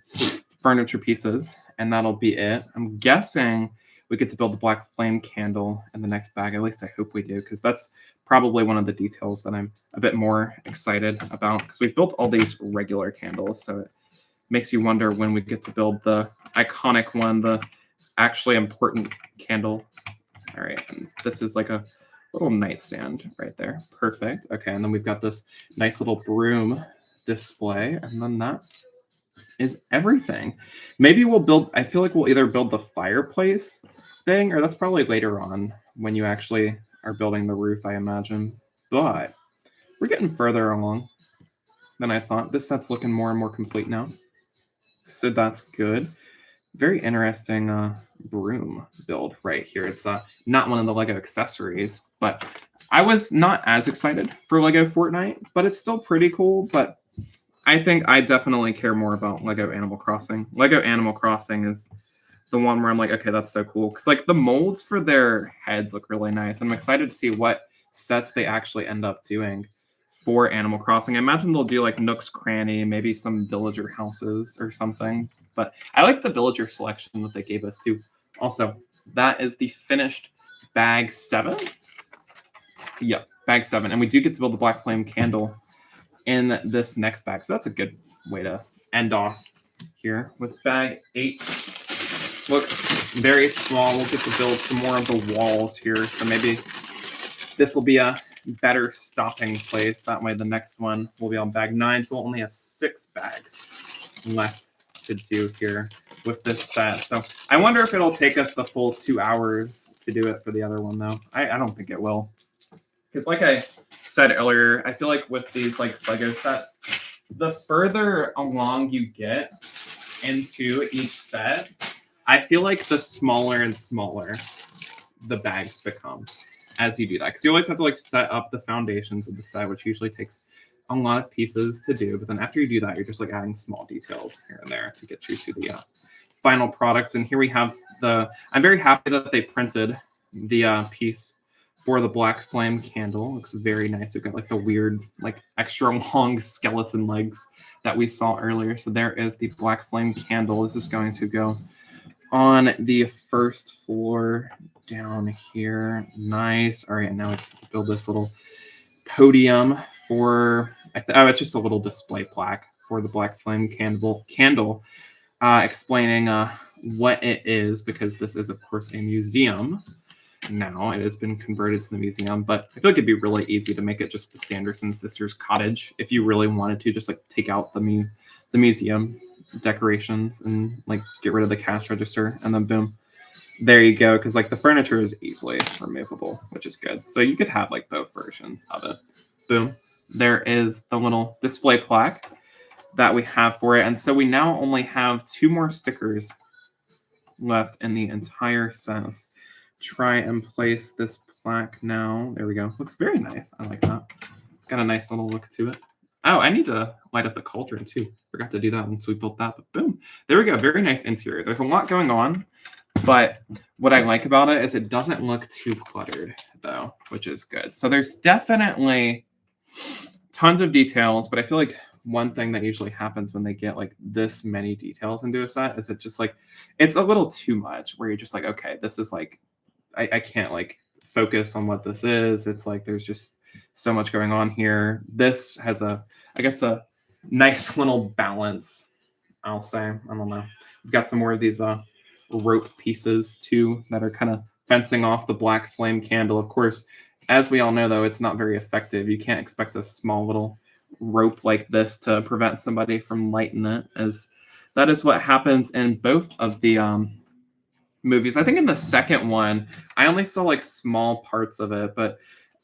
furniture pieces, and that'll be it. I'm guessing we get to build the black flame candle in the next bag. At least I hope we do, because that's probably one of the details that I'm a bit more excited about, because we've built all these regular candles, so it makes you wonder when we get to build the iconic one, the actually important candle. All right, and this is like a little nightstand right there. Perfect. Okay, and then we've got this nice little broom display, and then that is everything. Maybe we'll build, I feel like we'll either build the fireplace thing, or that's probably later on when you actually are building the roof, I imagine. But we're getting further along than I thought. This set's looking more and more complete now, so that's good. Very interesting broom build right here. It's not one of the Lego accessories, but I was not as excited for Lego Fortnite, but it's still pretty cool. But I think I definitely care more about Lego Animal Crossing. Lego Animal Crossing is the one where I'm like, okay, that's so cool. Because like the molds for their heads look really nice. I'm excited to see what sets they actually end up doing for Animal Crossing. I imagine they'll do like Nook's Cranny, maybe some villager houses or something. But I like the villager selection that they gave us too. Also, that is the finished bag 7. Yep, bag 7. And we do get to build the black flame candle in this next bag. So that's a good way to end off here with bag 8. Looks very small. We'll get to build some more of the walls here. So maybe this will be a better stopping place. That way the next one will be on bag 9. So we'll only have 6 bags left to do here with this set. So I wonder if it'll take us the full 2 hours to do it for the other one, though. I don't think it will. Because like I said earlier, I feel like with these like Lego sets, the further along you get into each set, I feel like the smaller and smaller the bags become as you do that. Because you always have to like set up the foundations of the set, which usually takes a lot of pieces to do. But then after you do that, you're just like adding small details here and there to get you to the final product. And here we have I'm very happy that they printed the piece for the black flame candle. Looks very nice. We've got like the weird, like extra long skeleton legs that we saw earlier. So there is the black flame candle. This is going to go on the first floor down here. Nice. All right, now I just have to build this little podium for, it's just a little display plaque for the black flame candle explaining what it is, because this is, of course, a museum. Now it has been converted to the museum, but I feel like it'd be really easy to make it just the Sanderson sisters cottage if you really wanted to just like take out the museum decorations and like get rid of the cash register, and then boom, there you go. Because like the furniture is easily removable, which is good. So you could have like both versions of it. Boom, there is the little display plaque that we have for it. And so we now only have 2 more stickers left in the entire set. Let's try and place this plaque now. There we go. Looks very nice. I like that. Got a nice little look to it. Oh, I need to light up the cauldron too. Forgot to do that once we built that, but boom. There we go. Very nice interior. There's a lot going on, but what I like about it is it doesn't look too cluttered though, which is good. So there's definitely tons of details, but I feel like one thing that usually happens when they get like this many details into a set is it just like, it's a little too much where you're just like, okay, this is like, I can't like focus on what this is. It's like there's just so much going on here. This has I guess a nice little balance, I'll say. I don't know. We've got some more of these rope pieces too that are kind of fencing off the black flame candle. Of course, as we all know though, it's not very effective. You can't expect a small little rope like this to prevent somebody from lighting it, as that is what happens in both of the movies. I think in the second one, I only saw like small parts of it, but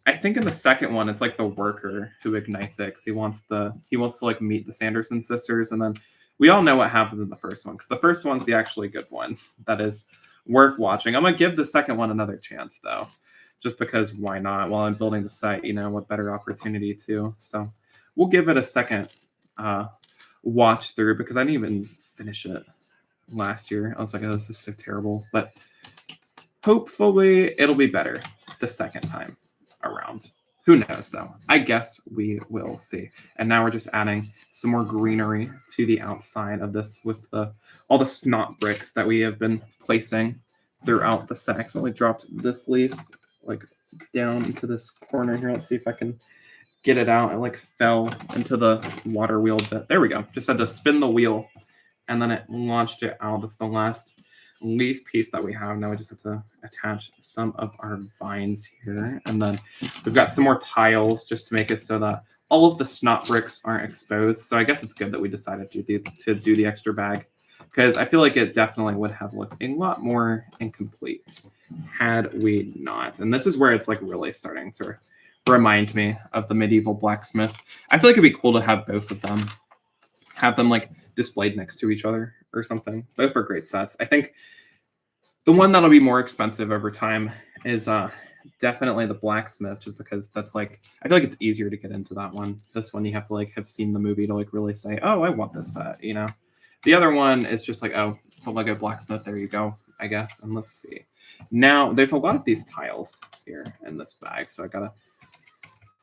I think in the second one, it's like the worker who ignites it. 'Cause he wants to like meet the Sanderson sisters, and then we all know what happens in the first one, because the first one's the actually good one that is worth watching. I'm gonna give the second one another chance though. just because why not? While I'm building the set, you know, what better opportunity to. So we'll give it a second watch through because I didn't even finish it last year. I was like, oh, this is so terrible. But hopefully it'll be better the second time around. Who knows, though? I guess we will see. And now we're just adding some more greenery to the outside of this with all the snot bricks that we have been placing throughout the set. I accidentally dropped this leaf like down into this corner here. Let's see if I can get it out. It like fell into the water wheel bit. There we go. Just had to spin the wheel and then it launched it out. That's the last leaf piece that we have. Now we just have to attach some of our vines here. And then we've got some more tiles just to make it so that all of the snot bricks aren't exposed. So I guess it's good that we decided to do the extra bag because I feel like it definitely would have looked a lot more incomplete had we not. And this is where it's like really starting to remind me of the medieval blacksmith. I feel like it'd be cool to have both of them, have them like displayed next to each other or something. Both are great sets. I think the one that'll be more expensive over time is definitely the blacksmith, just because that's like, I feel like it's easier to get into that one. This one you have to like have seen the movie to like really say, oh, I want this set, you know. The other one is just like, oh, it's a Lego blacksmith. There you go, I guess. And let's see. Now there's a lot of these tiles here in this bag, so I gotta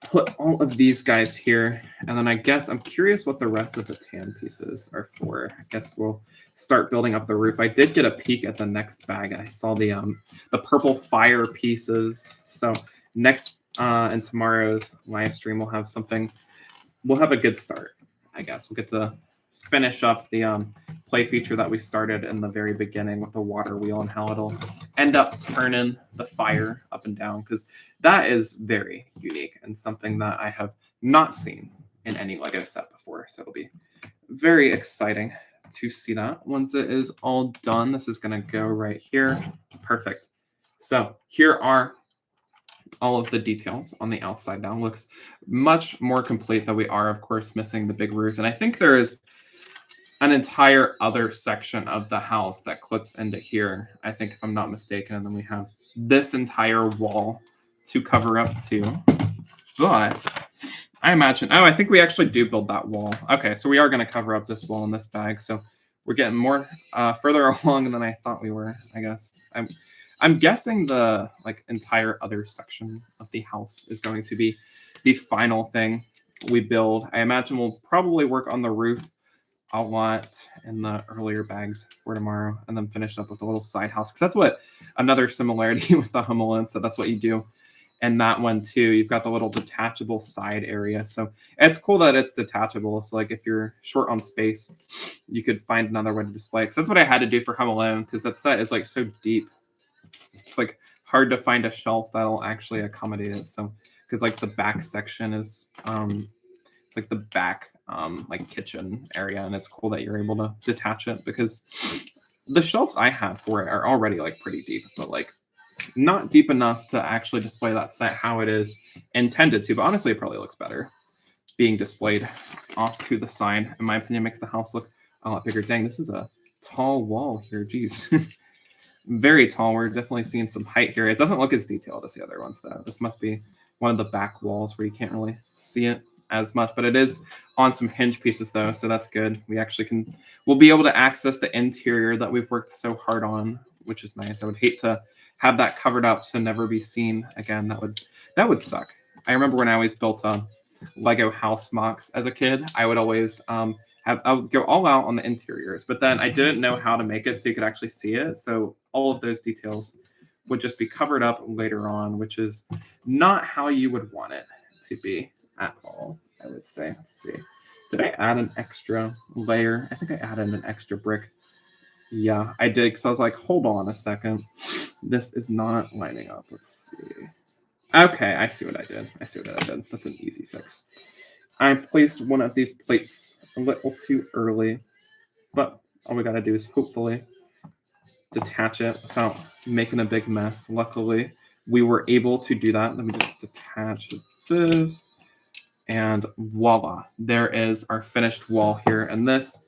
put all of these guys here, and then I guess I'm curious what the rest of the tan pieces are for. I guess we'll start building up the roof. I did get a peek at the next bag. I saw the purple fire pieces. So next in tomorrow's live stream, we'll have something. We'll have a good start, I guess. We'll get to finish up the play feature that we started in the very beginning with the water wheel and how it'll end up turning the fire up and down, because that is very unique and something that I have not seen in any Lego set before. So it'll be very exciting to see that once it is all done. This is going to go right here. Perfect. So here are all of the details on the outside now. Looks much more complete, though we are, of course, missing the big roof. And I think there is an entire other section of the house that clips into here, I think, if I'm not mistaken. And then we have this entire wall to cover up too. But I imagine, oh, I think we actually do build that wall. Okay, so we are going to cover up this wall in this bag. So we're getting more further along than I thought we were, I guess. I'm guessing the like entire other section of the house is going to be the final thing we build. I imagine we'll probably work on the roof a lot in the earlier bags for tomorrow, and then finish up with a little side house, because that's what another similarity with the Home Alone. So that's what you do in that one too. You've got the little detachable side area. So it's cool that it's detachable. So like if you're short on space, you could find another way to display it. Because that's what I had to do for Home Alone, because that set is like so deep. It's like hard to find a shelf that'll actually accommodate it. So because like the back section is it's like the back like kitchen area, and it's cool that you're able to detach it, because the shelves I have for it are already like pretty deep, but like not deep enough to actually display that set how it is intended to. But honestly, it probably looks better being displayed off to the side. In my opinion, makes the house look a lot bigger. Dang, this is a tall wall here. Jeez. Very tall. We're definitely seeing some height here. It doesn't look as detailed as the other ones, though. This must be one of the back walls where you can't really see it as much, but it is on some hinge pieces, though, so that's good. We'll be able to access the interior that we've worked so hard on, which is nice. I would hate to have that covered up to never be seen again. That would suck. I remember when I always built Lego house mocks as a kid, I would always I would go all out on the interiors, but then I didn't know how to make it so you could actually see it. So all of those details would just be covered up later on, which is not how you would want it to be at all, I would say. Let's see. Did I add an extra layer? I think I added an extra brick. Yeah, I did, because I was like, hold on a second. This is not lining up. Let's see. Okay, I see what I did. That's an easy fix. I placed one of these plates a little too early, but all we got to do is hopefully detach it without making a big mess. Luckily, we were able to do that. Let me just detach this, and voila, there is our finished wall here. And this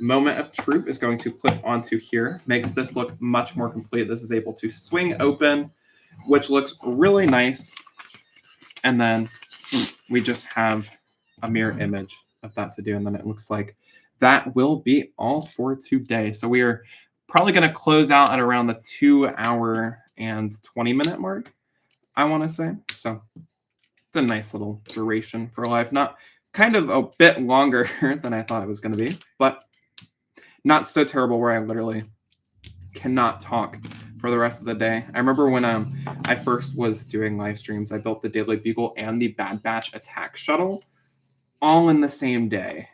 moment of truth is going to clip onto here. Makes this look much more complete. This is able to swing open, which looks really nice. And then we just have a mirror image of that to do. And then it looks like that will be all for today. So we are probably going to close out at around the 2-hour and 20-minute mark, I want to say. So it's a nice little duration for live. Not kind of a bit longer than I thought it was going to be, but not so terrible where I literally cannot talk for the rest of the day. I remember when I first was doing live streams, I built the Daily Bugle and the Bad Batch attack shuttle all in the same day.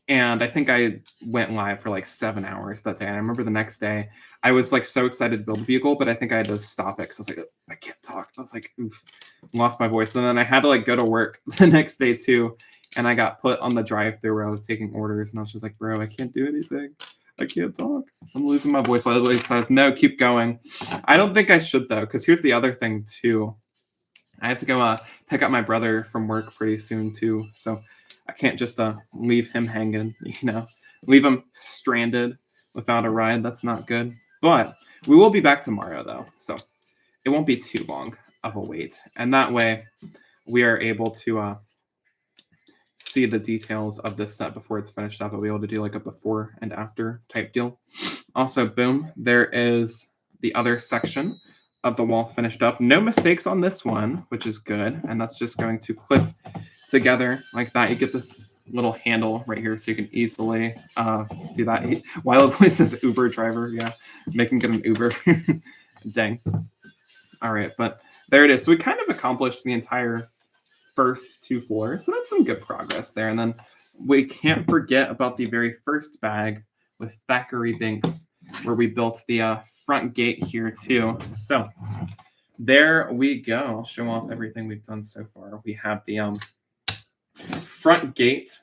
And I think I went live for like 7 hours that day. And I remember the next day, I was like so excited to build the Bugle, but I think I had to stop it because I was like, I can't talk. I was like, oof, lost my voice. And then I had to like go to work the next day too. And I got put on the drive-thru where I was taking orders. And I was just like, bro, I can't do anything. I can't talk. I'm losing my voice. So everybody says, no, keep going. I don't think I should though, because here's the other thing too. I have to go pick up my brother from work pretty soon too. So I can't just leave him hanging, leave him stranded without a ride. That's not good. But we will be back tomorrow though. So it won't be too long of a wait. And that way we are able to see the details of this set before it's finished up. I'll be able to do like a before and after type deal. Also, boom, there is the other section of the wall finished up. No mistakes on this one, which is good. And that's just going to clip together like that. You get this little handle right here so you can easily do that. Wild Voice says Uber driver. Yeah, make him get an Uber. Dang. All right, but there it is. So we kind of accomplished the entire first 2 floors. So that's some good progress there. And then we can't forget about the very first bag with Thackeray Binks, where we built the front gate here too. So there we go. I'll show off everything we've done so far. We have the front gate,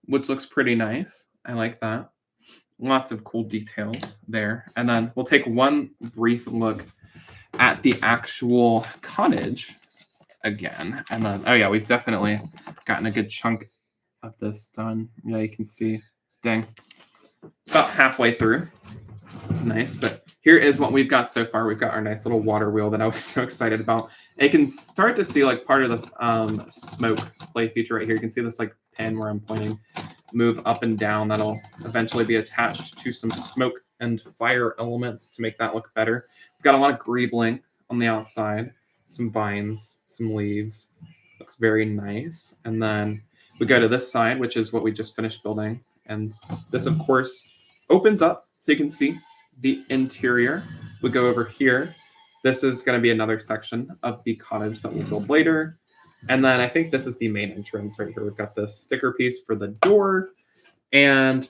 which looks pretty nice. I like that. Lots of cool details there. And then we'll take one brief look at the actual cottage again. And then, oh yeah, we've definitely gotten a good chunk of this done. Yeah, you can see, dang, about halfway through. Nice, but here is what we've got so far. We've got our nice little water wheel that I was so excited about. And you can start to see like part of the smoke play feature right here. You can see this like pin where I'm pointing, move up and down. That'll eventually be attached to some smoke and fire elements to make that look better. We've got a lot of greebling on the outside, some vines, some leaves. Looks very nice. And then we go to this side, which is what we just finished building. And this, of course, opens up so you can see the interior. We go over here. This is going to be another section of the cottage that we'll build later. And then I think this is the main entrance right here. We've got this sticker piece for the door and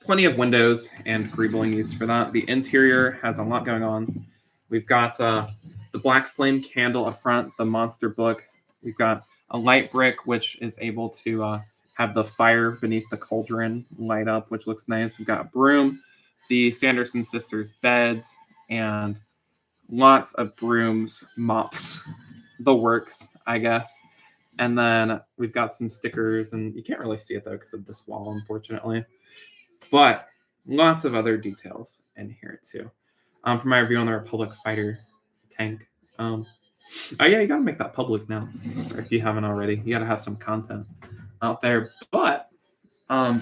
plenty of windows and greebling used for that. The interior has a lot going on. We've got the black flame candle up front, the monster book. We've got a light brick, which is able to have the fire beneath the cauldron light up, which looks nice. We've got a broom, the Sanderson sisters' beds, and lots of brooms, mops, the works, I guess. And then we've got some stickers, and you can't really see it though because of this wall, unfortunately. But lots of other details in here too. For my review on the Republic Fighter tank. Oh yeah, you gotta make that public now, or if you haven't already. You gotta have some content out there. But I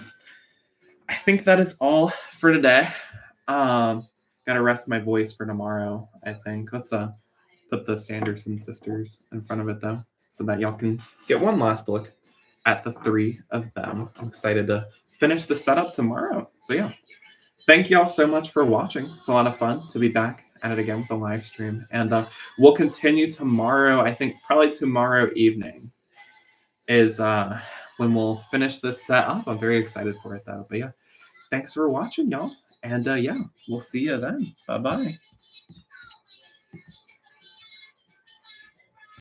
think that is all for today. Gotta rest my voice for tomorrow, I think. Let's put the Sanderson sisters in front of it though, so that y'all can get one last look at the 3 of them. I'm excited to finish the setup tomorrow. So yeah, thank y'all so much for watching. It's a lot of fun to be back at it again with the live stream. And we'll continue tomorrow. I think probably tomorrow evening is when we'll finish this set up. I'm very excited for it though. But yeah, thanks for watching, y'all. And yeah, we'll see you then. Bye-bye.